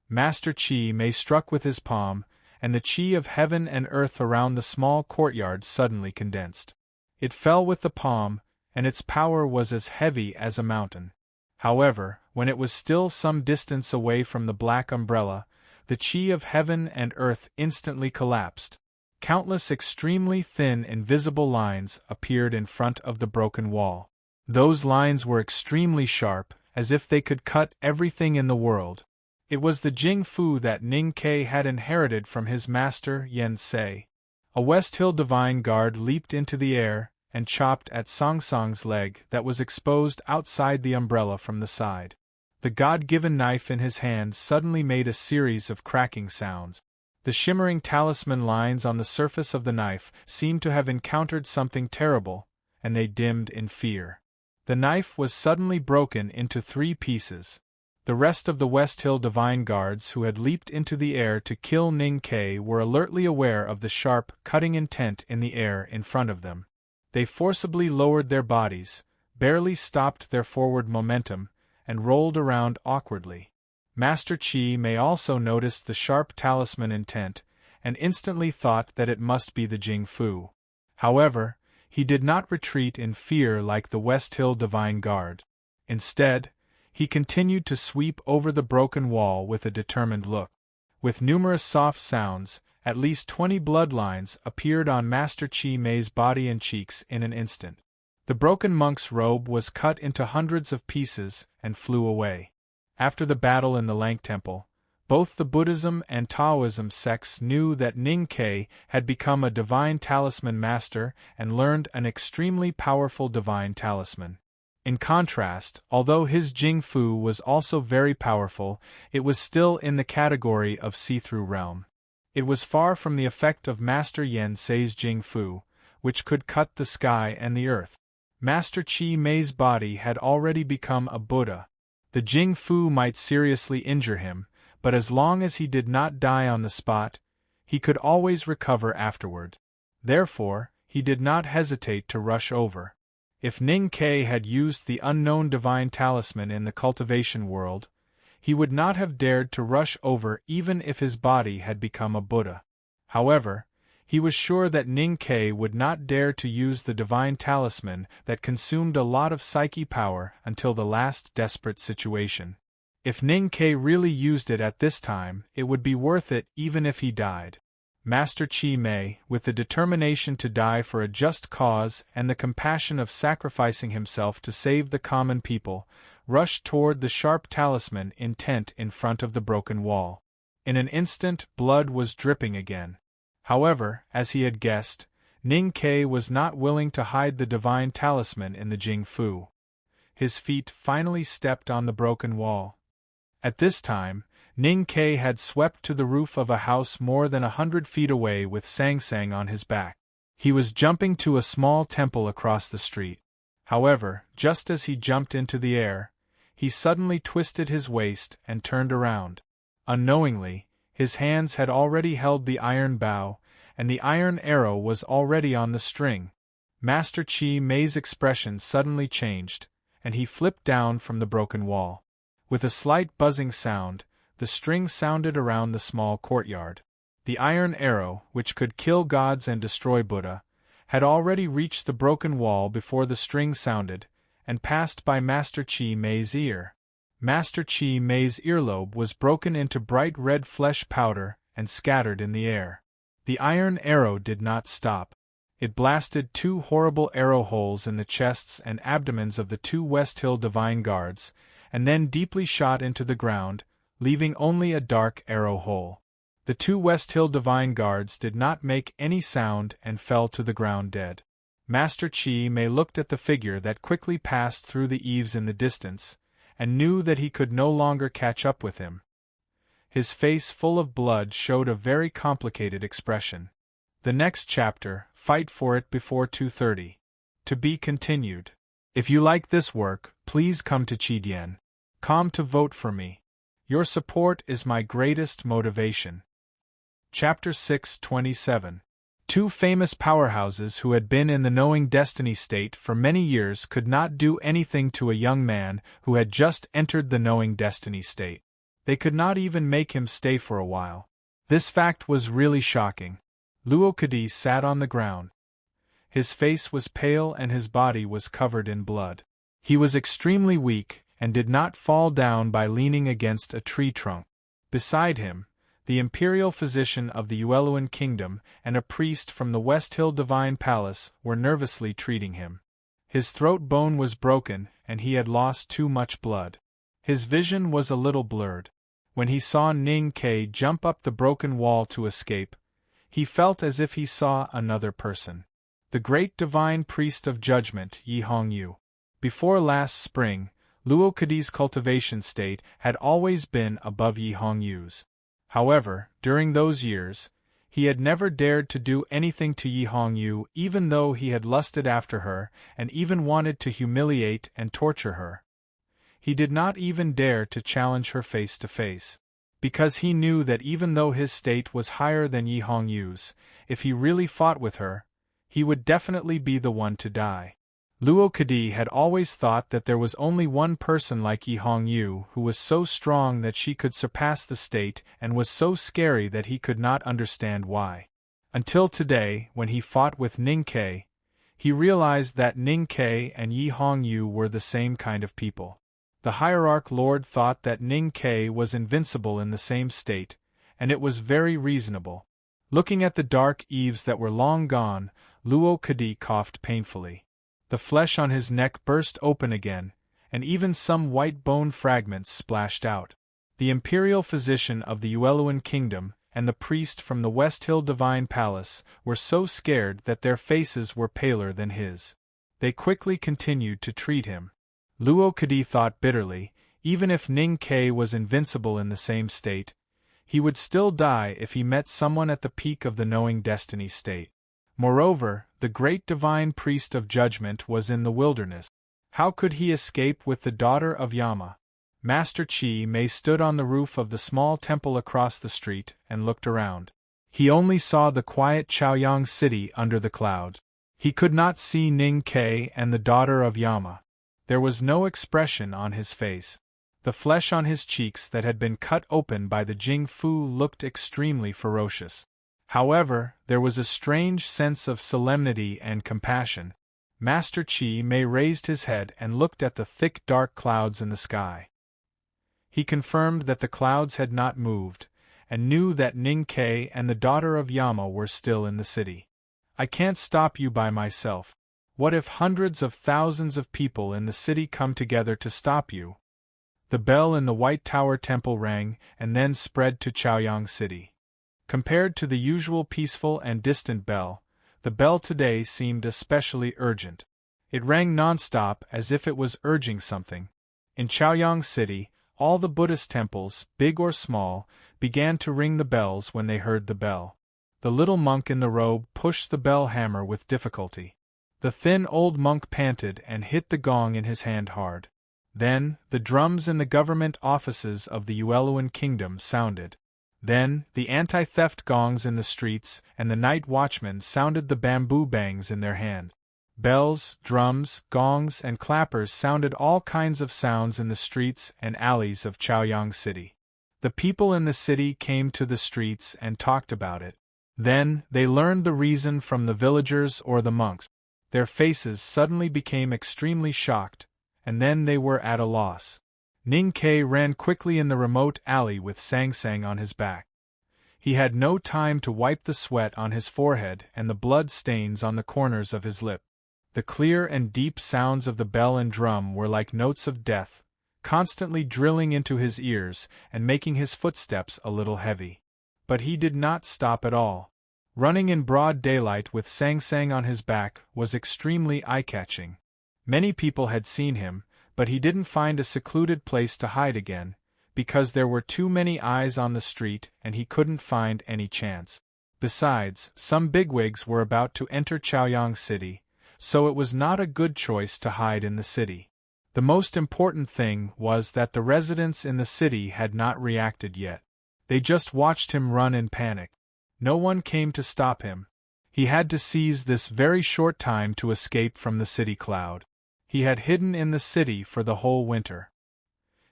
Master Chi Mei struck with his palm, and the chi of heaven and earth around the small courtyard suddenly condensed. It fell with the palm, and its power was as heavy as a mountain. However, when it was still some distance away from the black umbrella, the chi of heaven and earth instantly collapsed. Countless extremely thin invisible lines appeared in front of the broken wall. Those lines were extremely sharp, as if they could cut everything in the world. It was the Jing Fu that Ning Ke had inherited from his master Yen Sei. A West Hill Divine Guard leaped into the air and chopped at Sang Sang's leg that was exposed outside the umbrella from the side. The God-given knife in his hand suddenly made a series of cracking sounds. The shimmering talisman lines on the surface of the knife seemed to have encountered something terrible, and they dimmed in fear. The knife was suddenly broken into 3 pieces. The rest of the West Hill Divine Guards who had leaped into the air to kill Ning Ke were alertly aware of the sharp, cutting intent in the air in front of them. They forcibly lowered their bodies, barely stopped their forward momentum, and rolled around awkwardly. Master Chi Mei also noticed the sharp talisman intent, and instantly thought that it must be the Jing Fu. However, he did not retreat in fear like the West Hill Divine Guard. Instead, he continued to sweep over the broken wall with a determined look. With numerous soft sounds, at least 20 bloodlines appeared on Master Chi Mei's body and cheeks in an instant. The broken monk's robe was cut into hundreds of pieces and flew away. After the battle in the Lang Temple, both the Buddhism and Taoism sects knew that Ning Ke had become a divine talisman master and learned an extremely powerful divine talisman. In contrast, although his Jing Fu was also very powerful, it was still in the category of see-through realm. It was far from the effect of Master Yen Sei's Jing Fu, which could cut the sky and the earth. Master Chi Mei's body had already become a Buddha. The Jing Fu might seriously injure him, but as long as he did not die on the spot, He could always recover afterward. Therefore, he did not hesitate to rush over. If Ning Ke had used the unknown divine talisman in the cultivation world, he would not have dared to rush over even if his body had become a Buddha. However, he was sure that Ning Ke would not dare to use the divine talisman that consumed a lot of psyche power until the last desperate situation. If Ning Ke really used it at this time, it would be worth it even if he died. Master Chi Mei, with the determination to die for a just cause and the compassion of sacrificing himself to save the common people, rushed toward the sharp talisman intent in front of the broken wall. In an instant, blood was dripping again. However, as he had guessed, Ning Ke was not willing to hide the divine talisman in the Jing Fu. His feet finally stepped on the broken wall. At this time, Ning Ke had swept to the roof of a house more than 100 feet away with Sang Sang on his back. He was jumping to a small temple across the street. However, just as he jumped into the air, he suddenly twisted his waist and turned around. Unknowingly, his hands had already held the iron bow, and the iron arrow was already on the string. Master Chi Mei's expression suddenly changed, and he flipped down from the broken wall. With a slight buzzing sound, the string sounded around the small courtyard. The iron arrow, which could kill gods and destroy Buddha, had already reached the broken wall before the string sounded, and passed by Master Chi Mei's ear. Master Chi Mei's earlobe was broken into bright red flesh powder and scattered in the air. The iron arrow did not stop. It blasted 2 horrible arrow holes in the chests and abdomens of the 2 West Hill Divine Guards, and then deeply shot into the ground, leaving only a dark arrow hole. The 2 West Hill Divine Guards did not make any sound and fell to the ground dead. Master Chi Mei looked at the figure that quickly passed through the eaves in the distance, and knew that he could no longer catch up with him. His face full of blood showed a very complicated expression. The next chapter, Fight for It Before 2:30. To be continued. If you like this work, please come to Chidian.com to vote for me. Your support is my greatest motivation. Chapter 6:27. 2 famous powerhouses who had been in the knowing destiny state for many years could not do anything to a young man who had just entered the knowing destiny state. They could not even make him stay for a while. This fact was really shocking. Luo Kadi sat on the ground. His face was pale and his body was covered in blood. He was extremely weak, and did not fall down by leaning against a tree trunk. Beside him, the imperial physician of the Yueluan kingdom and a priest from the West Hill Divine Palace were nervously treating him. His throat bone was broken, and he had lost too much blood. His vision was a little blurred. When he saw Ning Ke jump up the broken wall to escape, he felt as if he saw another person. The great divine priest of judgment, Yi Hongyu. Before last spring, Luo Kadi's cultivation state had always been above Yi Hongyu's. However, during those years, he had never dared to do anything to Yi Hongyu even though he had lusted after her and even wanted to humiliate and torture her. He did not even dare to challenge her face to face. Because he knew that even though his state was higher than Yi Hongyu's, if he really fought with her, he would definitely be the one to die. Luo Kadi had always thought that there was only one person like Yi Hongyu who was so strong that she could surpass the state and was so scary that he could not understand why. Until today, when he fought with Ning Ke, he realized that Ning Ke and Yi Hongyu were the same kind of people. The hierarch lord thought that Ning Ke was invincible in the same state, and it was very reasonable. Looking at the dark eaves that were long gone, Luo Kadi coughed painfully. The flesh on his neck burst open again, and even some white bone fragments splashed out. The imperial physician of the Yueluan kingdom and the priest from the West Hill Divine Palace were so scared that their faces were paler than his. They quickly continued to treat him. Luo Kadi thought bitterly, even if Ning Ke was invincible in the same state, he would still die if he met someone at the peak of the knowing destiny state. Moreover, the great divine priest of judgment was in the wilderness. How could he escape with the daughter of Yama? Master Chi Mei stood on the roof of the small temple across the street and looked around. He only saw the quiet Chaoyang city under the clouds. He could not see Ning Ke and the daughter of Yama. There was no expression on his face. The flesh on his cheeks that had been cut open by the Jing Fu looked extremely ferocious. However, there was a strange sense of solemnity and compassion. Master Chi Mei raised his head and looked at the thick dark clouds in the sky. He confirmed that the clouds had not moved, and knew that Ning Ke and the daughter of Yama were still in the city. I can't stop you by myself. What if hundreds of thousands of people in the city come together to stop you? The bell in the White Tower Temple rang and then spread to Chaoyang City. Compared to the usual peaceful and distant bell, the bell today seemed especially urgent. It rang non-stop as if it was urging something. In Chaoyang City, all the Buddhist temples, big or small, began to ring the bells when they heard the bell. The little monk in the robe pushed the bell hammer with difficulty. The thin old monk panted and hit the gong in his hand hard. Then, the drums in the government offices of the Yueluan kingdom sounded. Then, the anti-theft gongs in the streets and the night watchmen sounded the bamboo bangs in their hand. Bells, drums, gongs, and clappers sounded all kinds of sounds in the streets and alleys of Chaoyang City. The people in the city came to the streets and talked about it. Then, they learned the reason from the villagers or the monks. Their faces suddenly became extremely shocked, and then they were at a loss. Ning Ke ran quickly in the remote alley with Sang Sang on his back. He had no time to wipe the sweat on his forehead and the blood stains on the corners of his lip. The clear and deep sounds of the bell and drum were like notes of death, constantly drilling into his ears and making his footsteps a little heavy. But he did not stop at all. Running in broad daylight with Sang Sang on his back was extremely eye-catching. Many people had seen him, but he didn't find a secluded place to hide again, because there were too many eyes on the street and he couldn't find any chance. Besides, some bigwigs were about to enter Chaoyang City, so it was not a good choice to hide in the city. The most important thing was that the residents in the city had not reacted yet. They just watched him run in panic. No one came to stop him. He had to seize this very short time to escape from the city cloud. He had hidden in the city for the whole winter.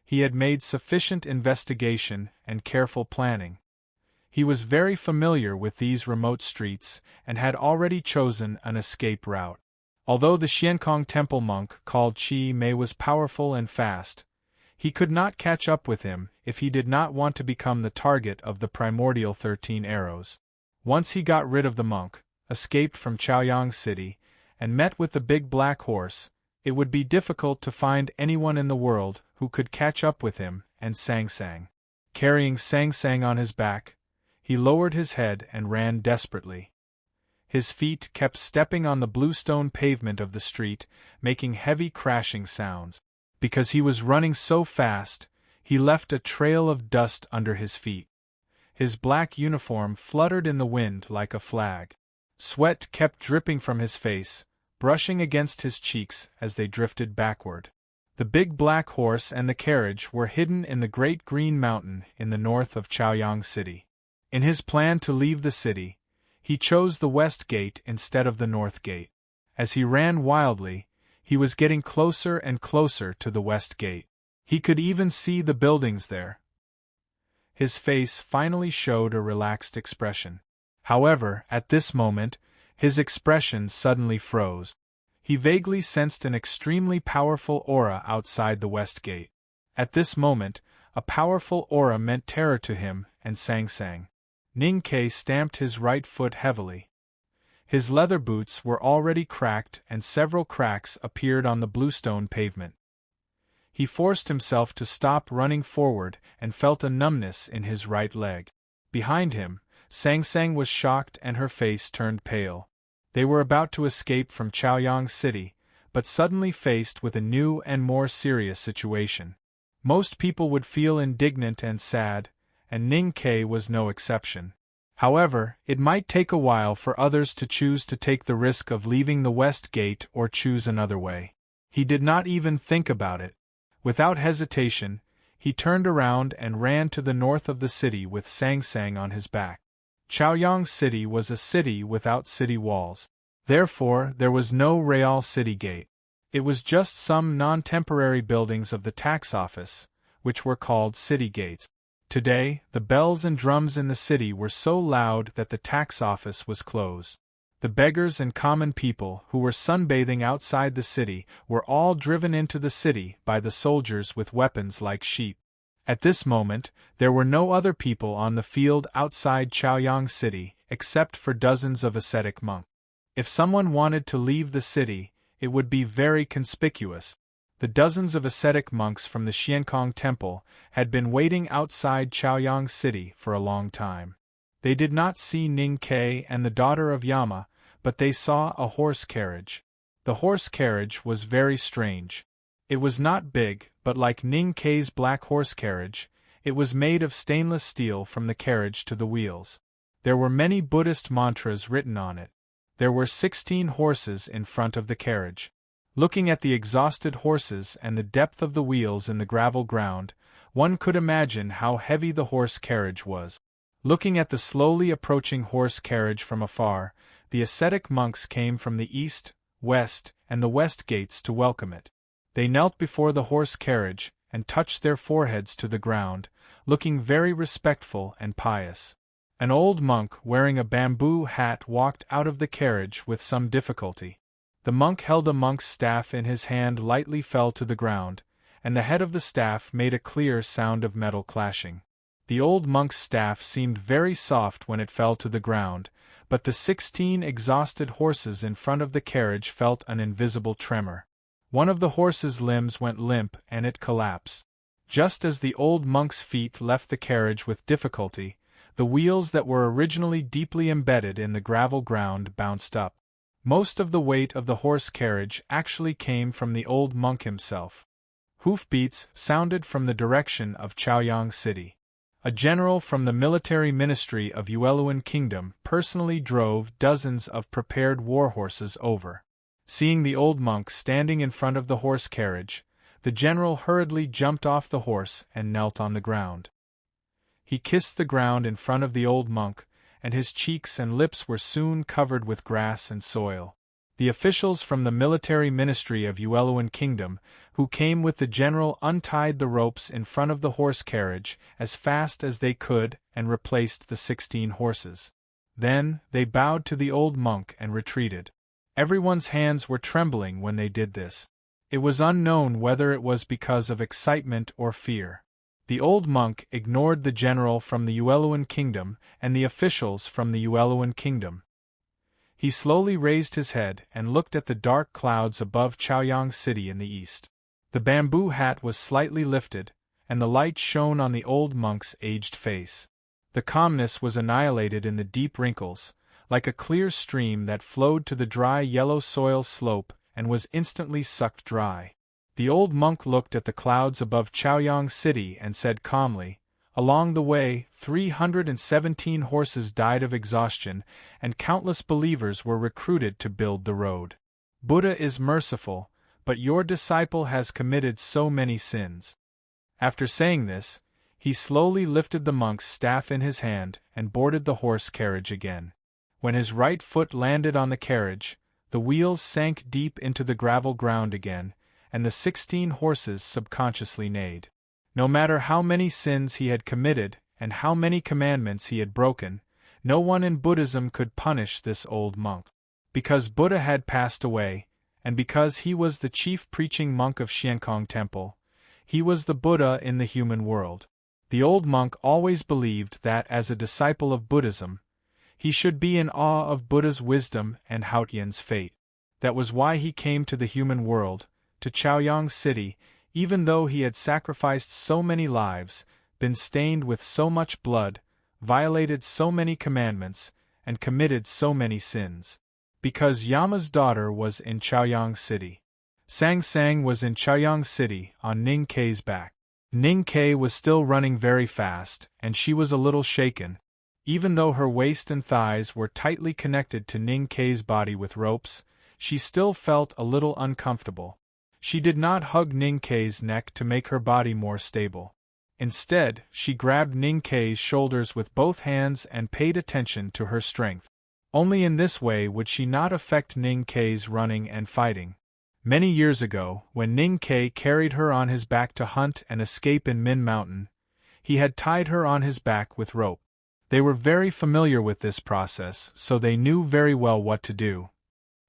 He had made sufficient investigation and careful planning. He was very familiar with these remote streets and had already chosen an escape route. Although the Xiankong temple monk called Chi Mei was powerful and fast, he could not catch up with him if he did not want to become the target of the primordial 13 arrows. Once he got rid of the monk, escaped from Chaoyang City, and met with the big black horse, it would be difficult to find anyone in the world who could catch up with him and Sang Sang. Carrying Sang Sang on his back, he lowered his head and ran desperately. His feet kept stepping on the bluestone pavement of the street, making heavy crashing sounds. Because he was running so fast, he left a trail of dust under his feet. His black uniform fluttered in the wind like a flag. Sweat kept dripping from his face, brushing against his cheeks as they drifted backward. The big black horse and the carriage were hidden in the great green mountain in the north of Chaoyang City. In his plan to leave the city, he chose the west gate instead of the north gate. As he ran wildly, he was getting closer and closer to the west gate. He could even see the buildings there. His face finally showed a relaxed expression. However, at this moment, his expression suddenly froze. He vaguely sensed an extremely powerful aura outside the west gate. At this moment, a powerful aura meant terror to him and Sang Sang. Ning Ke stamped his right foot heavily. His leather boots were already cracked and several cracks appeared on the bluestone pavement. He forced himself to stop running forward and felt a numbness in his right leg. Behind him, Sang Sang was shocked and her face turned pale. They were about to escape from Chaoyang City, but suddenly faced with a new and more serious situation. Most people would feel indignant and sad, and Ning Ke was no exception. However, it might take a while for others to choose to take the risk of leaving the west gate or choose another way. He did not even think about it. Without hesitation, he turned around and ran to the north of the city with Sang Sang on his back. Chaoyang City was a city without city walls. Therefore, there was no real city gate. It was just some non-temporary buildings of the tax office, which were called city gates. Today, the bells and drums in the city were so loud that the tax office was closed. The beggars and common people who were sunbathing outside the city were all driven into the city by the soldiers with weapons like sheep. At this moment, there were no other people on the field outside Chaoyang City, except for dozens of ascetic monks. If someone wanted to leave the city, it would be very conspicuous. The dozens of ascetic monks from the Xiankong Temple had been waiting outside Chaoyang City for a long time. They did not see Ning Ke and the daughter of Yama, but they saw a horse carriage. The horse carriage was very strange. It was not big, but like Ning Ke's black horse carriage, it was made of stainless steel from the carriage to the wheels. There were many Buddhist mantras written on it. There were 16 horses in front of the carriage. Looking at the exhausted horses and the depth of the wheels in the gravel ground, one could imagine how heavy the horse carriage was. Looking at the slowly approaching horse carriage from afar, the ascetic monks came from the east, west, and the west gates to welcome it. They knelt before the horse carriage and touched their foreheads to the ground, looking very respectful and pious. An old monk wearing a bamboo hat walked out of the carriage with some difficulty. The monk held a monk's staff in his hand, lightly fell to the ground, and the head of the staff made a clear sound of metal clashing. The old monk's staff seemed very soft when it fell to the ground, but the 16 exhausted horses in front of the carriage felt an invisible tremor. One of the horse's limbs went limp and it collapsed. Just as the old monk's feet left the carriage with difficulty, the wheels that were originally deeply embedded in the gravel ground bounced up. Most of the weight of the horse carriage actually came from the old monk himself. Hoofbeats sounded from the direction of Chaoyang City. A general from the military ministry of Yueluan Kingdom personally drove dozens of prepared war horses over. Seeing the old monk standing in front of the horse carriage, the general hurriedly jumped off the horse and knelt on the ground. He kissed the ground in front of the old monk, and his cheeks and lips were soon covered with grass and soil. The officials from the military ministry of Yueluan Kingdom, who came with the general, untied the ropes in front of the horse carriage as fast as they could and replaced the 16 horses. Then, they bowed to the old monk and retreated. Everyone's hands were trembling when they did this. It was unknown whether it was because of excitement or fear. The old monk ignored the general from the Yueluan Kingdom and the officials from the Yueluan Kingdom. He slowly raised his head and looked at the dark clouds above Chaoyang City in the east. The bamboo hat was slightly lifted, and the light shone on the old monk's aged face. The calmness was annihilated in the deep wrinkles, like a clear stream that flowed to the dry yellow soil slope and was instantly sucked dry. The old monk looked at the clouds above Chaoyang City and said calmly, "Along the way, 317 horses died of exhaustion, and countless believers were recruited to build the road. Buddha is merciful, but your disciple has committed so many sins." After saying this, he slowly lifted the monk's staff in his hand and boarded the horse carriage again. When his right foot landed on the carriage, the wheels sank deep into the gravel ground again, and the 16 horses subconsciously neighed. No matter how many sins he had committed and how many commandments he had broken, no one in Buddhism could punish this old monk. Because Buddha had passed away, and because he was the chief preaching monk of Xiankong Temple, he was the Buddha in the human world. The old monk always believed that as a disciple of Buddhism, he should be in awe of Buddha's wisdom and Haotian's fate. That was why he came to the human world, to Chaoyang City, even though he had sacrificed so many lives, been stained with so much blood, violated so many commandments, and committed so many sins. Because Yama's daughter was in Chaoyang City. Sang Sang was in Chaoyang City on Ning Ke's back. Ning Ke was still running very fast, and she was a little shaken. Even though her waist and thighs were tightly connected to Ning Ke's body with ropes, she still felt a little uncomfortable. She did not hug Ning Ke's neck to make her body more stable. Instead, she grabbed Ning Kei's shoulders with both hands and paid attention to her strength. Only in this way would she not affect Ning Kei's running and fighting. Many years ago, when Ning Kei carried her on his back to hunt and escape in Min Mountain, he had tied her on his back with rope. They were very familiar with this process, so they knew very well what to do.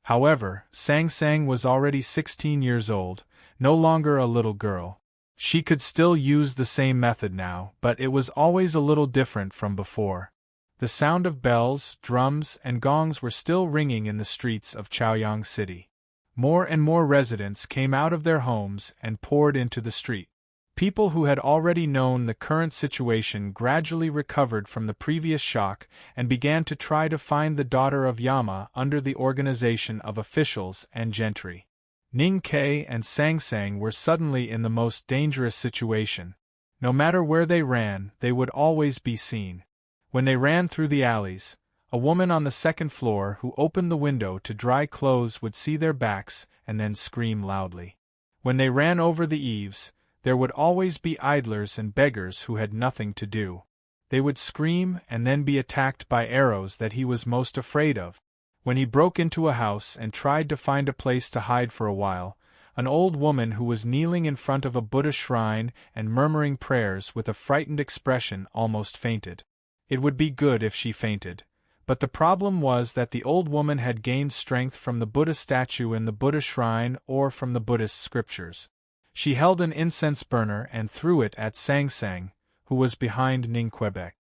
However, Sang Sang was already 16 years old, no longer a little girl. She could still use the same method now, but it was always a little different from before. The sound of bells, drums, and gongs were still ringing in the streets of Chaoyang City. More and more residents came out of their homes and poured into the street. People who had already known the current situation gradually recovered from the previous shock and began to try to find the daughter of Yama under the organization of officials and gentry. Ning Kei and Sang Sang were suddenly in the most dangerous situation. No matter where they ran, they would always be seen. When they ran through the alleys, a woman on the second floor who opened the window to dry clothes would see their backs and then scream loudly. When they ran over the eaves, there would always be idlers and beggars who had nothing to do. They would scream and then be attacked by arrows that he was most afraid of. When he broke into a house and tried to find a place to hide for a while, an old woman who was kneeling in front of a Buddha shrine and murmuring prayers with a frightened expression almost fainted. It would be good if she fainted, but the problem was that the old woman had gained strength from the Buddha statue in the Buddha shrine or from the Buddhist scriptures. She held an incense burner and threw it at Sang Sang, who was behind Ning Quebec.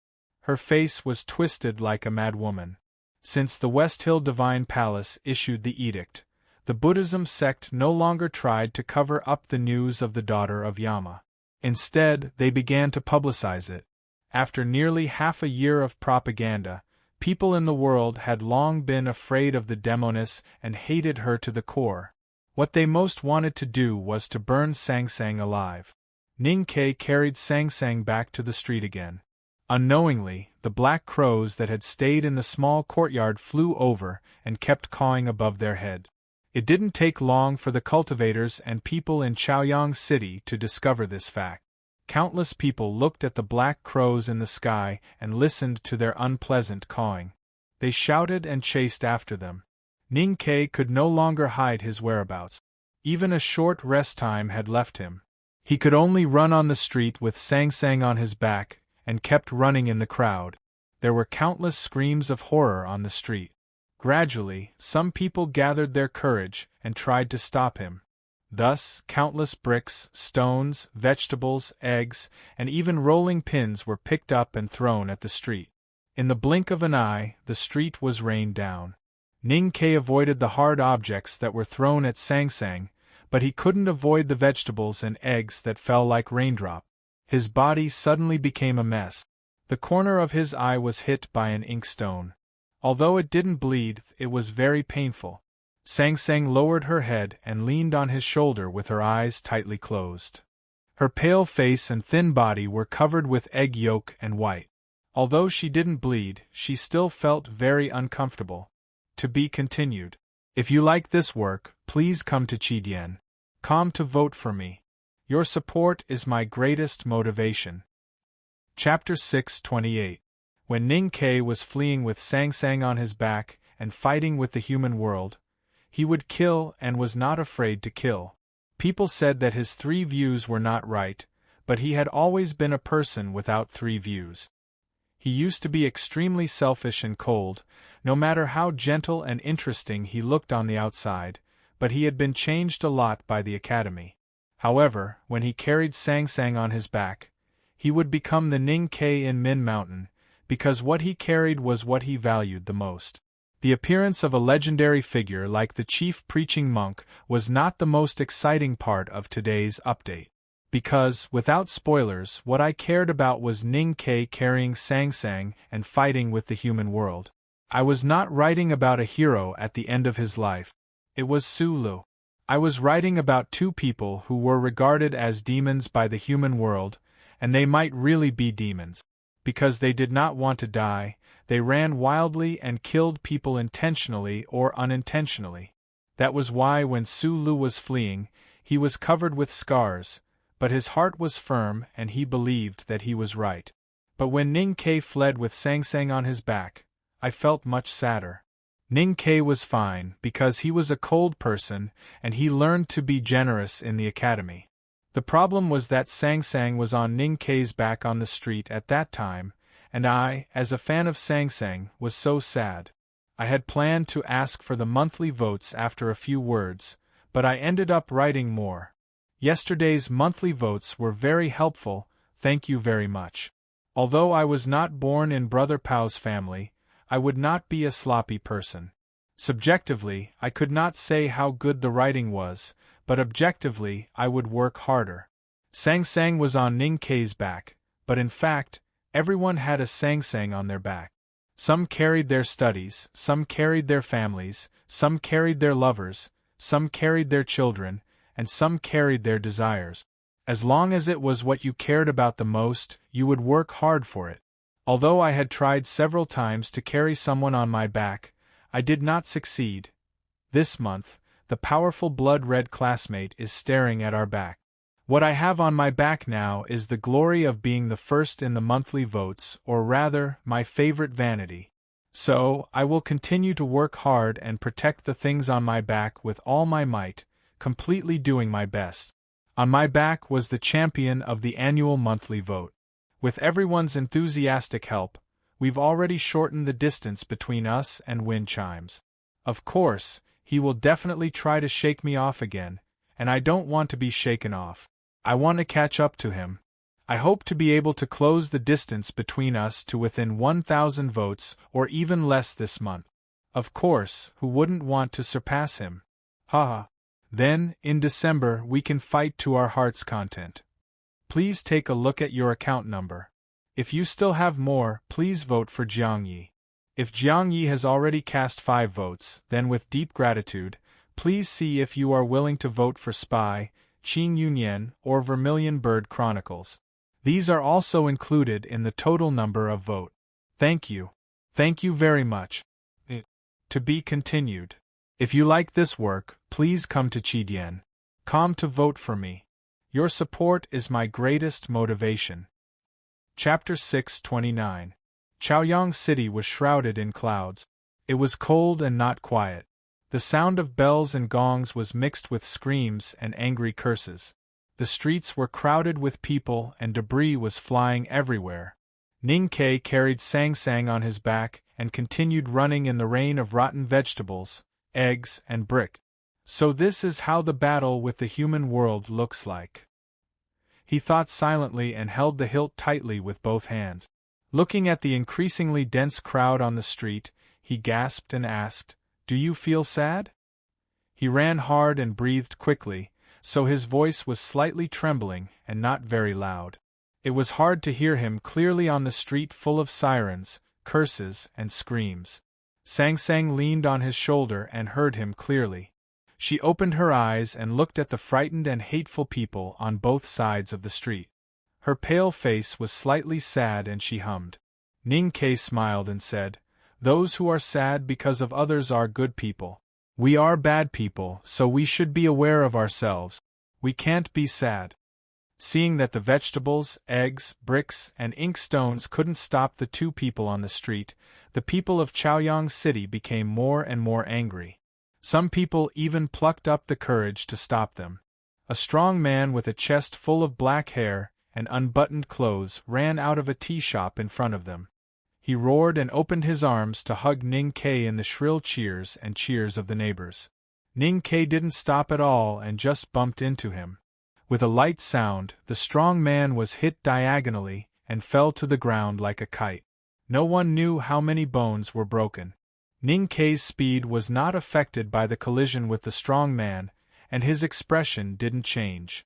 Her face was twisted like a mad woman. Since the West Hill Divine Palace issued the edict, the Buddhism sect no longer tried to cover up the news of the daughter of Yama. Instead, they began to publicize it. After nearly half a year of propaganda, people in the world had long been afraid of the demoness and hated her to the core. What they most wanted to do was to burn Sang Sang alive. Ning Kei carried Sang Sang back to the street again. Unknowingly, the black crows that had stayed in the small courtyard flew over and kept cawing above their head. It didn't take long for the cultivators and people in Chaoyang City to discover this fact. Countless people looked at the black crows in the sky and listened to their unpleasant cawing. They shouted and chased after them. Ning Kei could no longer hide his whereabouts. Even a short rest time had left him. He could only run on the street with Sang Sang on his back, and kept running in the crowd. There were countless screams of horror on the street. Gradually, some people gathered their courage and tried to stop him. Thus, countless bricks, stones, vegetables, eggs, and even rolling pins were picked up and thrown at the street. In the blink of an eye, the street was rained down. Ning Kei avoided the hard objects that were thrown at Sang Sang, but he couldn't avoid the vegetables and eggs that fell like raindrops. His body suddenly became a mess. The corner of his eye was hit by an inkstone. Although it didn't bleed, it was very painful. Sang Sang lowered her head and leaned on his shoulder with her eyes tightly closed. Her pale face and thin body were covered with egg yolk and white. Although she didn't bleed, she still felt very uncomfortable. To be continued. If you like this work, please come to Chidien.com to vote for me. Your support is my greatest motivation. Chapter 628. When Ning Kei was fleeing with Sang Sang on his back and fighting with the human world, he would kill and was not afraid to kill. People said that his 3 views were not right, but he had always been a person without 3 views. He used to be extremely selfish and cold, no matter how gentle and interesting he looked on the outside, but he had been changed a lot by the academy. However, when he carried Sang Sang on his back, he would become the Ning Kei in Min Mountain, because what he carried was what he valued the most. The appearance of a legendary figure like the chief preaching monk was not the most exciting part of today's update. Because, without spoilers, what I cared about was Ning Kei carrying Sang Sang and fighting with the human world. I was not writing about a hero at the end of his life. It was Sulu. I was writing about 2 people who were regarded as demons by the human world, and they might really be demons. Because they did not want to die, they ran wildly and killed people intentionally or unintentionally. That was why when Sulu was fleeing, he was covered with scars, but his heart was firm and he believed that he was right. But when Ning Ke fled with Sang Sang on his back, I felt much sadder. Ning Ke was fine because he was a cold person and he learned to be generous in the academy. The problem was that Sang Sang was on Ning Ke's back on the street at that time, and I, as a fan of Sang Sang, was so sad. I had planned to ask for the monthly votes after a few words, but I ended up writing more. Yesterday's monthly votes were very helpful, thank you very much. Although I was not born in Brother Pao's family, I would not be a sloppy person. Subjectively, I could not say how good the writing was, but objectively, I would work harder. Sang Sang was on Ning Ke's back, but in fact, everyone had a Sang Sang on their back. Some carried their studies, some carried their families, some carried their lovers, some carried their children, and some carried their desires. As long as it was what you cared about the most, you would work hard for it. Although I had tried several times to carry someone on my back, I did not succeed. This month, the powerful blood-red classmate is staring at our back. What I have on my back now is the glory of being the first in the monthly votes, or rather, my favorite vanity. So, I will continue to work hard and protect the things on my back with all my might, completely doing my best. On my back was the champion of the annual monthly vote. With everyone's enthusiastic help, we've already shortened the distance between us and wind chimes. Of course, he will definitely try to shake me off again, and I don't want to be shaken off. I want to catch up to him. I hope to be able to close the distance between us to within 1,000 votes or even less this month. Of course, who wouldn't want to surpass him? Haha. Then, in December, we can fight to our heart's content. Please take a look at your account number. If you still have more, please vote for Jiang Yi. If Jiang Yi has already cast 5 votes, then with deep gratitude, please see if you are willing to vote for Spy, Qing Yunyan, or Vermilion Bird Chronicles. These are also included in the total number of vote. Thank you. Thank you very much. To be continued. If you like this work, please come to Chidian.com to vote for me. Your support is my greatest motivation. Chapter 629. Chaoyang City was shrouded in clouds. It was cold and not quiet. The sound of bells and gongs was mixed with screams and angry curses. The streets were crowded with people and debris was flying everywhere. Ning Ke carried Sang Sang on his back and continued running in the rain of rotten vegetables, eggs, and brick. So this is how the battle with the human world looks like. He thought silently and held the hilt tightly with both hands. Looking at the increasingly dense crowd on the street, he gasped and asked, "Do you feel sad?" He ran hard and breathed quickly, so his voice was slightly trembling and not very loud. It was hard to hear him clearly on the street full of sirens, curses, and screams. Sang Sang leaned on his shoulder and heard him clearly. She opened her eyes and looked at the frightened and hateful people on both sides of the street. Her pale face was slightly sad and she hummed. Ning Ke smiled and said, "Those who are sad because of others are good people. We are bad people, so we should be aware of ourselves. We can't be sad." Seeing that the vegetables, eggs, bricks, and ink stones couldn't stop the 2 people on the street, the people of Chaoyang City became more and more angry. Some people even plucked up the courage to stop them. A strong man with a chest full of black hair and unbuttoned clothes ran out of a tea shop in front of them. He roared and opened his arms to hug Ning Ke in the shrill cheers and cheers of the neighbors. Ning Ke didn't stop at all and just bumped into him. With a light sound, the strong man was hit diagonally and fell to the ground like a kite. No one knew how many bones were broken. Ning Ke's speed was not affected by the collision with the strong man, and his expression didn't change.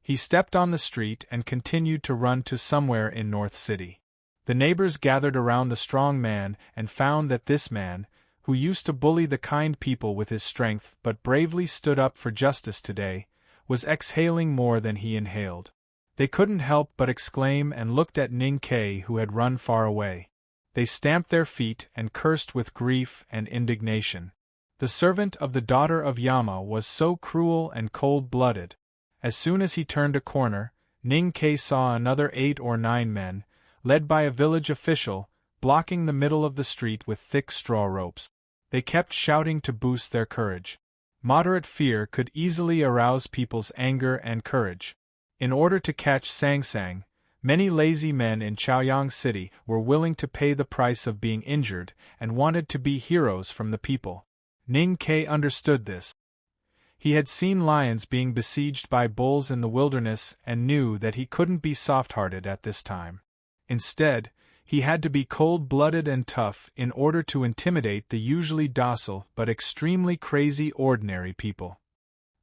He stepped on the street and continued to run to somewhere in North City. The neighbors gathered around the strong man and found that this man, who used to bully the kind people with his strength but bravely stood up for justice today, was exhaling more than he inhaled. They couldn't help but exclaim and looked at Ning Ke, who had run far away. They stamped their feet and cursed with grief and indignation. The servant of the daughter of Yama was so cruel and cold-blooded. As soon as he turned a corner, Ning Ke saw another 8 or 9 men, led by a village official, blocking the middle of the street with thick straw ropes. They kept shouting to boost their courage. Moderate fear could easily arouse people's anger and courage. In order to catch Sang Sang, many lazy men in Chaoyang City were willing to pay the price of being injured and wanted to be heroes from the people. Ning Ke understood this. He had seen lions being besieged by bulls in the wilderness and knew that he couldn't be soft-hearted at this time. Instead, he had to be cold-blooded and tough in order to intimidate the usually docile but extremely crazy ordinary people.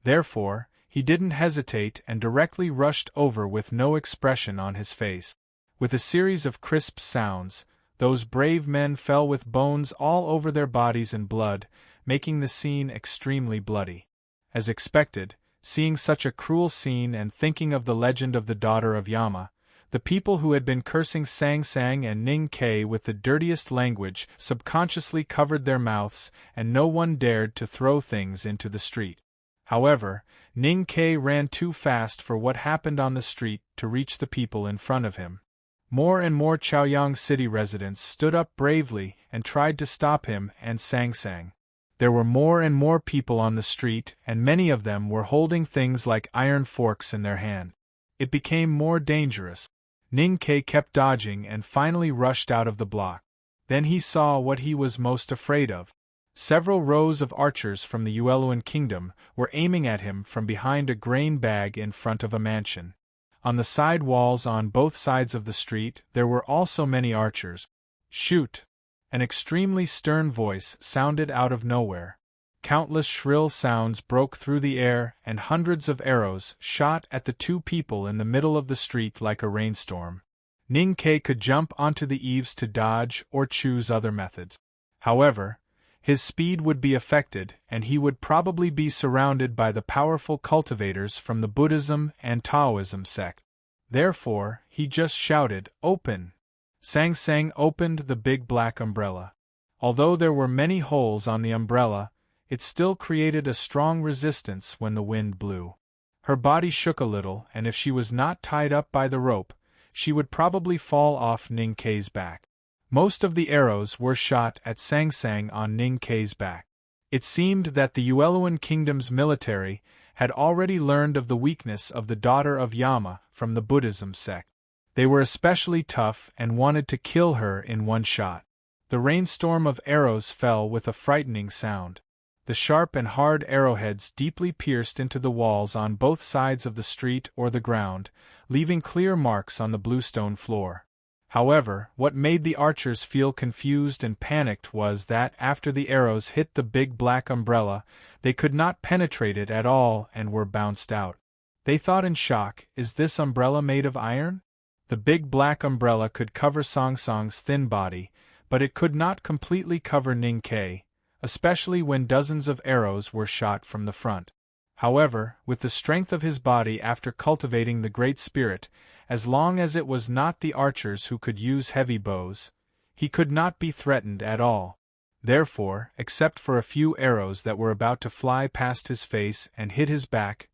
Therefore, he didn't hesitate and directly rushed over with no expression on his face. With a series of crisp sounds, those brave men fell with bones all over their bodies and blood, making the scene extremely bloody. As expected, seeing such a cruel scene and thinking of the legend of the daughter of Yama, the people who had been cursing Sang Sang and Ning Ke with the dirtiest language subconsciously covered their mouths, and no one dared to throw things into the street. However, Ning Ke ran too fast for what happened on the street to reach the people in front of him. More and more Chaoyang City residents stood up bravely and tried to stop him and Sang Sang. There were more and more people on the street, and many of them were holding things like iron forks in their hand. It became more dangerous. Ning Ke kept dodging and finally rushed out of the block. Then he saw what he was most afraid of. Several rows of archers from the Ueluan kingdom were aiming at him from behind a grain bag in front of a mansion. On the side walls on both sides of the street there were also many archers. "Shoot!" An extremely stern voice sounded out of nowhere. Countless shrill sounds broke through the air, and hundreds of arrows shot at the two people in the middle of the street like a rainstorm. Ning Ke could jump onto the eaves to dodge or choose other methods. However, his speed would be affected, and he would probably be surrounded by the powerful cultivators from the Buddhism and Taoism sect. Therefore, he just shouted, "Open!" Sang Sang opened the big black umbrella. Although there were many holes on the umbrella, it still created a strong resistance when the wind blew. Her body shook a little, and if she was not tied up by the rope, she would probably fall off Ning Ke's back. Most of the arrows were shot at Sang Sang on Ning Ke's back. It seemed that the Ueluan kingdom's military had already learned of the weakness of the daughter of Yama from the Buddhism sect. They were especially tough and wanted to kill her in one shot. The rainstorm of arrows fell with a frightening sound. The sharp and hard arrowheads deeply pierced into the walls on both sides of the street or the ground, leaving clear marks on the bluestone floor. However, what made the archers feel confused and panicked was that after the arrows hit the big black umbrella, they could not penetrate it at all and were bounced out. They thought in shock, "Is this umbrella made of iron?" The big black umbrella could cover Sang Sang's thin body, but it could not completely cover Ning Ke, especially when dozens of arrows were shot from the front. However, with the strength of his body after cultivating the Great Spirit, as long as it was not the archers who could use heavy bows, he could not be threatened at all. Therefore, except for a few arrows that were about to fly past his face and hit his back,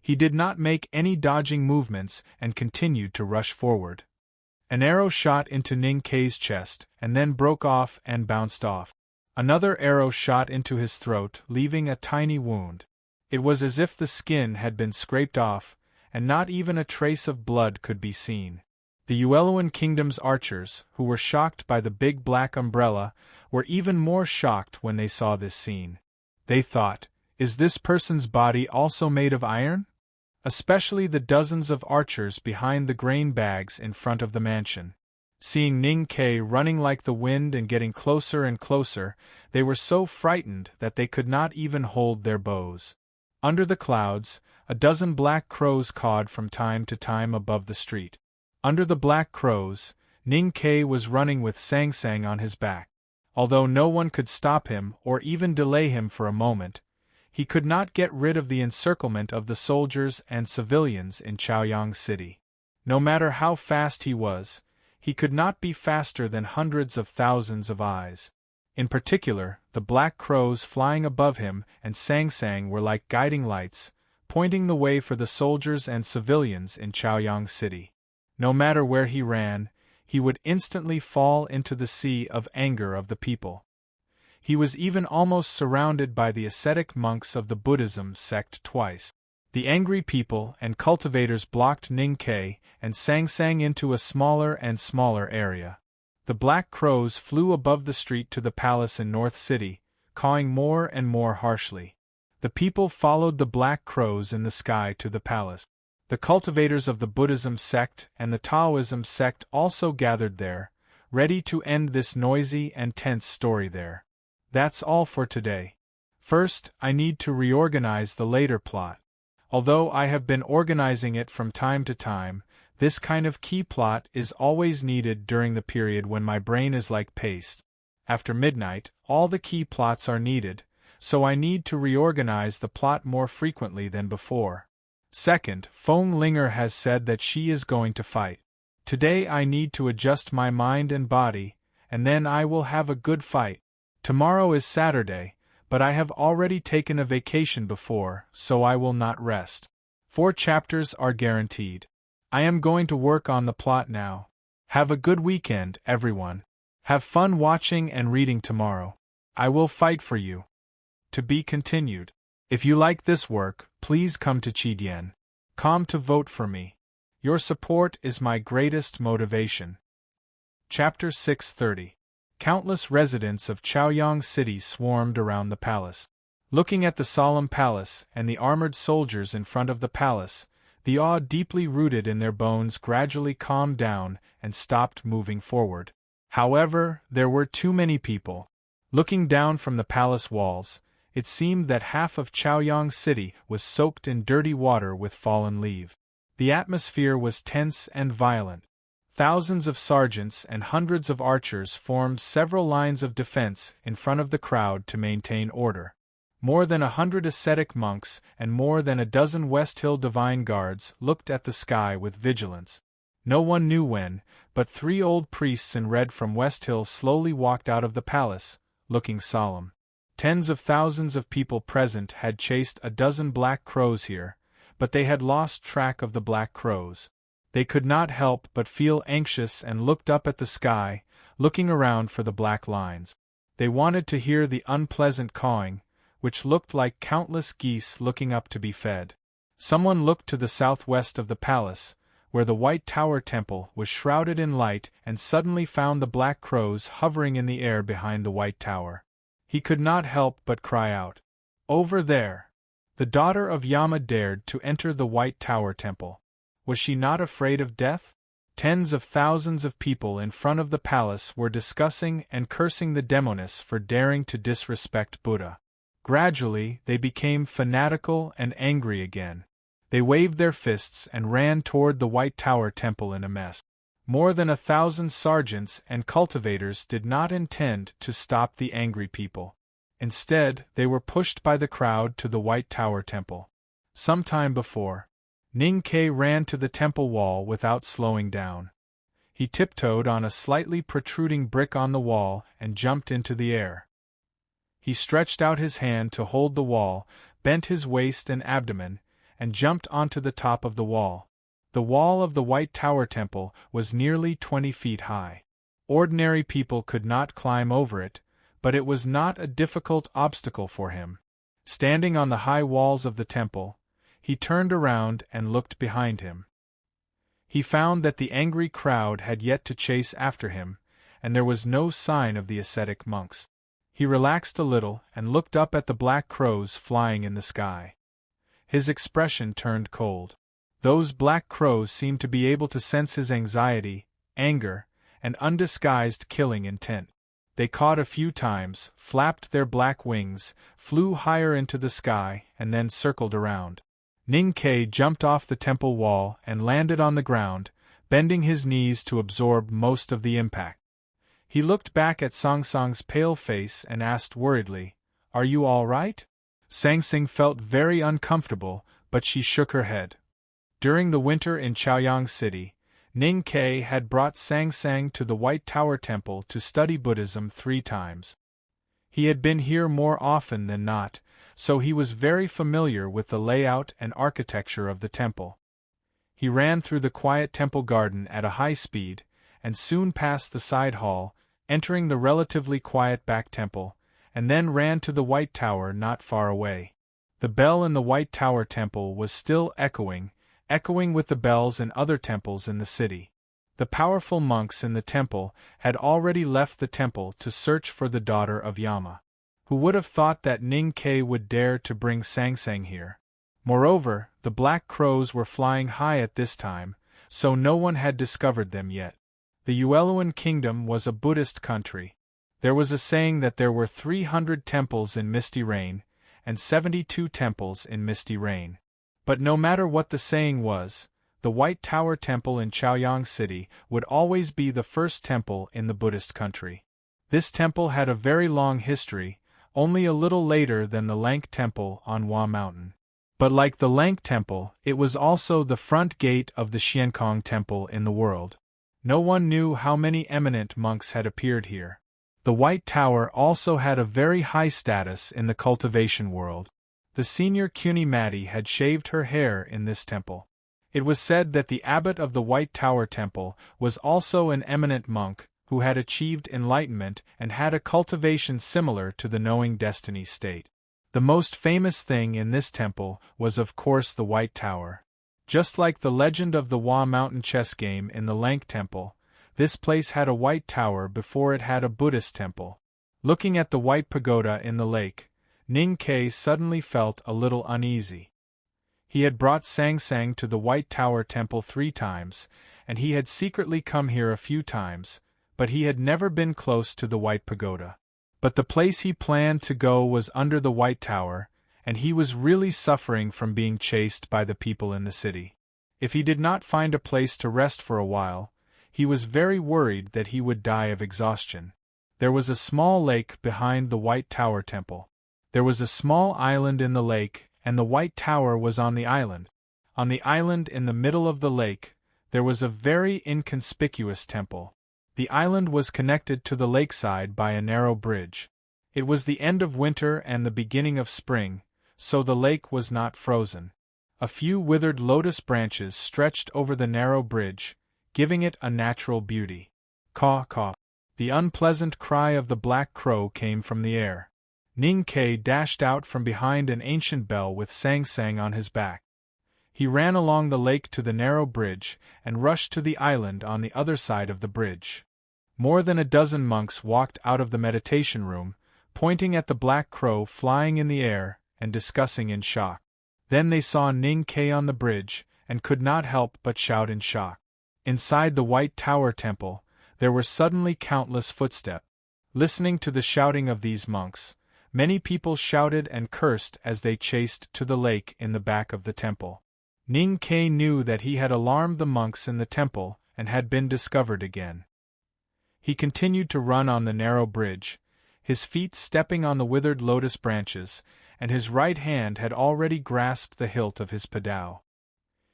he did not make any dodging movements and continued to rush forward. An arrow shot into Ning Ke's chest and then broke off and bounced off. Another arrow shot into his throat, leaving a tiny wound. It was as if the skin had been scraped off, and not even a trace of blood could be seen. The Ueluan kingdom's archers, who were shocked by the big black umbrella, were even more shocked when they saw this scene. They thought, "Is this person's body also made of iron?" Especially the dozens of archers behind the grain bags in front of the mansion. Seeing Ning Ke running like the wind and getting closer and closer, they were so frightened that they could not even hold their bows. Under the clouds, a dozen black crows cawed from time to time above the street. Under the black crows, Ning Ke was running with Sang Sang on his back. Although no one could stop him or even delay him for a moment, he could not get rid of the encirclement of the soldiers and civilians in Chaoyang City. No matter how fast he was, he could not be faster than hundreds of thousands of eyes. In particular, the black crows flying above him and Sang Sang were like guiding lights, pointing the way for the soldiers and civilians in Chaoyang City. No matter where he ran, he would instantly fall into the sea of anger of the people. He was even almost surrounded by the ascetic monks of the Buddhism sect twice. The angry people and cultivators blocked Ningke and Sangsang into a smaller and smaller area. The black crows flew above the street to the palace in North City, cawing more and more harshly. The people followed the black crows in the sky to the palace. The cultivators of the Buddhism sect and the Taoism sect also gathered there, ready to end this noisy and tense story there. That's all for today. First, I need to reorganize the later plot. Although I have been organizing it from time to time, this kind of key plot is always needed during the period when my brain is like paste. After midnight, all the key plots are needed, so I need to reorganize the plot more frequently than before. Second, Feng Linger has said that she is going to fight. Today I need to adjust my mind and body, and then I will have a good fight. Tomorrow is Saturday, but I have already taken a vacation before, so I will not rest. 4 chapters are guaranteed. I am going to work on the plot now. Have a good weekend, everyone. Have fun watching and reading tomorrow. I will fight for you. To be continued. If you like this work, please come to Chidian.com to vote for me. Your support is my greatest motivation. Chapter 630. Countless residents of Chaoyang City swarmed around the palace. Looking at the solemn palace and the armored soldiers in front of the palace, the awe deeply rooted in their bones gradually calmed down and stopped moving forward. However, there were too many people. Looking down from the palace walls, it seemed that half of Chaoyang City was soaked in dirty water with fallen leaves. The atmosphere was tense and violent. Thousands of sergeants and hundreds of archers formed several lines of defense in front of the crowd to maintain order. More than 100 ascetic monks and more than a dozen West Hill Divine Guards looked at the sky with vigilance. No one knew when, but 3 old priests in red from West Hill slowly walked out of the palace, looking solemn. Tens of thousands of people present had chased a dozen black crows here, but they had lost track of the black crows. They could not help but feel anxious and looked up at the sky, looking around for the black lines. They wanted to hear the unpleasant cawing, which looked like countless geese looking up to be fed. Someone looked to the southwest of the palace, where the White Tower Temple was shrouded in light, and suddenly found the black crows hovering in the air behind the White Tower. He could not help but cry out, "Over there!" The daughter of Yama dared to enter the White Tower Temple. Was she not afraid of death? Tens of thousands of people in front of the palace were discussing and cursing the demoness for daring to disrespect Buddha. Gradually, they became fanatical and angry again. They waved their fists and ran toward the White Tower Temple in a mess. More than 1,000 sergeants and cultivators did not intend to stop the angry people. Instead, they were pushed by the crowd to the White Tower Temple. Some time before, Ningke ran to the temple wall without slowing down. He tiptoed on a slightly protruding brick on the wall and jumped into the air. He stretched out his hand to hold the wall, bent his waist and abdomen, and jumped onto the top of the wall. The wall of the White Tower Temple was nearly 20 feet high. Ordinary people could not climb over it, but it was not a difficult obstacle for him. Standing on the high walls of the temple, he turned around and looked behind him. He found that the angry crowd had yet to chase after him, and there was no sign of the ascetic monks. He relaxed a little and looked up at the black crows flying in the sky. His expression turned cold. Those black crows seemed to be able to sense his anxiety, anger, and undisguised killing intent. They cawed a few times, flapped their black wings, flew higher into the sky, and then circled around. Ningke jumped off the temple wall and landed on the ground, bending his knees to absorb most of the impact. He looked back at Sangsang's pale face and asked worriedly, "Are you all right?" Sangsang felt very uncomfortable, but she shook her head. During the winter in Chaoyang City, Ningke had brought Sangsang to the White Tower Temple to study Buddhism 3 times. He had been here more often than not, so he was very familiar with the layout and architecture of the temple. He ran through the quiet temple garden at a high speed, and soon passed the side hall, entering the relatively quiet back temple, and then ran to the White Tower not far away. The bell in the White Tower temple was still echoing with the bells in other temples in the city. The powerful monks in the temple had already left the temple to search for the daughter of Yama. Who would have thought that Ning Ke would dare to bring Sang Sang here? Moreover, the black crows were flying high at this time, so no one had discovered them yet. The Yueluan kingdom was a Buddhist country. There was a saying that there were 300 temples in Misty Rain, and 72 temples in Misty Rain. But no matter what the saying was, the White Tower Temple in Chaoyang City would always be the first temple in the Buddhist country. This temple had a very long history, only a little later than the Lank Temple on Hua Mountain. But like the Lank Temple, it was also the front gate of the Xiankong Temple in the world. No one knew how many eminent monks had appeared here. The White Tower also had a very high status in the cultivation world. The senior Kuni Mati had shaved her hair in this temple. It was said that the abbot of the White Tower Temple was also an eminent monk who had achieved enlightenment and had a cultivation similar to the knowing destiny state. The most famous thing in this temple was of course the White Tower. Just like the legend of the Hua Mountain chess game in the Lank Temple, this place had a White Tower before it had a Buddhist temple. Looking at the White Pagoda in the lake, Ning Ke suddenly felt a little uneasy. He had brought Sang Sang to the White Tower Temple 3 times, and he had secretly come here a few times, but he had never been close to the White Pagoda. But the place he planned to go was under the White Tower, and he was really suffering from being chased by the people in the city. If he did not find a place to rest for a while, he was very worried that he would die of exhaustion. There was a small lake behind the White Tower Temple. There was a small island in the lake, and the White Tower was on the island. On the island in the middle of the lake, there was a very inconspicuous temple. The island was connected to the lakeside by a narrow bridge. It was the end of winter and the beginning of spring, so the lake was not frozen. A few withered lotus branches stretched over the narrow bridge, giving it a natural beauty. Caw, caw. The unpleasant cry of the black crow came from the air. Ning Ke dashed out from behind an ancient bell with Sang Sang on his back. He ran along the lake to the narrow bridge and rushed to the island on the other side of the bridge. More than a dozen monks walked out of the meditation room, pointing at the black crow flying in the air and discussing in shock. Then they saw Ning Ke on the bridge and could not help but shout in shock. Inside the White Tower Temple, there were suddenly countless footsteps. Listening to the shouting of these monks, many people shouted and cursed as they chased to the lake in the back of the temple. Ning Ke knew that he had alarmed the monks in the temple and had been discovered again. He continued to run on the narrow bridge, his feet stepping on the withered lotus branches, and his right hand had already grasped the hilt of his padao.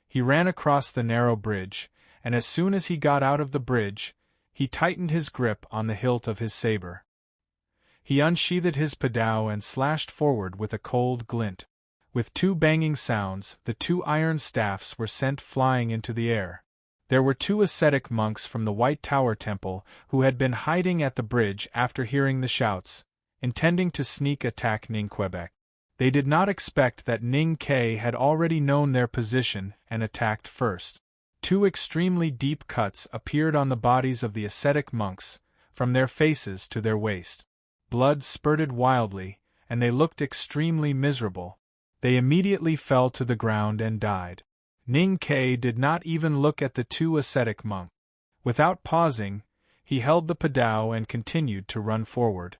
He ran across the narrow bridge, and as soon as he got out of the bridge, he tightened his grip on the hilt of his saber. He unsheathed his padao and slashed forward with a cold glint. With 2 banging sounds, the 2 iron staffs were sent flying into the air. There were 2 ascetic monks from the White Tower Temple who had been hiding at the bridge after hearing the shouts, intending to sneak attack Ning Quebec. They did not expect that Ning Ke had already known their position and attacked first. 2 extremely deep cuts appeared on the bodies of the ascetic monks, from their faces to their waist. Blood spurted wildly, and they looked extremely miserable. They immediately fell to the ground and died. Ning Ke did not even look at the 2 ascetic monks. Without pausing, he held the padao and continued to run forward.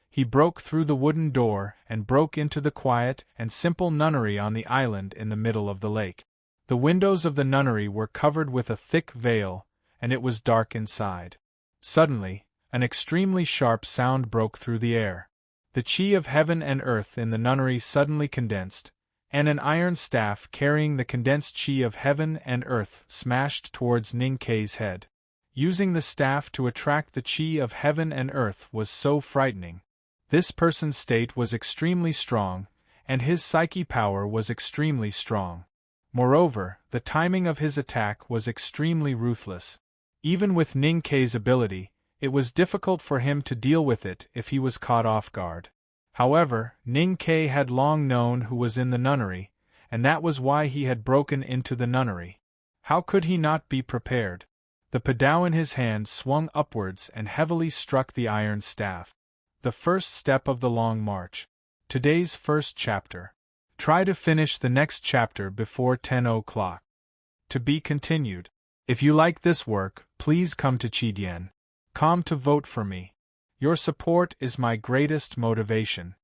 He broke through the wooden door and broke into the quiet and simple nunnery on the island in the middle of the lake. The windows of the nunnery were covered with a thick veil, and it was dark inside. Suddenly, an extremely sharp sound broke through the air. The chi of heaven and earth in the nunnery suddenly condensed, and an iron staff carrying the condensed chi of heaven and earth smashed towards Ning Ke's head. Using the staff to attract the chi of heaven and earth was so frightening. This person's state was extremely strong, and his psyche power was extremely strong. Moreover, the timing of his attack was extremely ruthless. Even with Ning Kei's ability, it was difficult for him to deal with it if he was caught off guard. However, Ning Kei had long known who was in the nunnery, and that was why he had broken into the nunnery. How could he not be prepared? The padao in his hand swung upwards and heavily struck the iron staff. The first step of the long march. Today's first chapter. Try to finish the next chapter before 10 o'clock. To be continued. If you like this work, please come to Chidian.com to vote for me. Your support is my greatest motivation.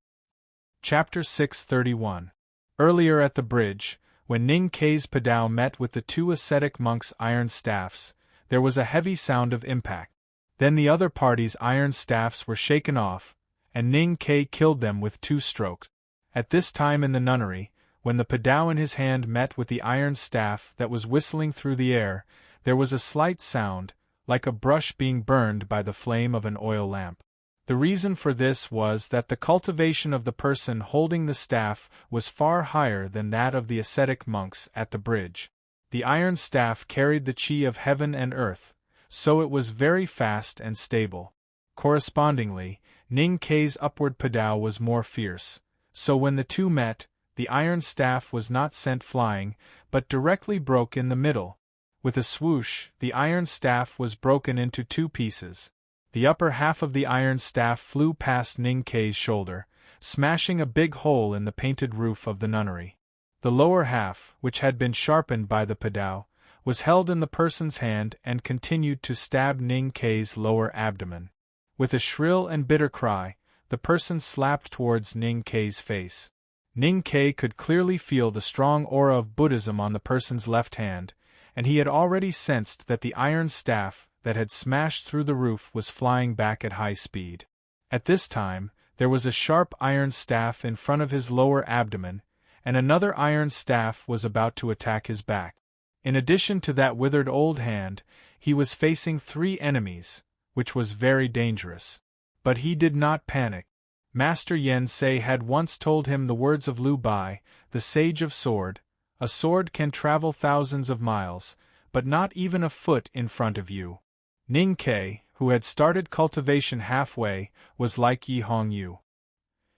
Chapter 631. Earlier at the bridge, when Ning Kei's padao met with the two ascetic monks' iron staffs, there was a heavy sound of impact. Then the other party's iron staffs were shaken off, and Ning Kei killed them with 2 strokes. At this time in the nunnery, when the padao in his hand met with the iron staff that was whistling through the air, there was a slight sound, like a brush being burned by the flame of an oil lamp. The reason for this was that the cultivation of the person holding the staff was far higher than that of the ascetic monks at the bridge. The iron staff carried the chi of heaven and earth, so it was very fast and stable. Correspondingly, Ning Kei's upward padao was more fierce, so when the two met, the iron staff was not sent flying, but directly broke in the middle. With a swoosh, the iron staff was broken into 2 pieces. The upper half of the iron staff flew past Ning Kei's shoulder, smashing a big hole in the painted roof of the nunnery. The lower half, which had been sharpened by the padao, was held in the person's hand and continued to stab Ning Kei's lower abdomen. With a shrill and bitter cry, the person slapped towards Ning Kei's face. Ning Kei could clearly feel the strong aura of Buddhism on the person's left hand, and he had already sensed that the iron staff that had smashed through the roof was flying back at high speed. At this time, there was a sharp iron staff in front of his lower abdomen, and another iron staff was about to attack his back. In addition to that withered old hand, he was facing 3 enemies, which was very dangerous. But he did not panic. Master Yen Sei had once told him the words of Lu Bai, the sage of sword: "A sword can travel thousands of miles, but not even a foot in front of you." Ning Kei, who had started cultivation halfway, was like Yi Hongyu.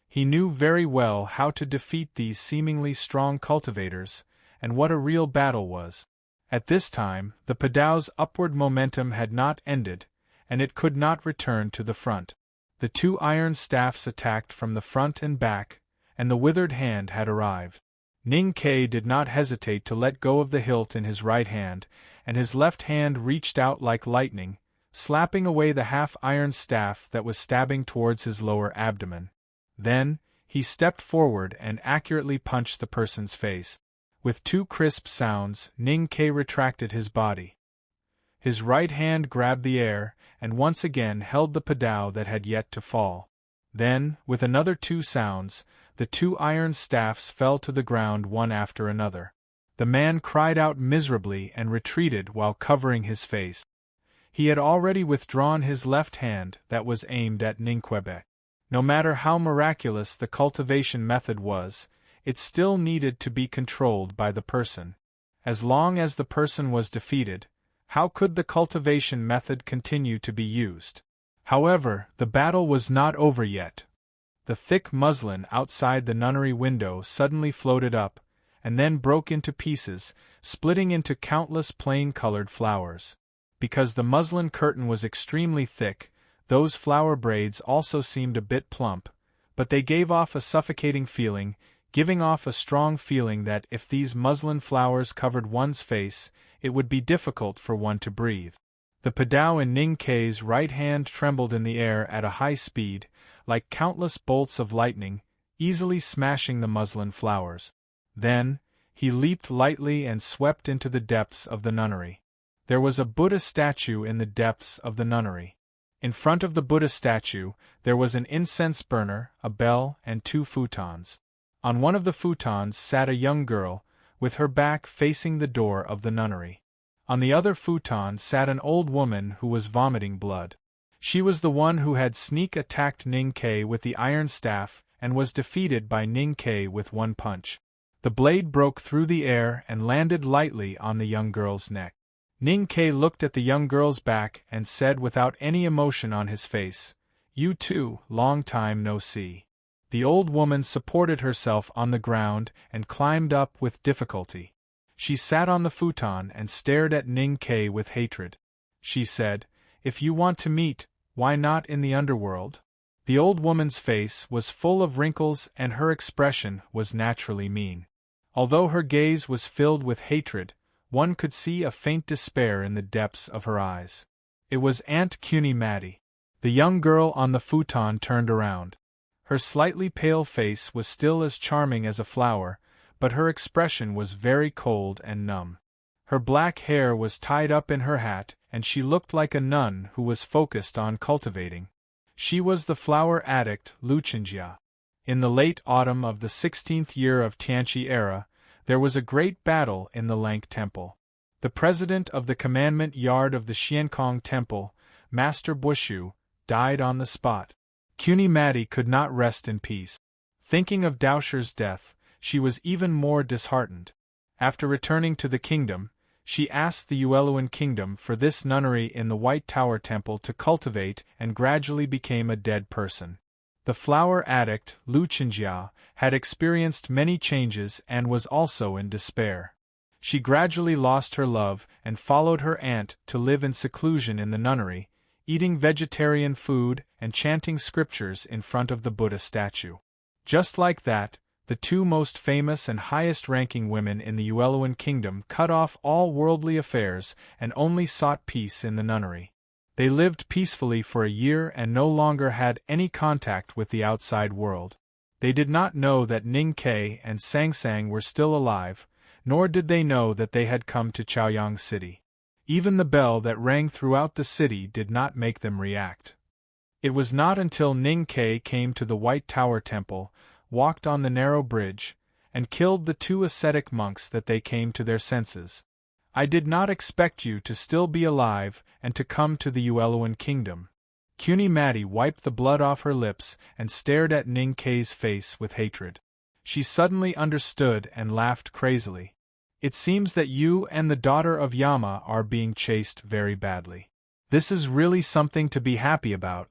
He knew very well how to defeat these seemingly strong cultivators, and what a real battle was. At this time, the padao's upward momentum had not ended, and it could not return to the front. The 2 iron staffs attacked from the front and back, and the withered hand had arrived. Ning Kei did not hesitate to let go of the hilt in his right hand, and his left hand reached out like lightning, slapping away the half-iron staff that was stabbing towards his lower abdomen. Then, he stepped forward and accurately punched the person's face. With 2 crisp sounds, Ning Kei retracted his body. His right hand grabbed the air, and once again held the padao that had yet to fall. Then, with another 2 sounds, the 2 iron staffs fell to the ground one after another. The man cried out miserably and retreated while covering his face. He had already withdrawn his left hand that was aimed at Ningquebec. No matter how miraculous the cultivation method was, it still needed to be controlled by the person. As long as the person was defeated, how could the cultivation method continue to be used? However, the battle was not over yet. The thick muslin outside the nunnery window suddenly floated up, and then broke into pieces, splitting into countless plain-colored flowers. Because the muslin curtain was extremely thick, those flower braids also seemed a bit plump, but they gave off a suffocating feeling, giving off a strong feeling that if these muslin flowers covered one's face, it would be difficult for one to breathe. The padao in Ning Kei's right hand trembled in the air at a high speed, like countless bolts of lightning, easily smashing the muslin flowers. Then, he leaped lightly and swept into the depths of the nunnery. There was a Buddha statue in the depths of the nunnery. In front of the Buddha statue, there was an incense burner, a bell, and 2 futons. On one of the futons sat a young girl, with her back facing the door of the nunnery. On the other futon sat an old woman who was vomiting blood. She was the one who had sneak attacked Ning Kei with the iron staff and was defeated by Ning Ke with one punch. The blade broke through the air and landed lightly on the young girl's neck. Ning Ke looked at the young girl's back and said without any emotion on his face, "You too, long time no see." The old woman supported herself on the ground and climbed up with difficulty. She sat on the futon and stared at Ning Ke with hatred. She said, "If you want to meet, why not in the underworld?" The old woman's face was full of wrinkles and her expression was naturally mean. Although her gaze was filled with hatred, one could see a faint despair in the depths of her eyes. It was Aunt Cuny Mattie. The young girl on the futon turned around. Her slightly pale face was still as charming as a flower, but her expression was very cold and numb. Her black hair was tied up in her hat, and she looked like a nun who was focused on cultivating. She was the flower addict Luchinjia. In the late autumn of the 16th year of Tianqi era, there was a great battle in the Lank Temple. The president of the commandment yard of the Xiankong Temple, Master Bushu, died on the spot. Cuny Mattie could not rest in peace. Thinking of Daosher's death, she was even more disheartened. After returning to the kingdom, she asked the Yueluan kingdom for this nunnery in the White Tower Temple to cultivate and gradually became a dead person. The flower addict, Lu Qinjia, had experienced many changes and was also in despair. She gradually lost her love and followed her aunt to live in seclusion in the nunnery, eating vegetarian food and chanting scriptures in front of the Buddha statue. Just like that, the two most famous and highest-ranking women in the Yueluan kingdom cut off all worldly affairs and only sought peace in the nunnery. They lived peacefully for a year and no longer had any contact with the outside world. They did not know that Ning Ke and Sang Sang were still alive, nor did they know that they had come to Chaoyang City. Even the bell that rang throughout the city did not make them react. It was not until Ning Ke came to the White Tower Temple, walked on the narrow bridge, and killed the two ascetic monks that they came to their senses. "I did not expect you to still be alive and to come to the Yueluan kingdom." Cuny Mattie wiped the blood off her lips and stared at Ning Ke's face with hatred. She suddenly understood and laughed crazily. "It seems that you and the daughter of Yama are being chased very badly. This is really something to be happy about."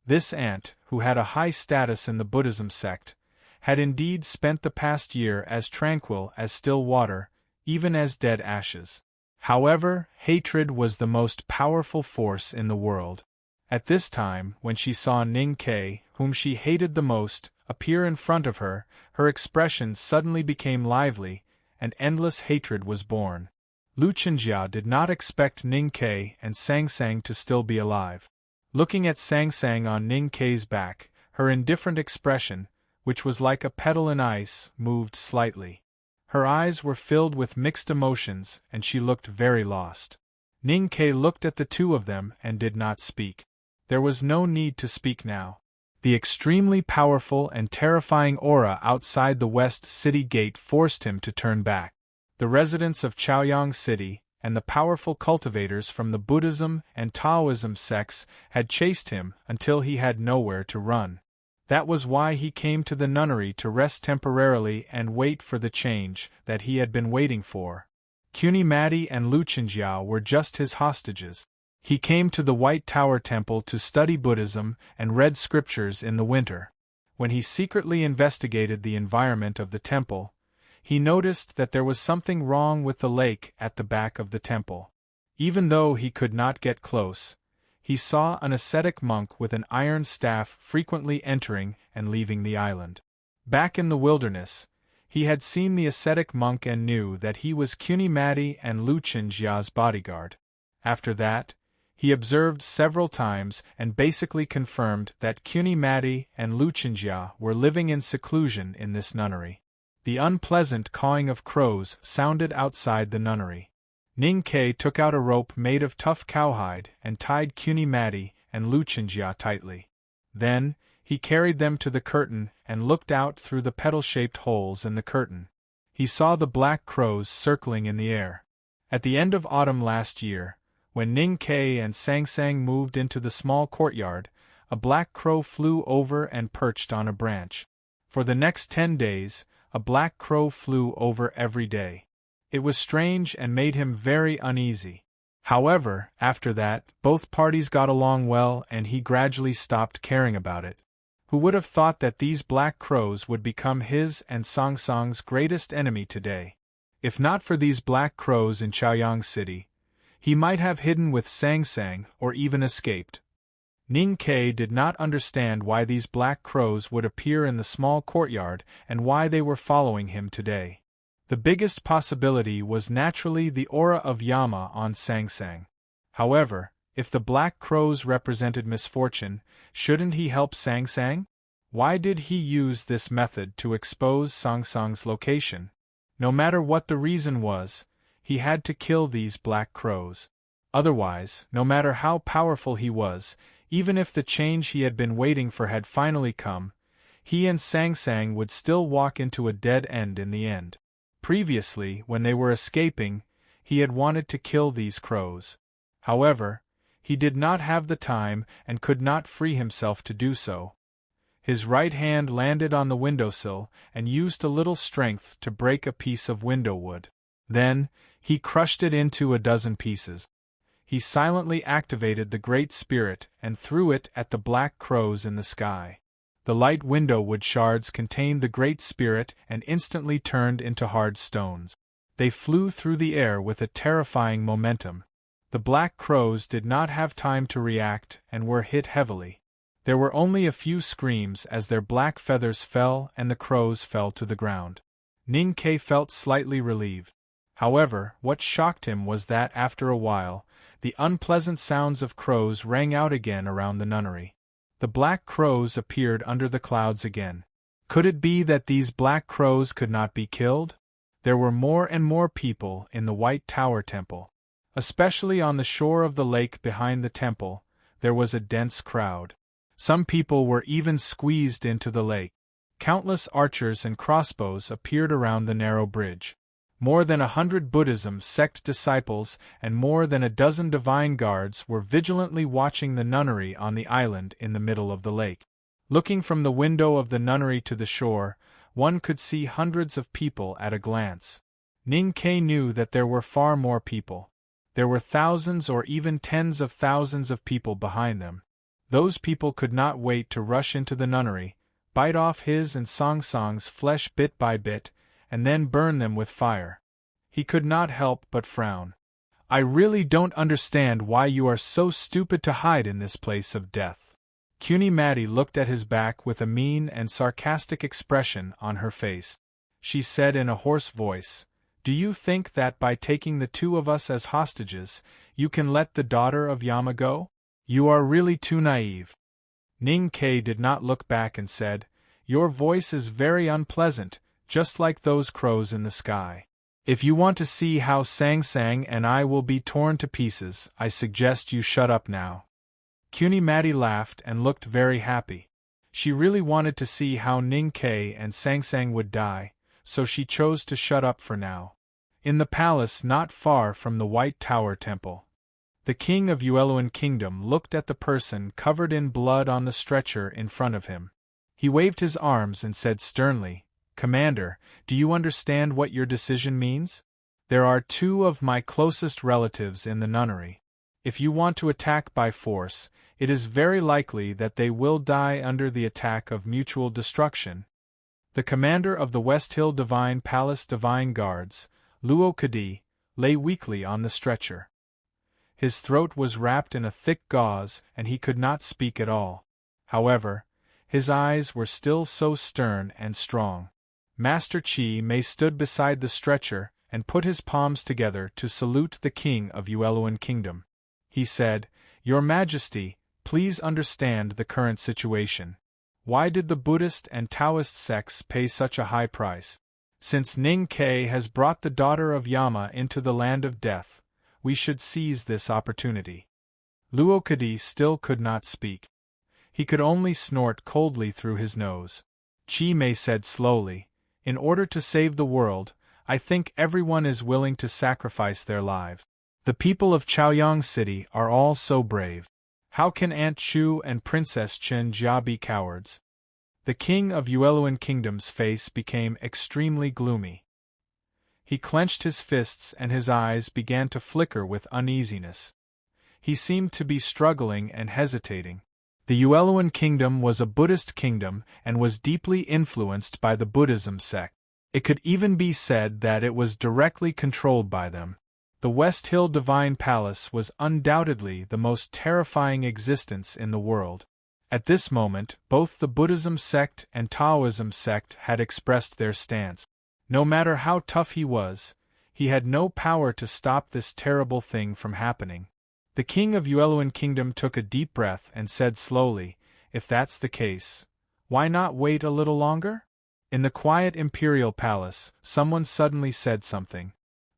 This aunt, who had a high status in the Buddhism sect, had indeed spent the past year as tranquil as still water, even as dead ashes. However, hatred was the most powerful force in the world. At this time, when she saw Ning Ke, whom she hated the most, appear in front of her, her expression suddenly became lively, and endless hatred was born. Lu Qinjia did not expect Ning Ke and Sang Sang to still be alive. Looking at Sang Sang on Ning Ke's back, her indifferent expression, which was like a petal in ice, moved slightly. Her eyes were filled with mixed emotions and she looked very lost. Ning Ke looked at the two of them and did not speak. There was no need to speak now. The extremely powerful and terrifying aura outside the West City Gate forced him to turn back. The residents of Chaoyang City and the powerful cultivators from the Buddhism and Taoism sects had chased him until he had nowhere to run. That was why he came to the nunnery to rest temporarily and wait for the change that he had been waiting for. Cuny Mattie and Lu Qinjia were just his hostages. He came to the White Tower Temple to study Buddhism and read scriptures in the winter. When he secretly investigated the environment of the temple, he noticed that there was something wrong with the lake at the back of the temple. Even though he could not get close, he saw an ascetic monk with an iron staff frequently entering and leaving the island. Back in the wilderness, he had seen the ascetic monk and knew that he was Cuny Mattie and Lu Qinjia's bodyguard. After that, he observed several times and basically confirmed that Cuny Mattie and Lu Qinjia were living in seclusion in this nunnery. The unpleasant cawing of crows sounded outside the nunnery. Ning Ke took out a rope made of tough cowhide and tied Cuny Mattie and Lu Qinjia tightly. Then, he carried them to the curtain and looked out through the petal-shaped holes in the curtain. He saw the black crows circling in the air. At the end of autumn last year, when Ning Ke and Sang Sang moved into the small courtyard, a black crow flew over and perched on a branch. For the next 10 days, a black crow flew over every day. It was strange and made him very uneasy. However, after that, both parties got along well and he gradually stopped caring about it. Who would have thought that these black crows would become his and Song Song's greatest enemy today? If not for these black crows in Chaoyang City, he might have hidden with Sang Sang or even escaped. Ning Ke did not understand why these black crows would appear in the small courtyard and why they were following him today. The biggest possibility was naturally the aura of Yama on Sang Sang. However, if the black crows represented misfortune, shouldn't he help Sang Sang? Why did he use this method to expose Song Song's location? No matter what the reason was, he had to kill these black crows. Otherwise, no matter how powerful he was, even if the change he had been waiting for had finally come, he and Sang Sang would still walk into a dead end in the end. Previously, when they were escaping, he had wanted to kill these crows. However, he did not have the time and could not free himself to do so. His right hand landed on the windowsill and used a little strength to break a piece of window wood. Then, he crushed it into a dozen pieces. He silently activated the Great Spirit and threw it at the black crows in the sky. The light window wood shards contained the Great Spirit and instantly turned into hard stones. They flew through the air with a terrifying momentum. The black crows did not have time to react and were hit heavily. There were only a few screams as their black feathers fell and the crows fell to the ground. Ning Ke felt slightly relieved. However, what shocked him was that after a while, the unpleasant sounds of crows rang out again around the nunnery. The black crows appeared under the clouds again. Could it be that these black crows could not be killed? There were more and more people in the White Tower Temple. Especially on the shore of the lake behind the temple, there was a dense crowd. Some people were even squeezed into the lake. Countless archers and crossbows appeared around the narrow bridge. More than 100 Buddhism sect disciples and more than a dozen divine guards were vigilantly watching the nunnery on the island in the middle of the lake. Looking from the window of the nunnery to the shore, one could see hundreds of people at a glance. Ning Ke knew that there were far more people. There were thousands or even tens of thousands of people behind them. Those people could not wait to rush into the nunnery, bite off his and Song Song's flesh bit by bit, and then burn them with fire. He could not help but frown. I really don't understand why you are so stupid to hide in this place of death. Cuny Maddie looked at his back with a mean and sarcastic expression on her face. She said in a hoarse voice, "Do you think that by taking the two of us as hostages, you can let the daughter of Yama go? You are really too naive." Ning Ke did not look back and said, "Your voice is very unpleasant, just like those crows in the sky. If you want to see how Sang Sang and I will be torn to pieces, I suggest you shut up now." Cuny Maddie laughed and looked very happy. She really wanted to see how Ning Ke and Sang Sang would die, so she chose to shut up for now. In the palace not far from the White Tower Temple, the king of Ueluan Kingdom looked at the person covered in blood on the stretcher in front of him. He waved his arms and said sternly, "Commander, do you understand what your decision means? There are two of my closest relatives in the nunnery. If you want to attack by force, it is very likely that they will die under the attack of mutual destruction." The commander of the West Hill Divine Palace Divine Guards, Luo Kadi, lay weakly on the stretcher. His throat was wrapped in a thick gauze and he could not speak at all. However, his eyes were still so stern and strong. Master Chi Mei stood beside the stretcher and put his palms together to salute the king of Ueluan Kingdom. He said, "Your Majesty, please understand the current situation. Why did the Buddhist and Taoist sects pay such a high price? Since Ning Ke has brought the daughter of Yama into the land of death, we should seize this opportunity." Luo Kadi still could not speak. He could only snort coldly through his nose. Chi Mei said slowly, "In order to save the world, I think everyone is willing to sacrifice their lives. The people of Chaoyang City are all so brave. How can Aunt Chu and Princess Chen Jia be cowards?" The king of Ueluan Kingdom's face became extremely gloomy. He clenched his fists and his eyes began to flicker with uneasiness. He seemed to be struggling and hesitating. The Ueluan Kingdom was a Buddhist kingdom and was deeply influenced by the Buddhism sect. It could even be said that it was directly controlled by them. The West Hill Divine Palace was undoubtedly the most terrifying existence in the world. At this moment, both the Buddhism sect and Taoism sect had expressed their stance. No matter how tough he had no power to stop this terrible thing from happening. The king of Ueluan Kingdom took a deep breath and said slowly, "If that's the case, why not wait a little longer?" In the quiet imperial palace, someone suddenly said something.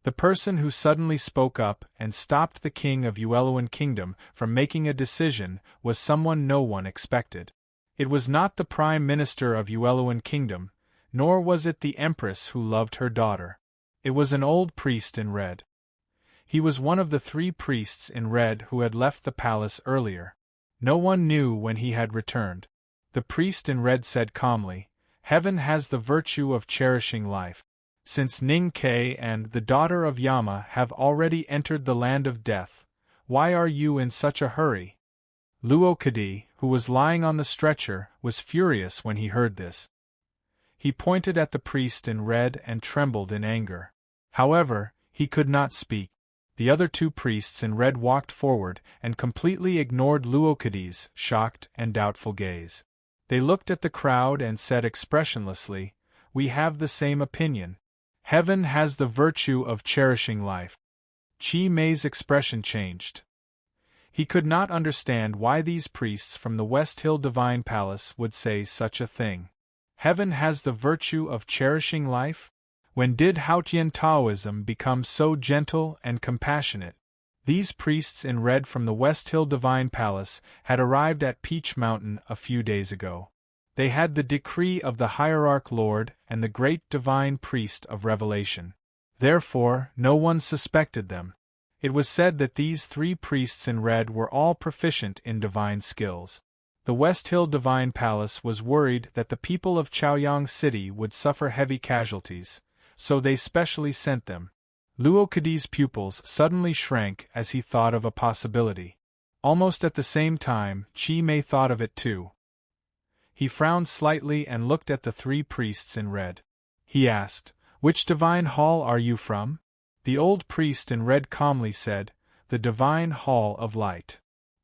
The person who suddenly spoke up and stopped the king of Ueluan Kingdom from making a decision was someone no one expected. It was not the prime minister of Ueluan Kingdom, nor was it the empress who loved her daughter. It was an old priest in red. He was one of the 3 priests in red who had left the palace earlier. No one knew when he had returned. The priest in red said calmly, "Heaven has the virtue of cherishing life. Since Ning Ke and the daughter of Yama have already entered the land of death, why are you in such a hurry?" Luo Kadi, who was lying on the stretcher, was furious when he heard this. He pointed at the priest in red and trembled in anger. However, he could not speak. The other 2 priests in red walked forward and completely ignored Luokadi's shocked and doubtful gaze. They looked at the crowd and said expressionlessly, "We have the same opinion. Heaven has the virtue of cherishing life." Chi Mei's expression changed. He could not understand why these priests from the West Hill Divine Palace would say such a thing. Heaven has the virtue of cherishing life? When did Haotian Taoism become so gentle and compassionate? These priests in red from the West Hill Divine Palace had arrived at Peach Mountain a few days ago. They had the decree of the Hierarch Lord and the great divine priest of Revelation. Therefore, no one suspected them. It was said that these 3 priests in red were all proficient in divine skills. The West Hill Divine Palace was worried that the people of Chaoyang City would suffer heavy casualties, so they specially sent them. Luo Kadi's pupils suddenly shrank as he thought of a possibility. Almost at the same time, Chi Mei thought of it too. He frowned slightly and looked at the 3 priests in red. He asked, "Which divine hall are you from?" The old priest in red calmly said, "The Divine Hall of Light.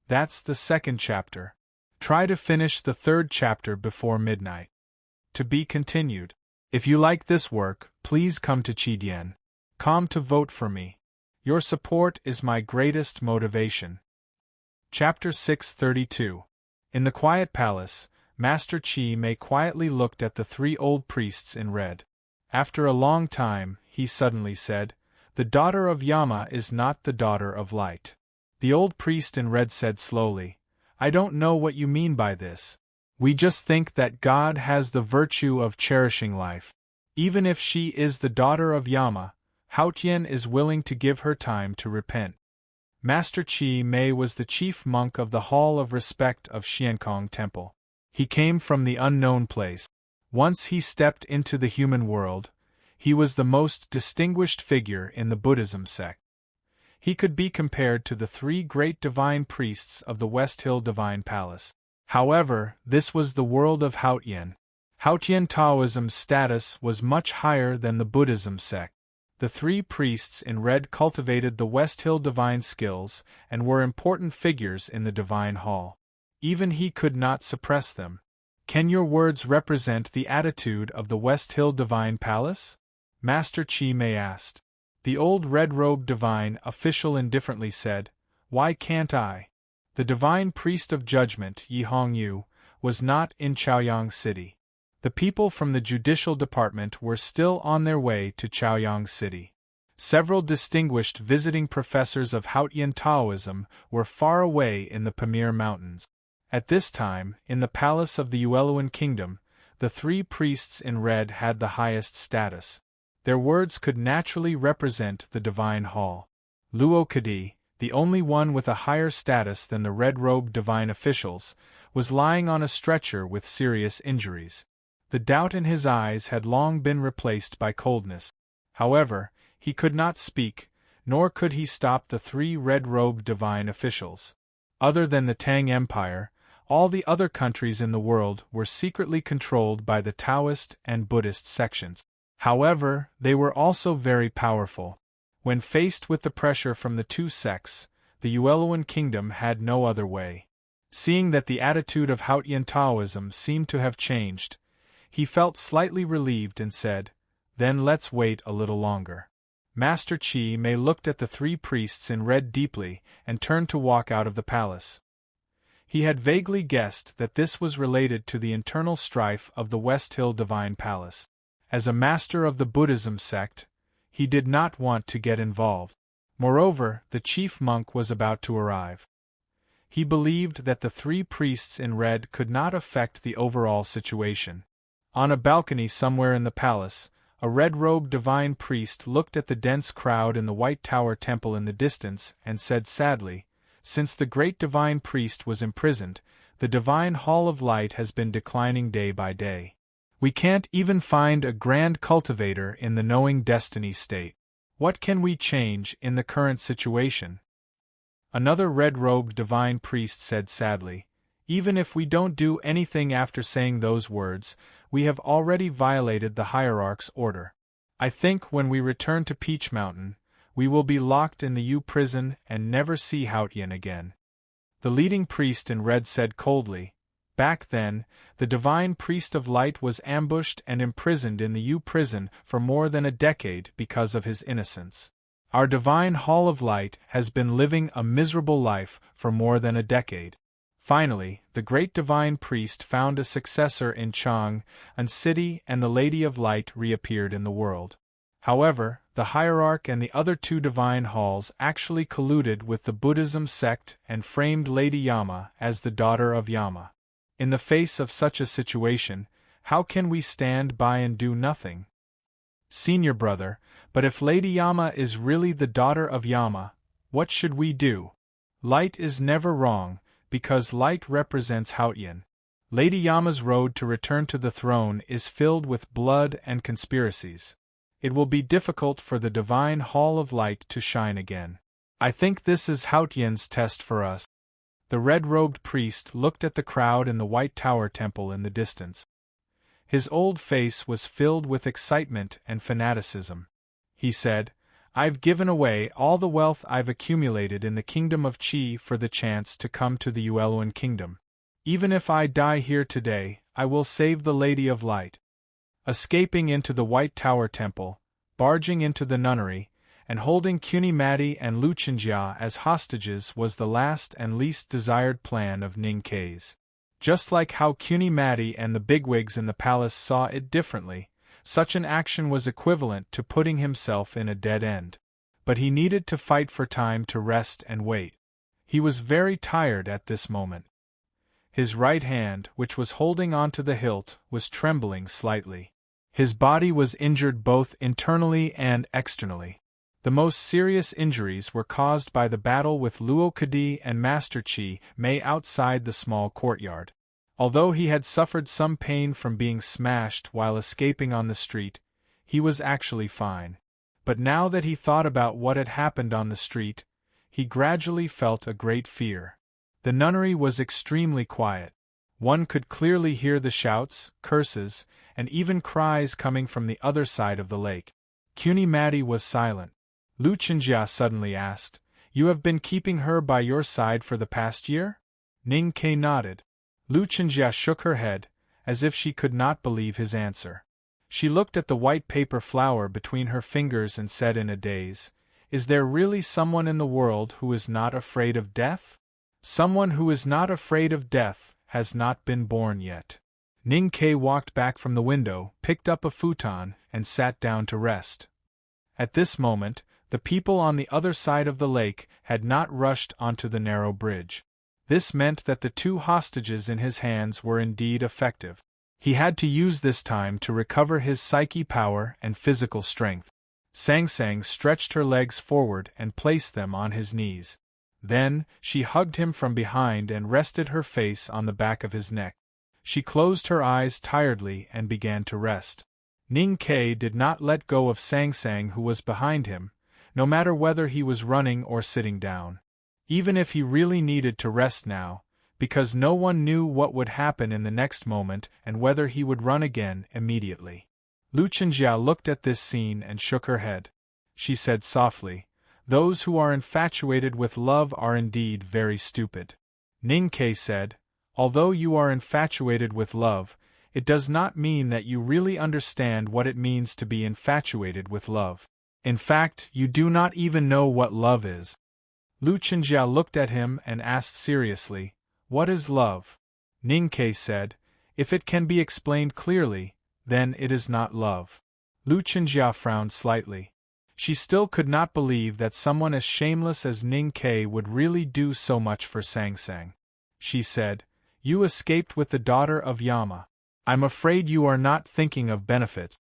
That's the 2nd chapter. Try to finish the 3rd chapter before midnight." To be continued. If you like this work, please come to Chidien.com to vote for me. Your support is my greatest motivation. Chapter 632. In the quiet palace, Master Chi Mei quietly looked at the 3 old priests in red. After a long time, he suddenly said, "The daughter of Yama is not the daughter of light." The old priest in red said slowly, "I don't know what you mean by this. We just think that God has the virtue of cherishing life. Even if she is the daughter of Yama, Haotian is willing to give her time to repent." Master Chi Mei was the chief monk of the Hall of Respect of Xiankong Temple. He came from the unknown place. Once he stepped into the human world, he was the most distinguished figure in the Buddhism sect. He could be compared to the 3 great divine priests of the West Hill Divine Palace. However, this was the world of Haotian. Haotian Taoism's status was much higher than the Buddhism sect. The 3 priests in red cultivated the West Hill divine skills and were important figures in the divine hall. Even he could not suppress them. "Can your words represent the attitude of the West Hill Divine Palace?" Master Chi Mei asked. The old red-robed divine official indifferently said, "Why can't I? The divine priest of judgment, Yi Hongyu, was not in Chaoyang City. The people from the judicial department were still on their way to Chaoyang City. Several distinguished visiting professors of Haotian Taoism were far away in the Pamir Mountains. At this time, in the palace of the Ueluan Kingdom, the 3 priests in red had the highest status. Their words could naturally represent the divine hall. Luo Kadi, the only one with a higher status than the red-robed divine officials, was lying on a stretcher with serious injuries. The doubt in his eyes had long been replaced by coldness. However, he could not speak, nor could he stop the 3 red-robed divine officials. Other than the Tang Empire, all the other countries in the world were secretly controlled by the Taoist and Buddhist sections. However, they were also very powerful. When faced with the pressure from the 2 sects, the Yueluan kingdom had no other way. Seeing that the attitude of Haotian Taoism seemed to have changed, he felt slightly relieved and said, "Then let's wait a little longer." Master Chi Mei looked at the 3 priests in red deeply and turned to walk out of the palace. He had vaguely guessed that this was related to the internal strife of the West Hill Divine Palace. As a master of the Buddhism sect, he did not want to get involved. Moreover, the chief monk was about to arrive. He believed that the 3 priests in red could not affect the overall situation. On a balcony somewhere in the palace, a red-robed divine priest looked at the dense crowd in the White Tower Temple in the distance and said sadly, "Since the great divine priest was imprisoned, the divine Hall of Light has been declining day by day. We can't even find a grand cultivator in the knowing destiny state. What can we change in the current situation?" Another red-robed divine priest said sadly, "Even if we don't do anything after saying those words, we have already violated the hierarch's order. I think when we return to Peach Mountain, we will be locked in the U prison and never see Haotian again." The leading priest in red said coldly, "Back then, the divine priest of light was ambushed and imprisoned in the U prison for more than a decade because of his innocence. Our divine Hall of Light has been living a miserable life for more than a decade." Finally, the great divine priest found a successor in Chang, an city, and the Lady of Light reappeared in the world. However, the hierarch and the other 2 divine halls actually colluded with the Buddhism sect and framed Lady Yama as the daughter of Yama. In the face of such a situation, how can we stand by and do nothing? Senior brother, but if Lady Yama is really the daughter of Yama, what should we do? Light is never wrong, because light represents Haotian. Lady Yama's road to return to the throne is filled with blood and conspiracies. It will be difficult for the divine Hall of Light to shine again. I think this is Haotian's test for us. The red-robed priest looked at the crowd in the White Tower Temple in the distance. His old face was filled with excitement and fanaticism. He said, "I've given away all the wealth I've accumulated in the kingdom of Qi for the chance to come to the Yueluan kingdom. Even if I die here today, I will save the Lady of Light." Escaping into the White Tower Temple, barging into the nunnery, and holding Kunimati and Luchinjia as hostages was the last and least desired plan of Ning Kei's. Just like how Kunimati and the bigwigs in the palace saw it differently, such an action was equivalent to putting himself in a dead end. But he needed to fight for time to rest and wait. He was very tired at this moment. His right hand, which was holding onto the hilt, was trembling slightly. His body was injured both internally and externally. The most serious injuries were caused by the battle with Luo Kadi and Master Chi Mei outside the small courtyard. Although he had suffered some pain from being smashed while escaping on the street, he was actually fine. But now that he thought about what had happened on the street, he gradually felt a great fear. The nunnery was extremely quiet. One could clearly hear the shouts, curses, and even cries coming from the other side of the lake. Kunimati was silent. Luchinjia suddenly asked, "You have been keeping her by your side for the past year?" Ning Kei nodded. Luchinjia shook her head, as if she could not believe his answer. She looked at the white paper flower between her fingers and said in a daze, "Is there really someone in the world who is not afraid of death? Someone who is not afraid of death has not been born yet." Ning Kei walked back from the window, picked up a futon, and sat down to rest. At this moment, the people on the other side of the lake had not rushed onto the narrow bridge. This meant that the 2 hostages in his hands were indeed effective. He had to use this time to recover his psyche power and physical strength. Sang Sang stretched her legs forward and placed them on his knees. Then, she hugged him from behind and rested her face on the back of his neck. She closed her eyes tiredly and began to rest. Ning Ke did not let go of Sang Sang, who was behind him, no matter whether he was running or sitting down. Even if he really needed to rest now, because no one knew what would happen in the next moment and whether he would run again immediately. Lu Chenjia looked at this scene and shook her head. She said softly, "Those who are infatuated with love are indeed very stupid." Ning Ke said, "Although you are infatuated with love, it does not mean that you really understand what it means to be infatuated with love. In fact, you do not even know what love is." Lu Chenjia looked at him and asked seriously, "What is love?" Ning Ke said, "If it can be explained clearly, then it is not love." Lu Chenjia frowned slightly. She still could not believe that someone as shameless as Ning Ke would really do so much for Sang Sang. She said, "You escaped with the daughter of Yama. I'm afraid you are not thinking of benefits."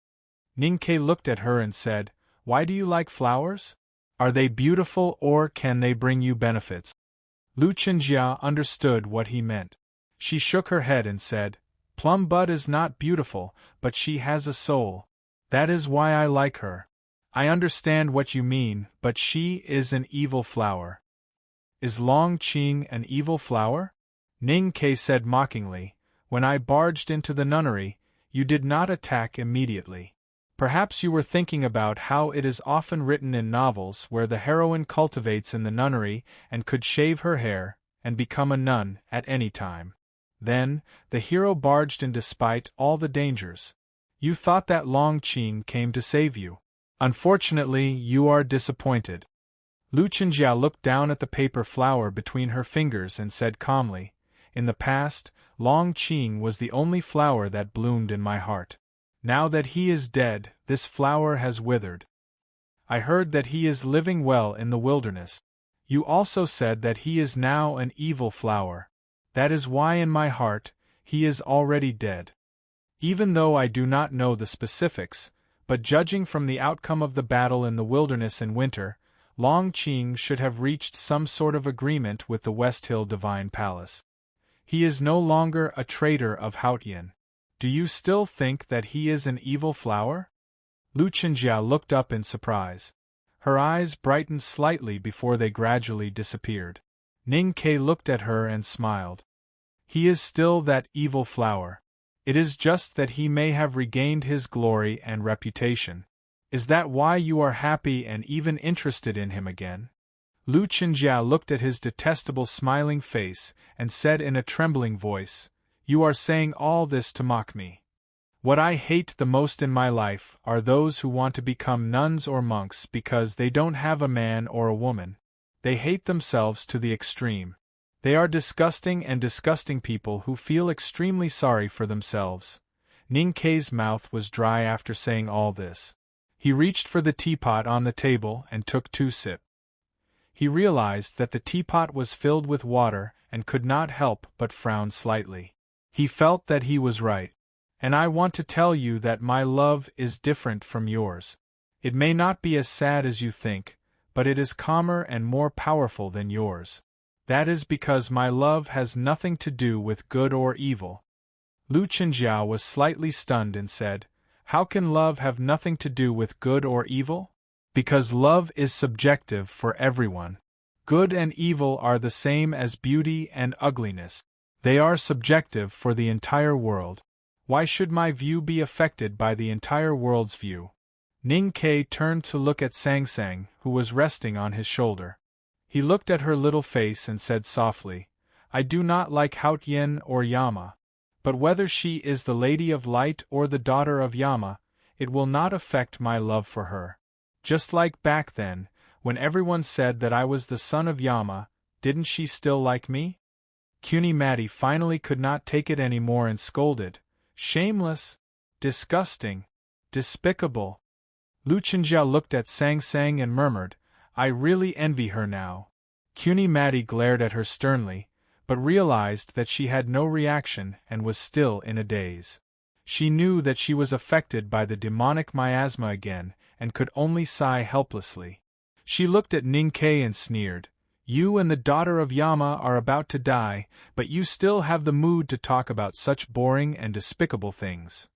Ning Ke looked at her and said, "Why do you like flowers? Are they beautiful or can they bring you benefits?" Lu Chenjia understood what he meant. She shook her head and said, "Plum Bud is not beautiful, but she has a soul. That is why I like her." "I understand what you mean, but she is an evil flower." "Is Long Qing an evil flower?" Ning Ke said mockingly, "When I barged into the nunnery, you did not attack immediately. Perhaps you were thinking about how it is often written in novels where the heroine cultivates in the nunnery and could shave her hair and become a nun at any time. Then, the hero barged in despite all the dangers. You thought that Long Qing came to save you. Unfortunately, you are disappointed." Lu Chenjia looked down at the paper flower between her fingers and said calmly, "In the past, Long Qing was the only flower that bloomed in my heart. Now that he is dead, this flower has withered. I heard that he is living well in the wilderness. You also said that he is now an evil flower. That is why in my heart, he is already dead. Even though I do not know the specifics, but judging from the outcome of the battle in the wilderness in winter, Long Qing should have reached some sort of agreement with the West Hill Divine Palace. He is no longer a traitor of Haotian. Do you still think that he is an evil flower?" Lu Chenjia looked up in surprise. Her eyes brightened slightly before they gradually disappeared. Ning Ke looked at her and smiled. "He is still that evil flower. It is just that he may have regained his glory and reputation. Is that why you are happy and even interested in him again?" Lu Chenjia looked at his detestable smiling face and said in a trembling voice, "You are saying all this to mock me. What I hate the most in my life are those who want to become nuns or monks because they don't have a man or a woman. They hate themselves to the extreme. They are disgusting people who feel extremely sorry for themselves." Ning Ke's mouth was dry after saying all this. He reached for the teapot on the table and took 2 sips. He realized that the teapot was filled with water and could not help but frown slightly. He felt that he was right. "And I want to tell you that my love is different from yours. It may not be as sad as you think, but it is calmer and more powerful than yours. That is because my love has nothing to do with good or evil." Lu Chenjia was slightly stunned and said, "How can love have nothing to do with good or evil?" "Because love is subjective for everyone. Good and evil are the same as beauty and ugliness. They are subjective for the entire world. Why should my view be affected by the entire world's view?" Ning Ke turned to look at Sang Sang, who was resting on his shoulder. He looked at her little face and said softly, "I do not like Haotian or Yama. But whether she is the Lady of Light or the daughter of Yama, it will not affect my love for her. Just like back then, when everyone said that I was the son of Yama, didn't she still like me?" Cuny Matty finally could not take it any more and scolded, "Shameless! Disgusting! Despicable!" Lu Chenjia looked at Sang Sang and murmured, "I really envy her now." Cuny Matty glared at her sternly, but realized that she had no reaction and was still in a daze. She knew that she was affected by the demonic miasma again and could only sigh helplessly. She looked at Ning Ke and sneered, You and the daughter of Yama are about to die, but you still have the mood to talk about such boring and despicable things.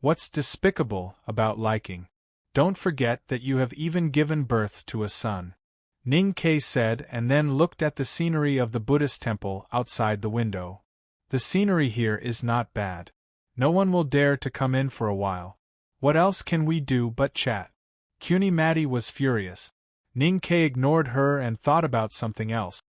What's despicable about liking? Don't forget that you have even given birth to a son. Ning-Kei said, and then looked at the scenery of the Buddhist temple outside the window. The scenery here is not bad. No one will dare to come in for a while. What else can we do but chat? Kunimati was furious. Ning-Kei ignored her and thought about something else.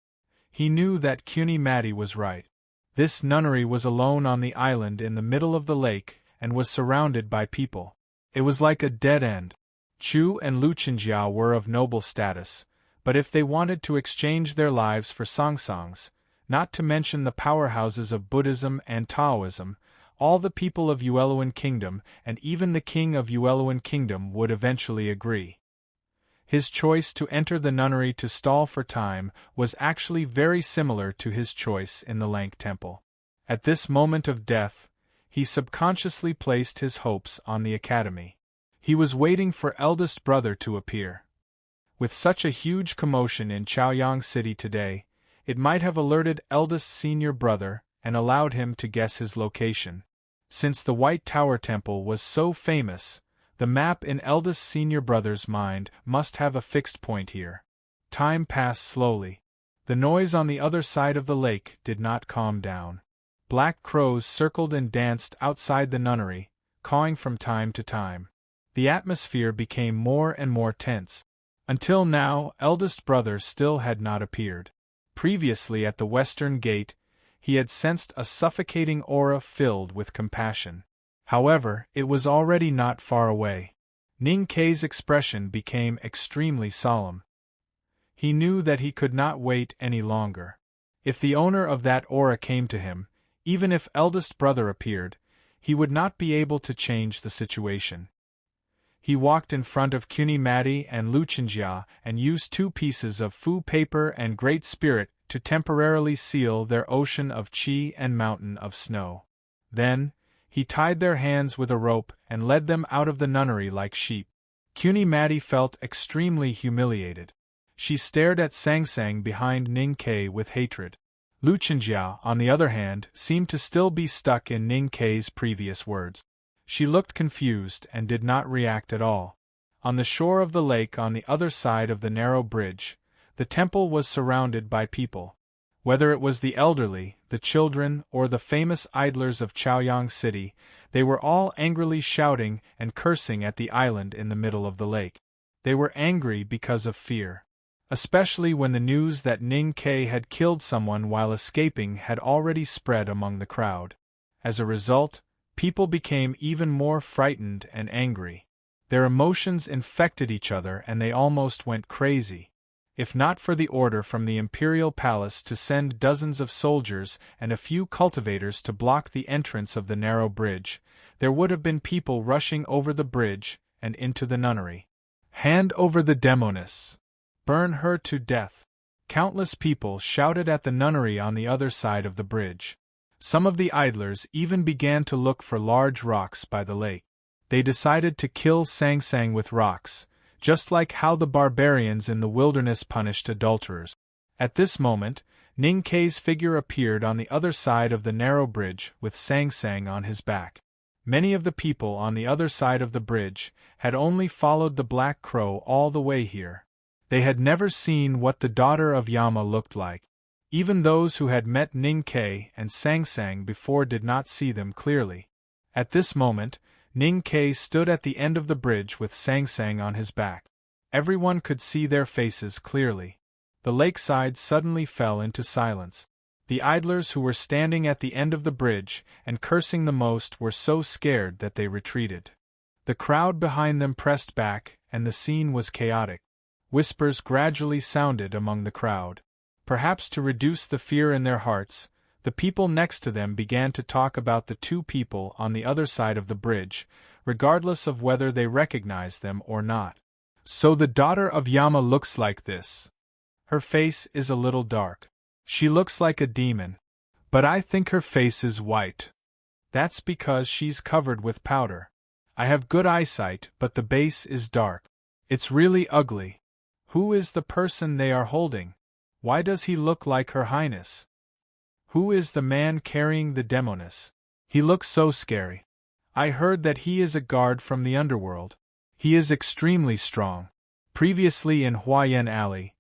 He knew that Kunimati was right. This nunnery was alone on the island in the middle of the lake and was surrounded by people. It was like a dead end. Chu and Luchenjia were of noble status, but if they wanted to exchange their lives for songsangs, not to mention the powerhouses of Buddhism and Taoism, all the people of Yueluan Kingdom and even the king of Yueluan Kingdom would eventually agree. His choice to enter the nunnery to stall for time was actually very similar to his choice in the Lank Temple. At this moment of death, he subconsciously placed his hopes on the academy. He was waiting for eldest brother to appear. With such a huge commotion in Chaoyang City today, it might have alerted eldest senior brother and allowed him to guess his location. Since the White Tower Temple was so famous, the map in eldest senior brother's mind must have a fixed point here. Time passed slowly. The noise on the other side of the lake did not calm down. Black crows circled and danced outside the nunnery, cawing from time to time. The atmosphere became more and more tense. Until now, eldest brother still had not appeared. Previously at the western gate, he had sensed a suffocating aura filled with compassion. However, it was already not far away. Ning-Kei's expression became extremely solemn. He knew that he could not wait any longer. If the owner of that aura came to him, even if eldest brother appeared, he would not be able to change the situation. He walked in front of Kunimati and Luchenjia and used 2 pieces of fu paper and Great Spirit to temporarily seal their ocean of chi and mountain of snow. Then, he tied their hands with a rope and led them out of the nunnery like sheep. Kunimati felt extremely humiliated. She stared at Sangsang behind Ning-Kei with hatred. Luchenjia, on the other hand, seemed to still be stuck in Ning-Kei's previous words. She looked confused and did not react at all. On the shore of the lake on the other side of the narrow bridge, the temple was surrounded by people. Whether it was the elderly, the children, or the famous idlers of Chaoyang City, they were all angrily shouting and cursing at the island in the middle of the lake. They were angry because of fear. Especially when the news that Ning-Kei had killed someone while escaping had already spread among the crowd. As a result, people became even more frightened and angry. Their emotions infected each other and they almost went crazy. If not for the order from the imperial palace to send dozens of soldiers and a few cultivators to block the entrance of the narrow bridge, there would have been people rushing over the bridge and into the nunnery. Hand over the demoness! Burn her to death! Countless people shouted at the nunnery on the other side of the bridge. Some of the idlers even began to look for large rocks by the lake. They decided to kill Sangsang with rocks, just like how the barbarians in the wilderness punished adulterers. At this moment, Ning-Kei's figure appeared on the other side of the narrow bridge with Sangsang on his back. Many of the people on the other side of the bridge had only followed the Black Crow all the way here. They had never seen what the daughter of Yama looked like. Even those who had met Ning-Kei and Sangsang before did not see them clearly. At this moment, Ning-Kei stood at the end of the bridge with Sangsang on his back. Everyone could see their faces clearly. The lakeside suddenly fell into silence. The idlers who were standing at the end of the bridge and cursing the most were so scared that they retreated. The crowd behind them pressed back, and the scene was chaotic. Whispers gradually sounded among the crowd. Perhaps to reduce the fear in their hearts, the people next to them began to talk about the 2 people on the other side of the bridge, regardless of whether they recognized them or not. So the daughter of Yama looks like this. Her face is a little dark. She looks like a demon. But I think her face is white. That's because she's covered with powder. I have good eyesight, but the base is dark. It's really ugly. Who is the person they are holding? Why does he look like Her Highness? Who is the man carrying the demoness? He looks so scary. I heard that he is a guard from the underworld. He is extremely strong. Previously in Huayan Alley,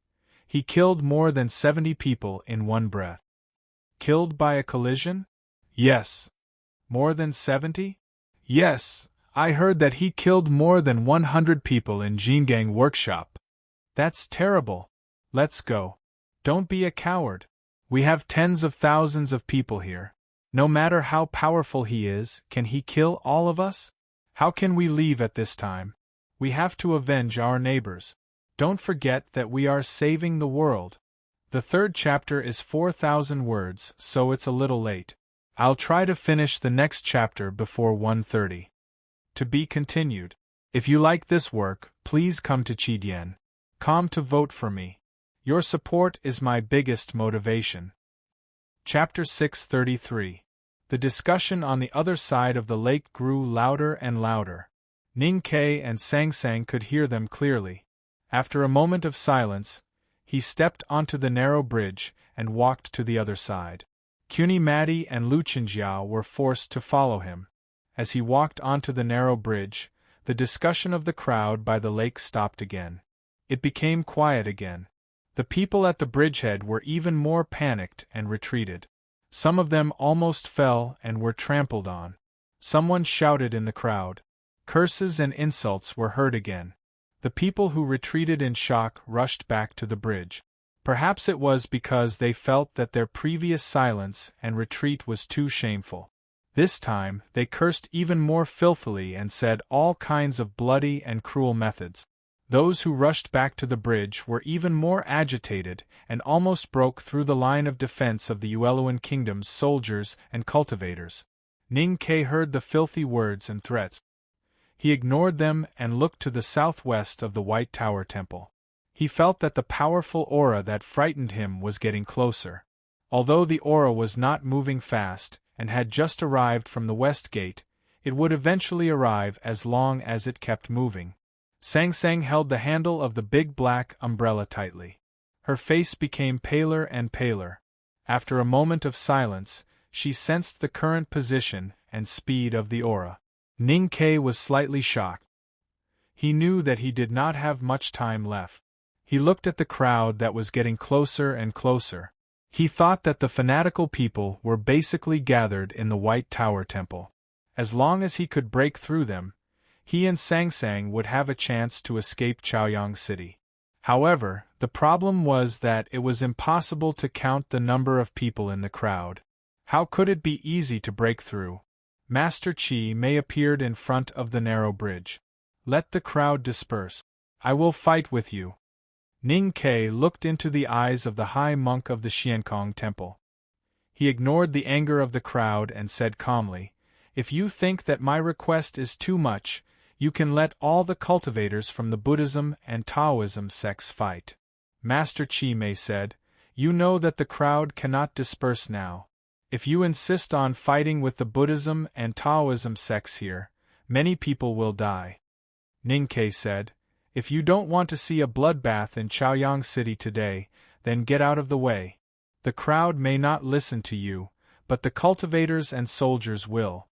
he killed more than 70 people in one breath. Killed by a collision? Yes. More than 70? Yes, I heard that he killed more than 100 people in Jingang Workshop. That's terrible. Let's go. Don't be a coward. We have tens of thousands of people here. No matter how powerful he is, can he kill all of us? How can we leave at this time? We have to avenge our neighbors. Don't forget that we are saving the world. The third chapter is 4,000 words, so it's a little late. I'll try to finish the next chapter before 1:30. To be continued. If you like this work, please come to Chidien.com to vote for me. Your support is my biggest motivation. Chapter 633. The discussion on the other side of the lake grew louder and louder. Ning Ke and Sang Sang could hear them clearly. After a moment of silence, he stepped onto the narrow bridge and walked to the other side. Cuni Madi and Lu Chenjiao were forced to follow him. As he walked onto the narrow bridge, the discussion of the crowd by the lake stopped again. It became quiet again. The people at the bridgehead were even more panicked and retreated. Some of them almost fell and were trampled on. Someone shouted in the crowd. Curses and insults were heard again. The people who retreated in shock rushed back to the bridge. Perhaps it was because they felt that their previous silence and retreat was too shameful. This time, they cursed even more filthily and said all kinds of bloody and cruel methods. Those who rushed back to the bridge were even more agitated and almost broke through the line of defense of the Ueluan kingdom's soldiers and cultivators. Ning Ke heard the filthy words and threats. He ignored them and looked to the southwest of the White Tower Temple. He felt that the powerful aura that frightened him was getting closer. Although the aura was not moving fast and had just arrived from the west gate, it would eventually arrive as long as it kept moving. Sang Sang held the handle of the big black umbrella tightly. Her face became paler and paler. After a moment of silence, she sensed the current position and speed of the aura. Ning Ke was slightly shocked. He knew that he did not have much time left. He looked at the crowd that was getting closer and closer. He thought that the fanatical people were basically gathered in the White Tower Temple. As long as he could break through them, he and Sang Sang would have a chance to escape Chaoyang City. However, the problem was that it was impossible to count the number of people in the crowd. How could it be easy to break through? Master Chi Mei appeared in front of the narrow bridge. Let the crowd disperse. I will fight with you. Ning Ke looked into the eyes of the high monk of the Xiankong Temple. He ignored the anger of the crowd and said calmly, "If you think that my request is too much, you can let all the cultivators from the Buddhism and Taoism sects fight." Master Chi Mei said, "You know that the crowd cannot disperse now. If you insist on fighting with the Buddhism and Taoism sects here, many people will die." Ning Ke said, "If you don't want to see a bloodbath in Chaoyang City today, then get out of the way. The crowd may not listen to you, but the cultivators and soldiers will."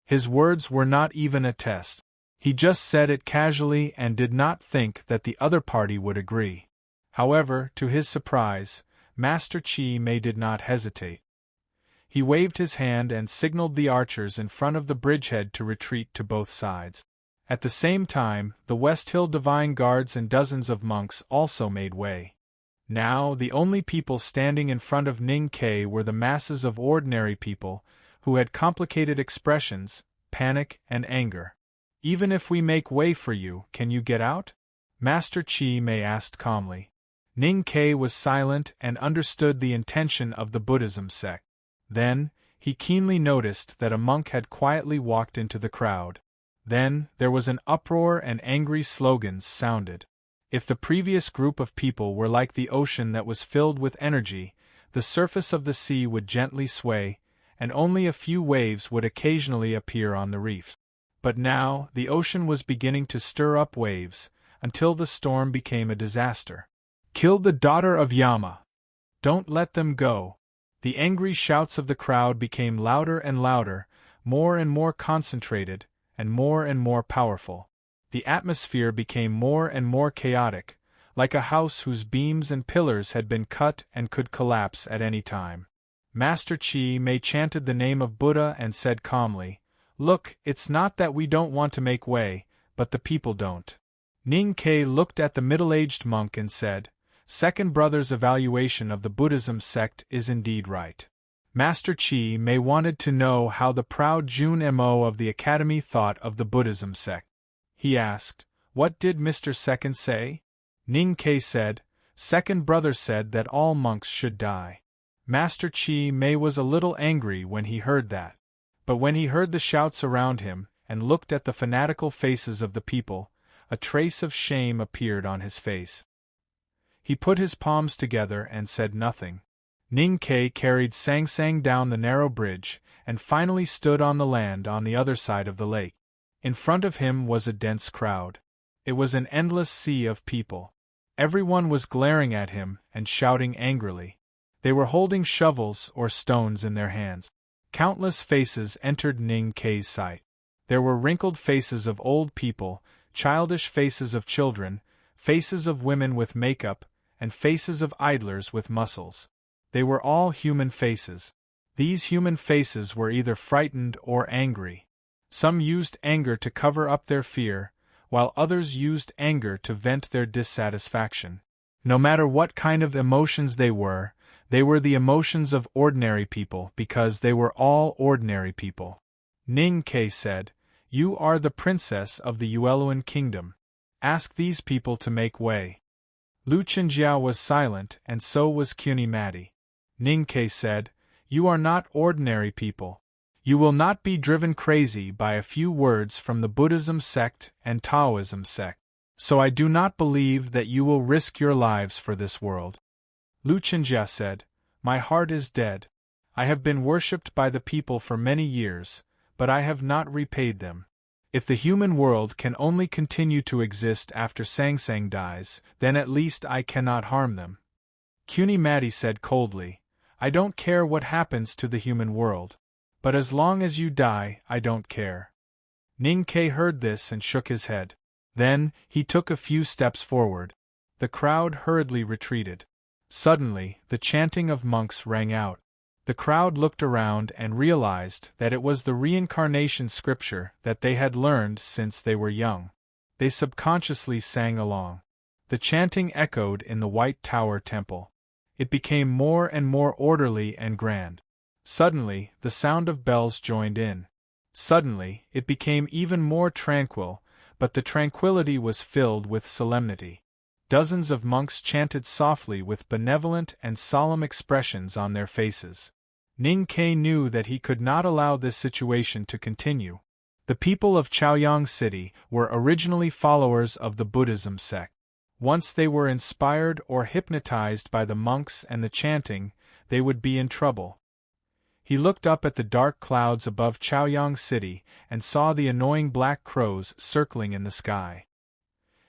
His words were not even a test. He just said it casually and did not think that the other party would agree. However, to his surprise, Master Chi Mei did not hesitate. He waved his hand and signaled the archers in front of the bridgehead to retreat to both sides. At the same time, the West Hill Divine Guards and dozens of monks also made way. Now, the only people standing in front of Ning Ke were the masses of ordinary people, who had complicated expressions, panic and anger. "Even if we make way for you, can you get out?" Master Chi Mei asked calmly. Ning Ke was silent and understood the intention of the Buddhism sect. Then, he keenly noticed that a monk had quietly walked into the crowd. Then, there was an uproar and angry slogans sounded. If the previous group of people were like the ocean that was filled with energy, the surface of the sea would gently sway, and only a few waves would occasionally appear on the reefs. But now, the ocean was beginning to stir up waves, until the storm became a disaster. "Kill the daughter of Yama!" Don't let them go. The angry shouts of the crowd became louder and louder, more and more concentrated, and more powerful. The atmosphere became more and more chaotic, like a house whose beams and pillars had been cut and could collapse at any time. Master Chi Mei chanted the name of Buddha and said calmly, "Look, it's not that we don't want to make way, but the people don't." Ning Kai looked at the middle-aged monk and said, "Second brother's evaluation of the Buddhism sect is indeed right." Master Chi Mei wanted to know how the proud Jun Mo of the academy thought of the Buddhism sect. He asked, "What did Mr. Second say?" Ning Kai said, "Second brother said that all monks should die." Master Chi Mei was a little angry when he heard that. But when he heard the shouts around him, and looked at the fanatical faces of the people, a trace of shame appeared on his face. He put his palms together and said nothing. Ning Kai carried Sang Sang down the narrow bridge, and finally stood on the land on the other side of the lake. In front of him was a dense crowd. It was an endless sea of people. Everyone was glaring at him and shouting angrily. They were holding shovels or stones in their hands. Countless faces entered Ning Kai's sight. There were wrinkled faces of old people, childish faces of children, faces of women with makeup, and faces of idlers with muscles. They were all human faces. These human faces were either frightened or angry. Some used anger to cover up their fear, while others used anger to vent their dissatisfaction. No matter what kind of emotions they were the emotions of ordinary people because they were all ordinary people. Ning Kai said, "You are the princess of the Yueluan kingdom. Ask these people to make way." Lu Chenjiao was silent and so was Kunimati. Ning Kai said, "You are not ordinary people. You will not be driven crazy by a few words from the Buddhism sect and Taoism sect. So I do not believe that you will risk your lives for this world." Lu Chenjia said, "My heart is dead. I have been worshipped by the people for many years, but I have not repaid them. If the human world can only continue to exist after Sang Sang dies, then at least I cannot harm them." Kunimati said coldly, "I don't care what happens to the human world. But as long as you die, I don't care." Ning Kai heard this and shook his head. Then, he took a few steps forward. The crowd hurriedly retreated. Suddenly, the chanting of monks rang out. The crowd looked around and realized that it was the reincarnation scripture that they had learned since they were young. They subconsciously sang along. The chanting echoed in the White Tower Temple. It became more and more orderly and grand. Suddenly, the sound of bells joined in. Suddenly, it became even more tranquil, but the tranquility was filled with solemnity. Dozens of monks chanted softly with benevolent and solemn expressions on their faces. Ning Kai knew that he could not allow this situation to continue. The people of Chaoyang City were originally followers of the Buddhism sect. Once they were inspired or hypnotized by the monks and the chanting, they would be in trouble. He looked up at the dark clouds above Chaoyang City and saw the annoying black crows circling in the sky.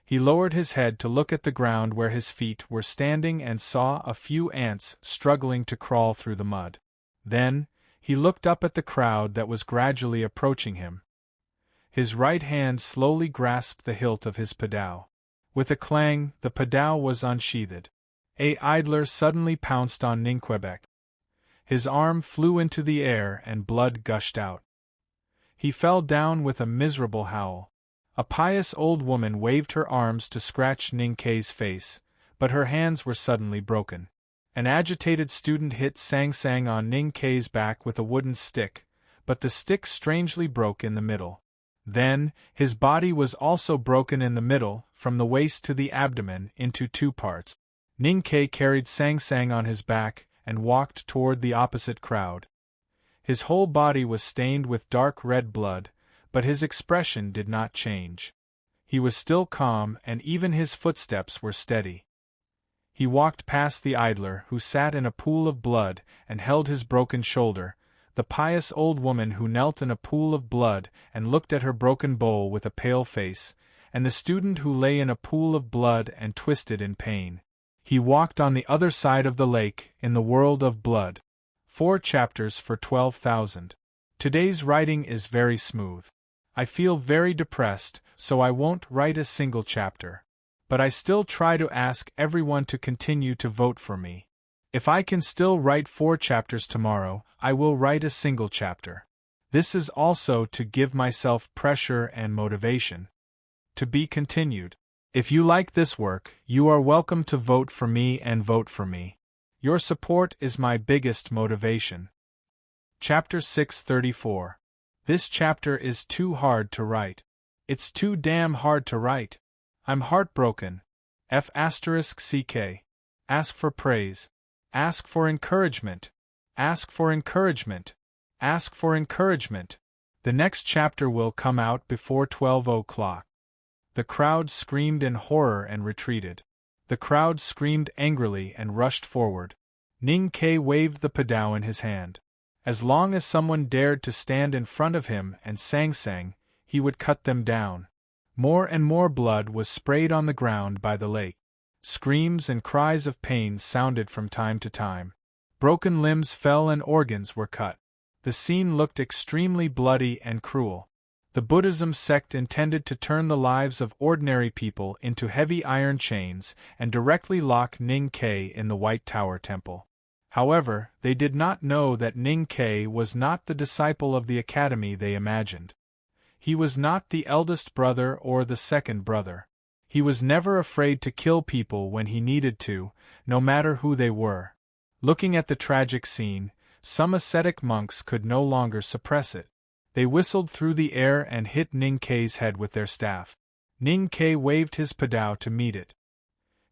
He lowered his head to look at the ground where his feet were standing and saw a few ants struggling to crawl through the mud. Then, he looked up at the crowd that was gradually approaching him. His right hand slowly grasped the hilt of his padao. With a clang, the padao was unsheathed. A idler suddenly pounced on Ningquebec. His arm flew into the air and blood gushed out. He fell down with a miserable howl. A pious old woman waved her arms to scratch Ning Kai's face, but her hands were suddenly broken. An agitated student hit Sang Sang on Ning Kai's back with a wooden stick, but the stick strangely broke in the middle. Then, his body was also broken in the middle, from the waist to the abdomen, into two parts. Ning Kai carried Sang Sang on his back and walked toward the opposite crowd. His whole body was stained with dark red blood, but his expression did not change. He was still calm and even his footsteps were steady. He walked past the idler who sat in a pool of blood and held his broken shoulder, the pious old woman who knelt in a pool of blood and looked at her broken bowl with a pale face, and the student who lay in a pool of blood and twisted in pain. He walked on the other side of the lake, in the world of blood. 4 chapters for 12,000. Today's writing is very smooth. I feel very depressed, so I won't write a single chapter. But I still try to ask everyone to continue to vote for me. If I can still write 4 chapters tomorrow, I will write a single chapter. This is also to give myself pressure and motivation. To be continued. If you like this work, you are welcome to vote for me and vote for me. Your support is my biggest motivation. Chapter 634. This chapter is too hard to write. It's too damn hard to write. I'm heartbroken. F***ck. Ask for praise. Ask for encouragement. Ask for encouragement. Ask for encouragement. The next chapter will come out before 12 o'clock. The crowd screamed in horror and retreated. The crowd screamed angrily and rushed forward. Ning Ke waved the padao in his hand. As long as someone dared to stand in front of him and sang, he would cut them down. More and more blood was sprayed on the ground by the lake. Screams and cries of pain sounded from time to time. Broken limbs fell and organs were cut. The scene looked extremely bloody and cruel. The Buddhism sect intended to turn the lives of ordinary people into heavy iron chains and directly lock Ning Ke in the White Tower Temple. However, they did not know that Ning Ke was not the disciple of the academy they imagined. He was not the eldest brother or the second brother. He was never afraid to kill people when he needed to, no matter who they were. Looking at the tragic scene, some ascetic monks could no longer suppress it. They whistled through the air and hit Ning Ke's head with their staff. Ning Ke waved his padao to meet it.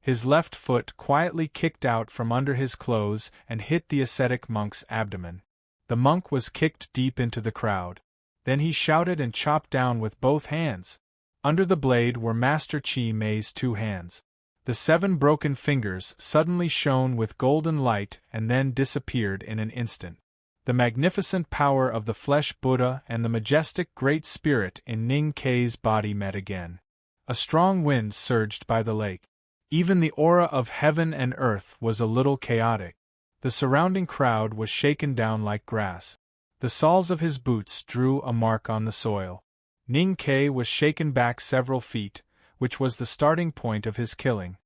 His left foot quietly kicked out from under his clothes and hit the ascetic monk's abdomen. The monk was kicked deep into the crowd. Then he shouted and chopped down with both hands. Under the blade were Master Chi Mei's 2 hands. The 7 broken fingers suddenly shone with golden light and then disappeared in an instant. The magnificent power of the flesh Buddha and the majestic Great Spirit in Ning Ke's body met again. A strong wind surged by the lake. Even the aura of heaven and earth was a little chaotic. The surrounding crowd was shaken down like grass. The soles of his boots drew a mark on the soil. Ning Ke was shaken back several feet, which was the starting point of his killing.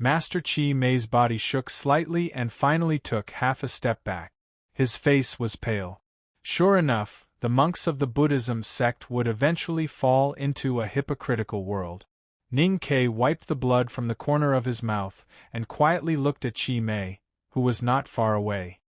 Master Chi Mei's body shook slightly and finally took half a step back. His face was pale. Sure enough, the monks of the Buddhism sect would eventually fall into a hypocritical world. Ning Ke wiped the blood from the corner of his mouth and quietly looked at Chi Mei, who was not far away.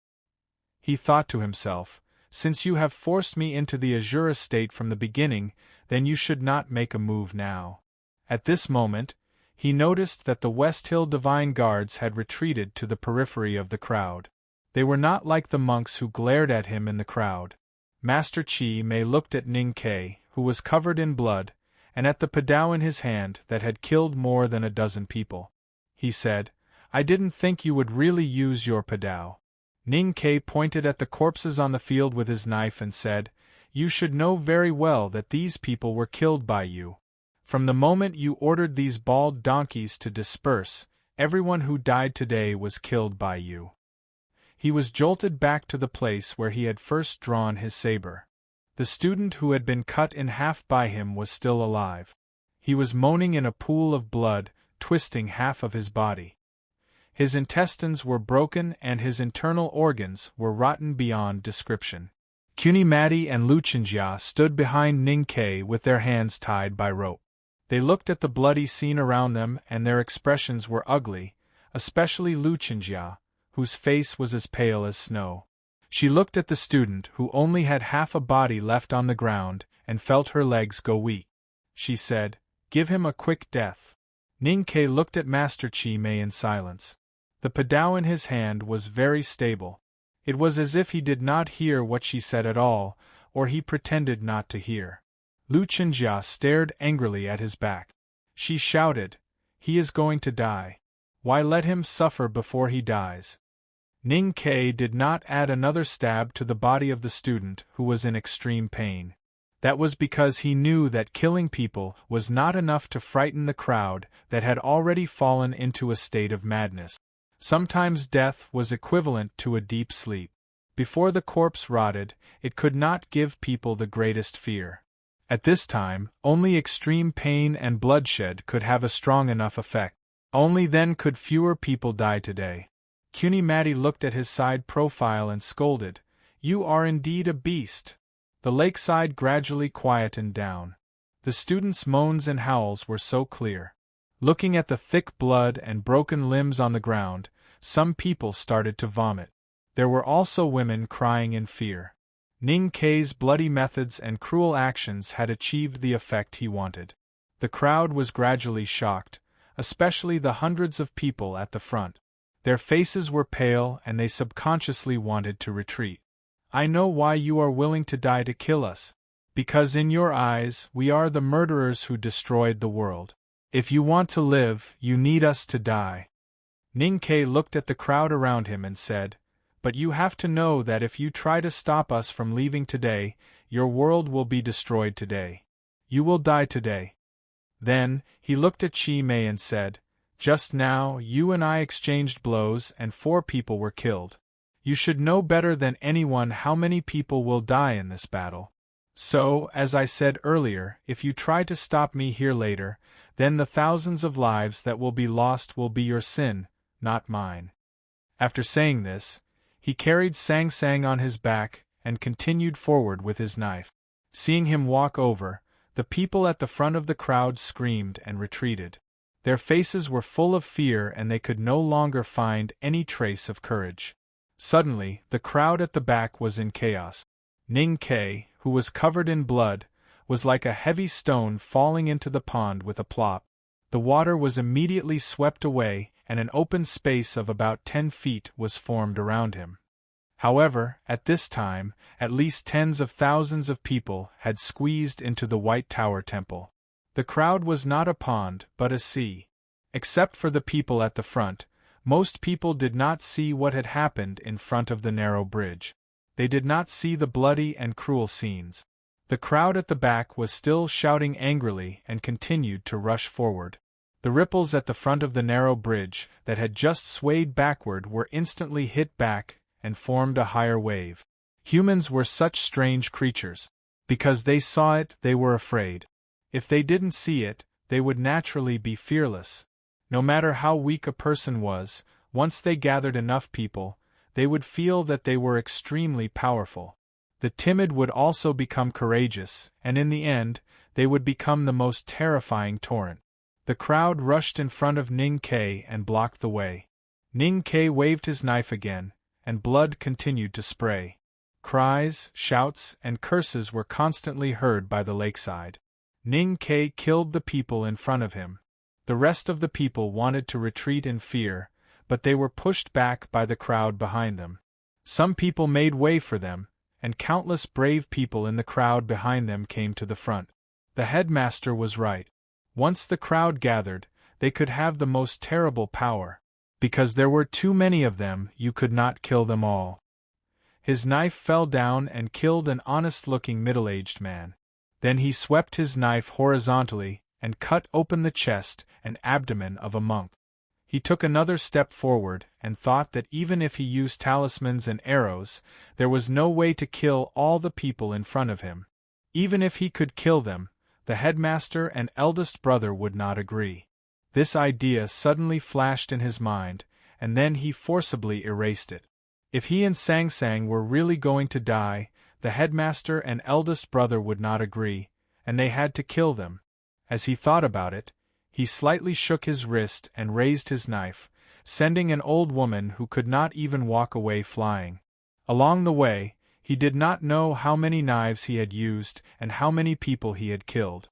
He thought to himself, "Since you have forced me into the Azura state from the beginning, then you should not make a move now." At this moment, he noticed that the West Hill Divine Guards had retreated to the periphery of the crowd. They were not like the monks who glared at him in the crowd. Master Chi Mei looked at Ning Ke, who was covered in blood, and at the padao in his hand that had killed more than a dozen people. He said, "I didn't think you would really use your padao." Ning Ke pointed at the corpses on the field with his knife and said, "You should know very well that these people were killed by you. From the moment you ordered these bald donkeys to disperse, everyone who died today was killed by you." He was jolted back to the place where he had first drawn his saber. The student who had been cut in half by him was still alive. He was moaning in a pool of blood, twisting half of his body. His intestines were broken and his internal organs were rotten beyond description. Kunimati and Luchinjia stood behind Ning Ke with their hands tied by rope. They looked at the bloody scene around them and their expressions were ugly, especially Luchinjia, whose face was as pale as snow. She looked at the student who only had half a body left on the ground and felt her legs go weak. She said, "Give him a quick death." Ning Ke looked at Master Chi Mei in silence. The padao in his hand was very stable. It was as if he did not hear what she said at all, or he pretended not to hear. Luchinjia stared angrily at his back. She shouted, "He is going to die. Why let him suffer before he dies?" Ning Ke did not add another stab to the body of the student who was in extreme pain. That was because he knew that killing people was not enough to frighten the crowd that had already fallen into a state of madness. Sometimes death was equivalent to a deep sleep. Before the corpse rotted, it could not give people the greatest fear. At this time, only extreme pain and bloodshed could have a strong enough effect. Only then could fewer people die today. Cuny Matty looked at his side profile and scolded, "You are indeed a beast." The lakeside gradually quietened down. The students' moans and howls were so clear. Looking at the thick blood and broken limbs on the ground, some people started to vomit. There were also women crying in fear. Ning Kei's bloody methods and cruel actions had achieved the effect he wanted. The crowd was gradually shocked, especially the hundreds of people at the front. Their faces were pale and they subconsciously wanted to retreat. "I know why you are willing to die to kill us. Because in your eyes, we are the murderers who destroyed the world. If you want to live, you need us to die." Ning Kei looked at the crowd around him and said, "But you have to know that if you try to stop us from leaving today, your world will be destroyed today. You will die today." Then, he looked at Chi Mei and said, "Just now, you and I exchanged blows and 4 people were killed. You should know better than anyone how many people will die in this battle. So, as I said earlier, if you try to stop me here later, then the thousands of lives that will be lost will be your sin, not mine." After saying this, he carried Sang Sang on his back and continued forward with his knife. Seeing him walk over, the people at the front of the crowd screamed and retreated. Their faces were full of fear and they could no longer find any trace of courage. Suddenly, the crowd at the back was in chaos. Ning Kei, who was covered in blood, was like a heavy stone falling into the pond with a plop. The water was immediately swept away, and an open space of about 10 feet was formed around him. However, at this time, at least tens of thousands of people had squeezed into the White Tower Temple. The crowd was not a pond, but a sea. Except for the people at the front, most people did not see what had happened in front of the narrow bridge. They did not see the bloody and cruel scenes. The crowd at the back was still shouting angrily and continued to rush forward. The ripples at the front of the narrow bridge that had just swayed backward were instantly hit back and formed a higher wave. Humans were such strange creatures. Because they saw it, they were afraid. If they didn't see it, they would naturally be fearless. No matter how weak a person was, once they gathered enough people, they would feel that they were extremely powerful. The timid would also become courageous, and in the end, they would become the most terrifying torrent. The crowd rushed in front of Ning Kei and blocked the way. Ning Kei waved his knife again, and blood continued to spray. Cries, shouts, and curses were constantly heard by the lakeside. Ning Kei killed the people in front of him. The rest of the people wanted to retreat in fear, but they were pushed back by the crowd behind them. Some people made way for them, and countless brave people in the crowd behind them came to the front. The headmaster was right. Once the crowd gathered, they could have the most terrible power. Because there were too many of them, you could not kill them all. His knife fell down and killed an honest-looking middle-aged man. Then he swept his knife horizontally and cut open the chest and abdomen of a monk. He took another step forward and thought that even if he used talismans and arrows, there was no way to kill all the people in front of him. Even if he could kill them, the headmaster and eldest brother would not agree. This idea suddenly flashed in his mind, and then he forcibly erased it. If he and Sang Sang were really going to die, the headmaster and eldest brother would not agree, and they had to kill them. As he thought about it, he slightly shook his wrist and raised his knife, sending an old woman who could not even walk away flying. Along the way, he did not know how many knives he had used and how many people he had killed.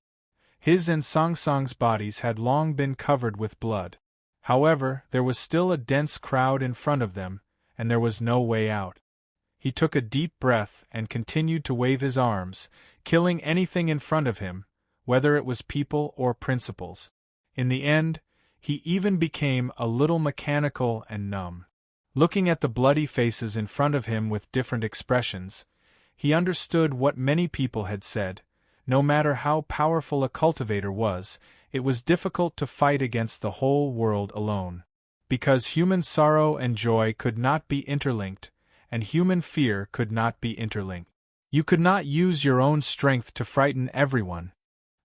His and Sang Sang's bodies had long been covered with blood. However, there was still a dense crowd in front of them, and there was no way out. He took a deep breath and continued to wave his arms, killing anything in front of him, whether it was people or principles. In the end, he even became a little mechanical and numb. Looking at the bloody faces in front of him with different expressions, he understood what many people had said. No matter how powerful a cultivator was, it was difficult to fight against the whole world alone. because human sorrow and joy could not be interlinked, and human fear could not be interlinked. You could not use your own strength to frighten everyone.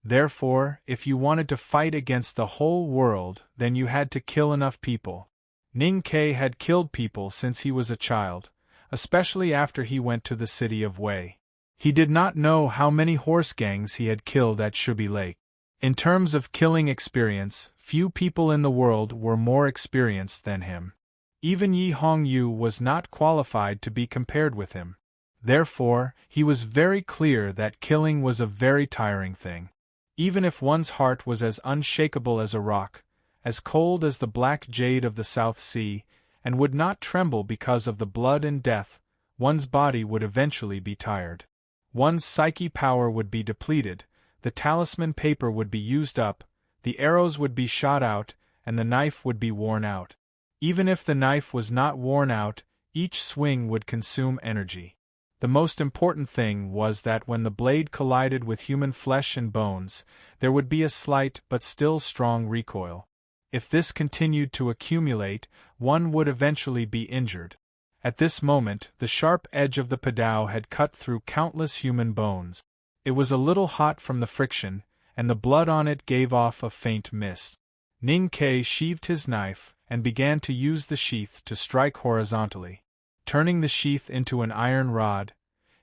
Therefore, if you wanted to fight against the whole world, then you had to kill enough people. Ning Ke had killed people since he was a child, especially after he went to the city of Wei. He did not know how many horse gangs he had killed at Shubi Lake. In terms of killing experience, few people in the world were more experienced than him. Even Yi Hongyu was not qualified to be compared with him. Therefore, he was very clear that killing was a very tiring thing. Even if one's heart was as unshakable as a rock, as cold as the black jade of the South Sea, and would not tremble because of the blood and death, one's body would eventually be tired. One's psyche power would be depleted, the talisman paper would be used up, the arrows would be shot out, and the knife would be worn out. Even if the knife was not worn out, each swing would consume energy. The most important thing was that when the blade collided with human flesh and bones, there would be a slight but still strong recoil. If this continued to accumulate, one would eventually be injured. At this moment, the sharp edge of the padao had cut through countless human bones. It was a little hot from the friction, and the blood on it gave off a faint mist. Ning Ke sheathed his knife, and began to use the sheath to strike horizontally. Turning the sheath into an iron rod,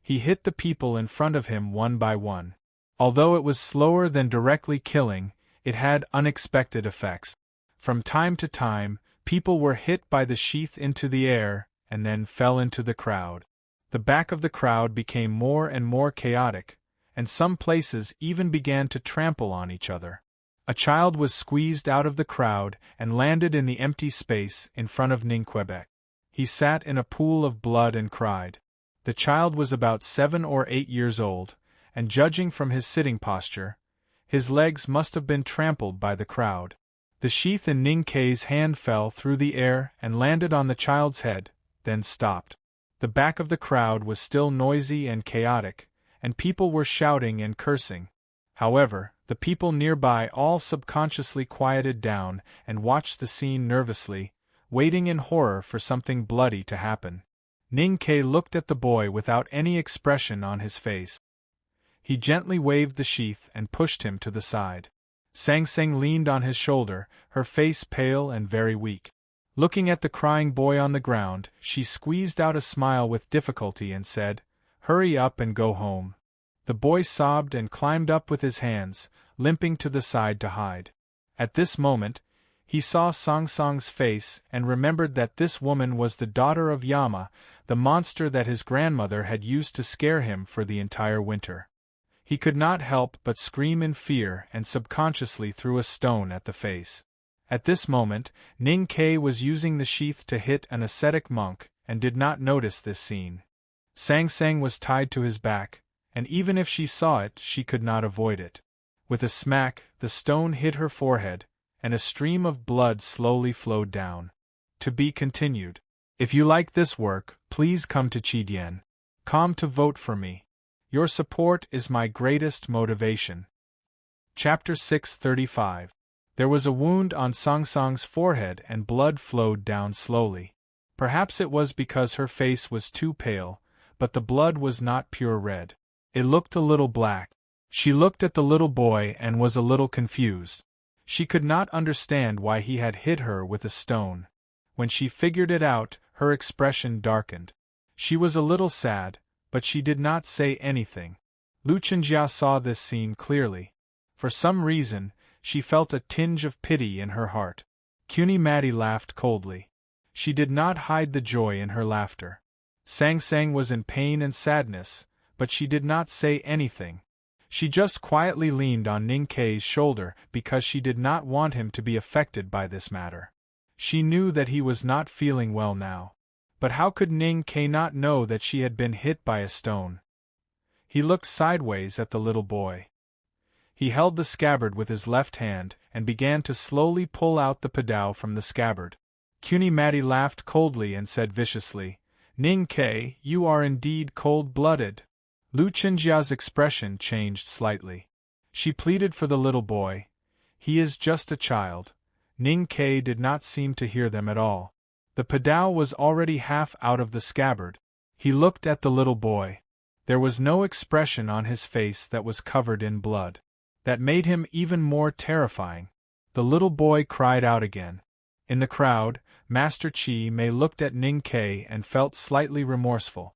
he hit the people in front of him one by one. Although it was slower than directly killing, it had unexpected effects. From time to time, people were hit by the sheath into the air, and then fell into the crowd. The back of the crowd became more and more chaotic, and some places even began to trample on each other. A child was squeezed out of the crowd and landed in the empty space in front of Ning Quebec. He sat in a pool of blood and cried. The child was about 7 or 8 years old, and judging from his sitting posture, his legs must have been trampled by the crowd. The sheath in Ning Ke's hand fell through the air and landed on the child's head, then stopped. The back of the crowd was still noisy and chaotic, and people were shouting and cursing. However, the people nearby all subconsciously quieted down and watched the scene nervously, waiting in horror for something bloody to happen. Ning Ke looked at the boy without any expression on his face. He gently waved the sheath and pushed him to the side. Sang Sang leaned on his shoulder, her face pale and very weak. Looking at the crying boy on the ground, she squeezed out a smile with difficulty and said, "Hurry up and go home." The boy sobbed and climbed up with his hands, limping to the side to hide. At this moment, he saw Sang Sang's face and remembered that this woman was the daughter of Yama, the monster that his grandmother had used to scare him for the entire winter. He could not help but scream in fear and subconsciously threw a stone at the face. At this moment, Ning Ke was using the sheath to hit an ascetic monk and did not notice this scene. Sang Sang was tied to his back, and even if she saw it, she could not avoid it. With a smack, the stone hit her forehead, and a stream of blood slowly flowed down. To be continued. If you like this work, please come to Chidien.com to vote for me. Your support is my greatest motivation. Chapter 635. There was a wound on Sang Sang's forehead and blood flowed down slowly. Perhaps it was because her face was too pale, but the blood was not pure red. It looked a little black. She looked at the little boy and was a little confused. She could not understand why he had hit her with a stone. When she figured it out, her expression darkened. She was a little sad, but she did not say anything. Lu Chenjia saw this scene clearly. For some reason, she felt a tinge of pity in her heart. Cuny Matty laughed coldly. She did not hide the joy in her laughter. Sang Sang was in pain and sadness, but she did not say anything. She just quietly leaned on Ning Ke's shoulder because she did not want him to be affected by this matter. She knew that he was not feeling well now. But how could Ning Ke not know that she had been hit by a stone? He looked sideways at the little boy. He held the scabbard with his left hand and began to slowly pull out the padao from the scabbard. Cuny Matty laughed coldly and said viciously, "Ning Ke, you are indeed cold-blooded." Lu Chenjia's expression changed slightly. She pleaded for the little boy. "He is just a child. Ning Ke did not seem to hear them at all. The padao was already half out of the scabbard. He looked at the little boy. There was no expression on his face that was covered in blood. That made him even more terrifying. The little boy cried out again. In the crowd, Master Chi Mei looked at Ning Ke and felt slightly remorseful.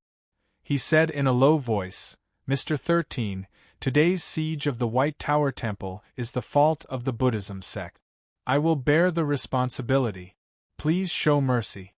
He said in a low voice, "Mr. 13, today's siege of the White Tower Temple is the fault of the Buddhism sect. I will bear the responsibility. Please show mercy."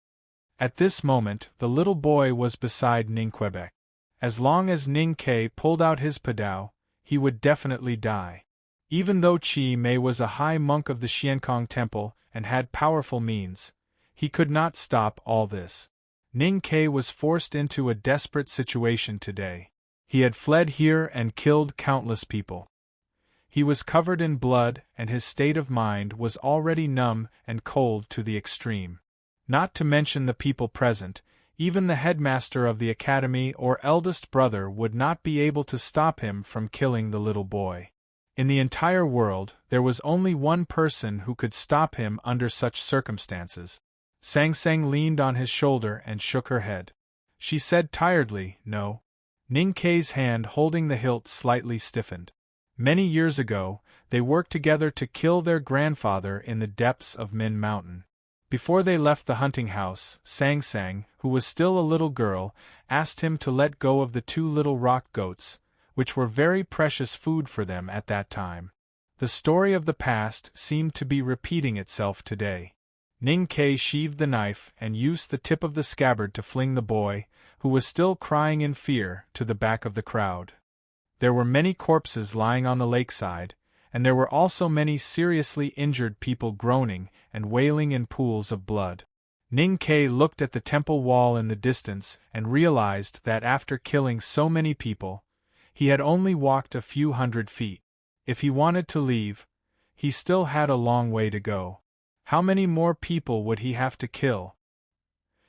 At this moment, the little boy was beside Ning Quebec. As long as Ning Ke pulled out his padao, he would definitely die. Even though Chi Mei was a high monk of the Xiankong Temple and had powerful means, he could not stop all this. Ning Ke was forced into a desperate situation today. He had fled here and killed countless people. He was covered in blood and his state of mind was already numb and cold to the extreme. Not to mention the people present, even the headmaster of the academy or eldest brother would not be able to stop him from killing the little boy. In the entire world, there was only one person who could stop him under such circumstances. Sang Sang leaned on his shoulder and shook her head. She said tiredly, "No." Ning Ke's hand holding the hilt slightly stiffened. Many years ago, they worked together to kill their grandfather in the depths of Min Mountain. Before they left the hunting house, Sang Sang, who was still a little girl, asked him to let go of the 2 little rock goats, which were very precious food for them at that time. The story of the past seemed to be repeating itself today. Ning Ke sheathed the knife and used the tip of the scabbard to fling the boy, who was still crying in fear, to the back of the crowd. There were many corpses lying on the lakeside, and there were also many seriously injured people groaning and wailing in pools of blood. Ning Ke looked at the temple wall in the distance and realized that after killing so many people, he had only walked a few hundred feet. If he wanted to leave, he still had a long way to go. How many more people would he have to kill?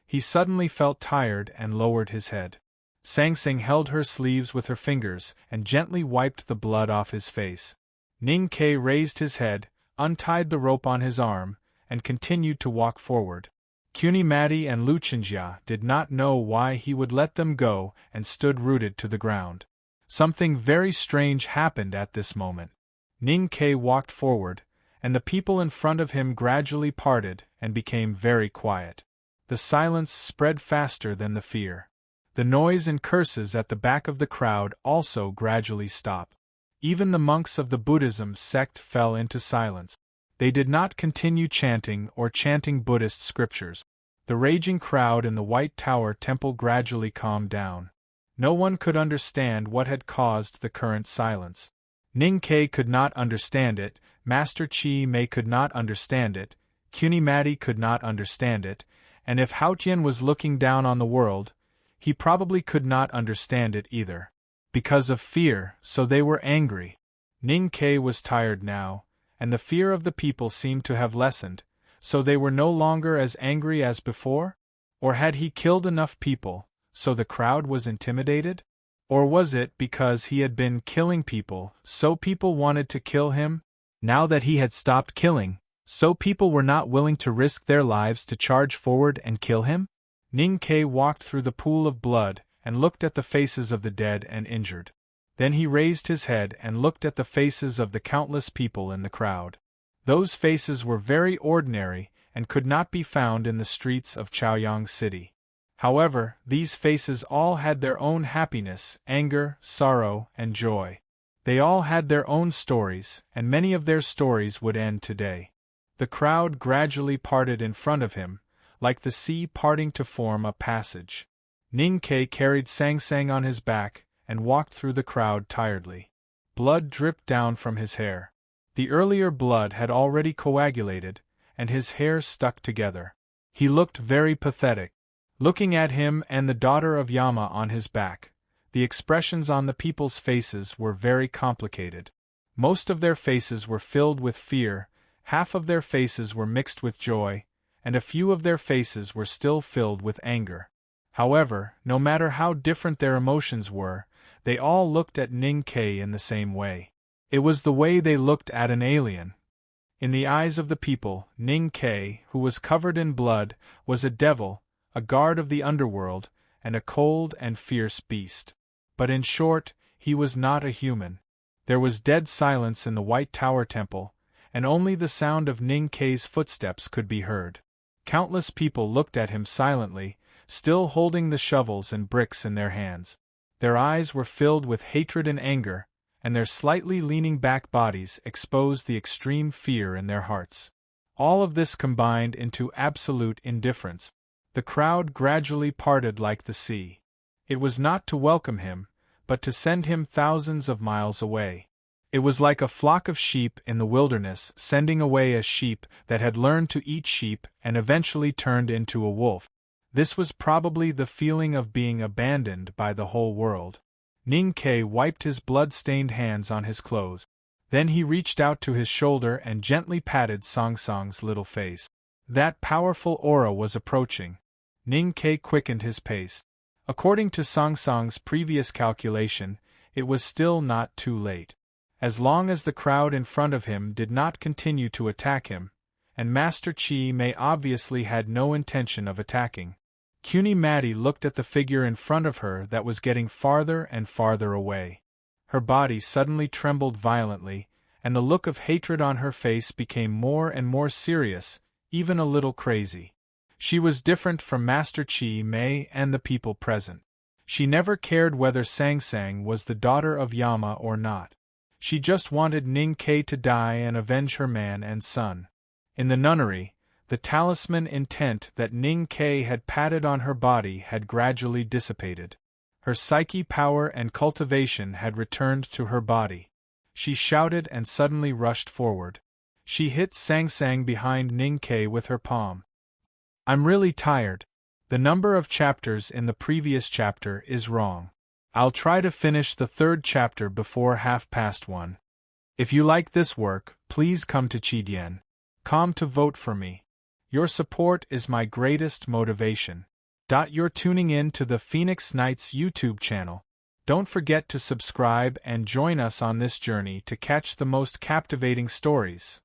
He suddenly felt tired and lowered his head. Sang Sang held her sleeves with her fingers and gently wiped the blood off his face. Ning Ke raised his head, untied the rope on his arm, and continued to walk forward. Kunimati and Luchinjia did not know why he would let them go and stood rooted to the ground. Something very strange happened at this moment. Ning Ke walked forward, and the people in front of him gradually parted and became very quiet. The silence spread faster than the fear. The noise and curses at the back of the crowd also gradually stopped. Even the monks of the Buddhism sect fell into silence. They did not continue chanting or chanting Buddhist scriptures. The raging crowd in the White Tower Temple gradually calmed down. No one could understand what had caused the current silence. Ning Ke could not understand it, Master Chi Mei could not understand it, Kunimati could not understand it, and if Haotian was looking down on the world, he probably could not understand it either. Because of fear, so they were angry. Ning Ke was tired now, and the fear of the people seemed to have lessened, so they were no longer as angry as before? Or had he killed enough people, so the crowd was intimidated? Or was it because he had been killing people, so people wanted to kill him? Now that he had stopped killing, so people were not willing to risk their lives to charge forward and kill him? Ning Ke walked through the pool of blood and looked at the faces of the dead and injured. Then he raised his head and looked at the faces of the countless people in the crowd. Those faces were very ordinary and could not be found in the streets of Chaoyang City. However, these faces all had their own happiness, anger, sorrow, and joy. They all had their own stories, and many of their stories would end today. The crowd gradually parted in front of him, like the sea parting to form a passage. Ning Ke carried Sang Sang on his back and walked through the crowd tiredly. Blood dripped down from his hair. The earlier blood had already coagulated, and his hair stuck together. He looked very pathetic. Looking at him and the daughter of Yama on his back, the expressions on the people's faces were very complicated. Most of their faces were filled with fear, half of their faces were mixed with joy, and a few of their faces were still filled with anger. However, no matter how different their emotions were, they all looked at Ning Ke in the same way. It was the way they looked at an alien. In the eyes of the people, Ning Ke, who was covered in blood, was a devil, a guard of the underworld, and a cold and fierce beast. But in short, he was not a human. There was dead silence in the White Tower Temple, and only the sound of Ning Ke's footsteps could be heard. Countless people looked at him silently, still holding the shovels and bricks in their hands. Their eyes were filled with hatred and anger, and their slightly leaning back bodies exposed the extreme fear in their hearts. All of this combined into absolute indifference. The crowd gradually parted like the sea. It was not to welcome him, but to send him thousands of miles away. It was like a flock of sheep in the wilderness sending away a sheep that had learned to eat sheep and eventually turned into a wolf. This was probably the feeling of being abandoned by the whole world. Ning Ke wiped his blood-stained hands on his clothes. Then he reached out to his shoulder and gently patted Song Song's little face. That powerful aura was approaching. Ning Ke quickened his pace. According to Song Song's previous calculation, it was still not too late. As long as the crowd in front of him did not continue to attack him, and Master Chi Mei obviously had no intention of attacking. Cuny Maddie looked at the figure in front of her that was getting farther and farther away. Her body suddenly trembled violently, and the look of hatred on her face became more and more serious, even a little crazy. She was different from Master Chi Mei and the people present. She never cared whether Sang Sang was the daughter of Yama or not. She just wanted Ning Ke to die and avenge her man and son. In the nunnery, the talisman intent that Ning Ke had patted on her body had gradually dissipated. Her psyche power and cultivation had returned to her body. She shouted and suddenly rushed forward. She hit Sang Sang behind Ning Ke with her palm. "I'm really tired. The number of chapters in the previous chapter is wrong. I'll try to finish the third chapter before 1:30. If you like this work, please come to Chidian.com to vote for me. Your support is my greatest motivation. You're tuning in to the Phoenix Knights YouTube channel. Don't forget to subscribe and join us on this journey to catch the most captivating stories.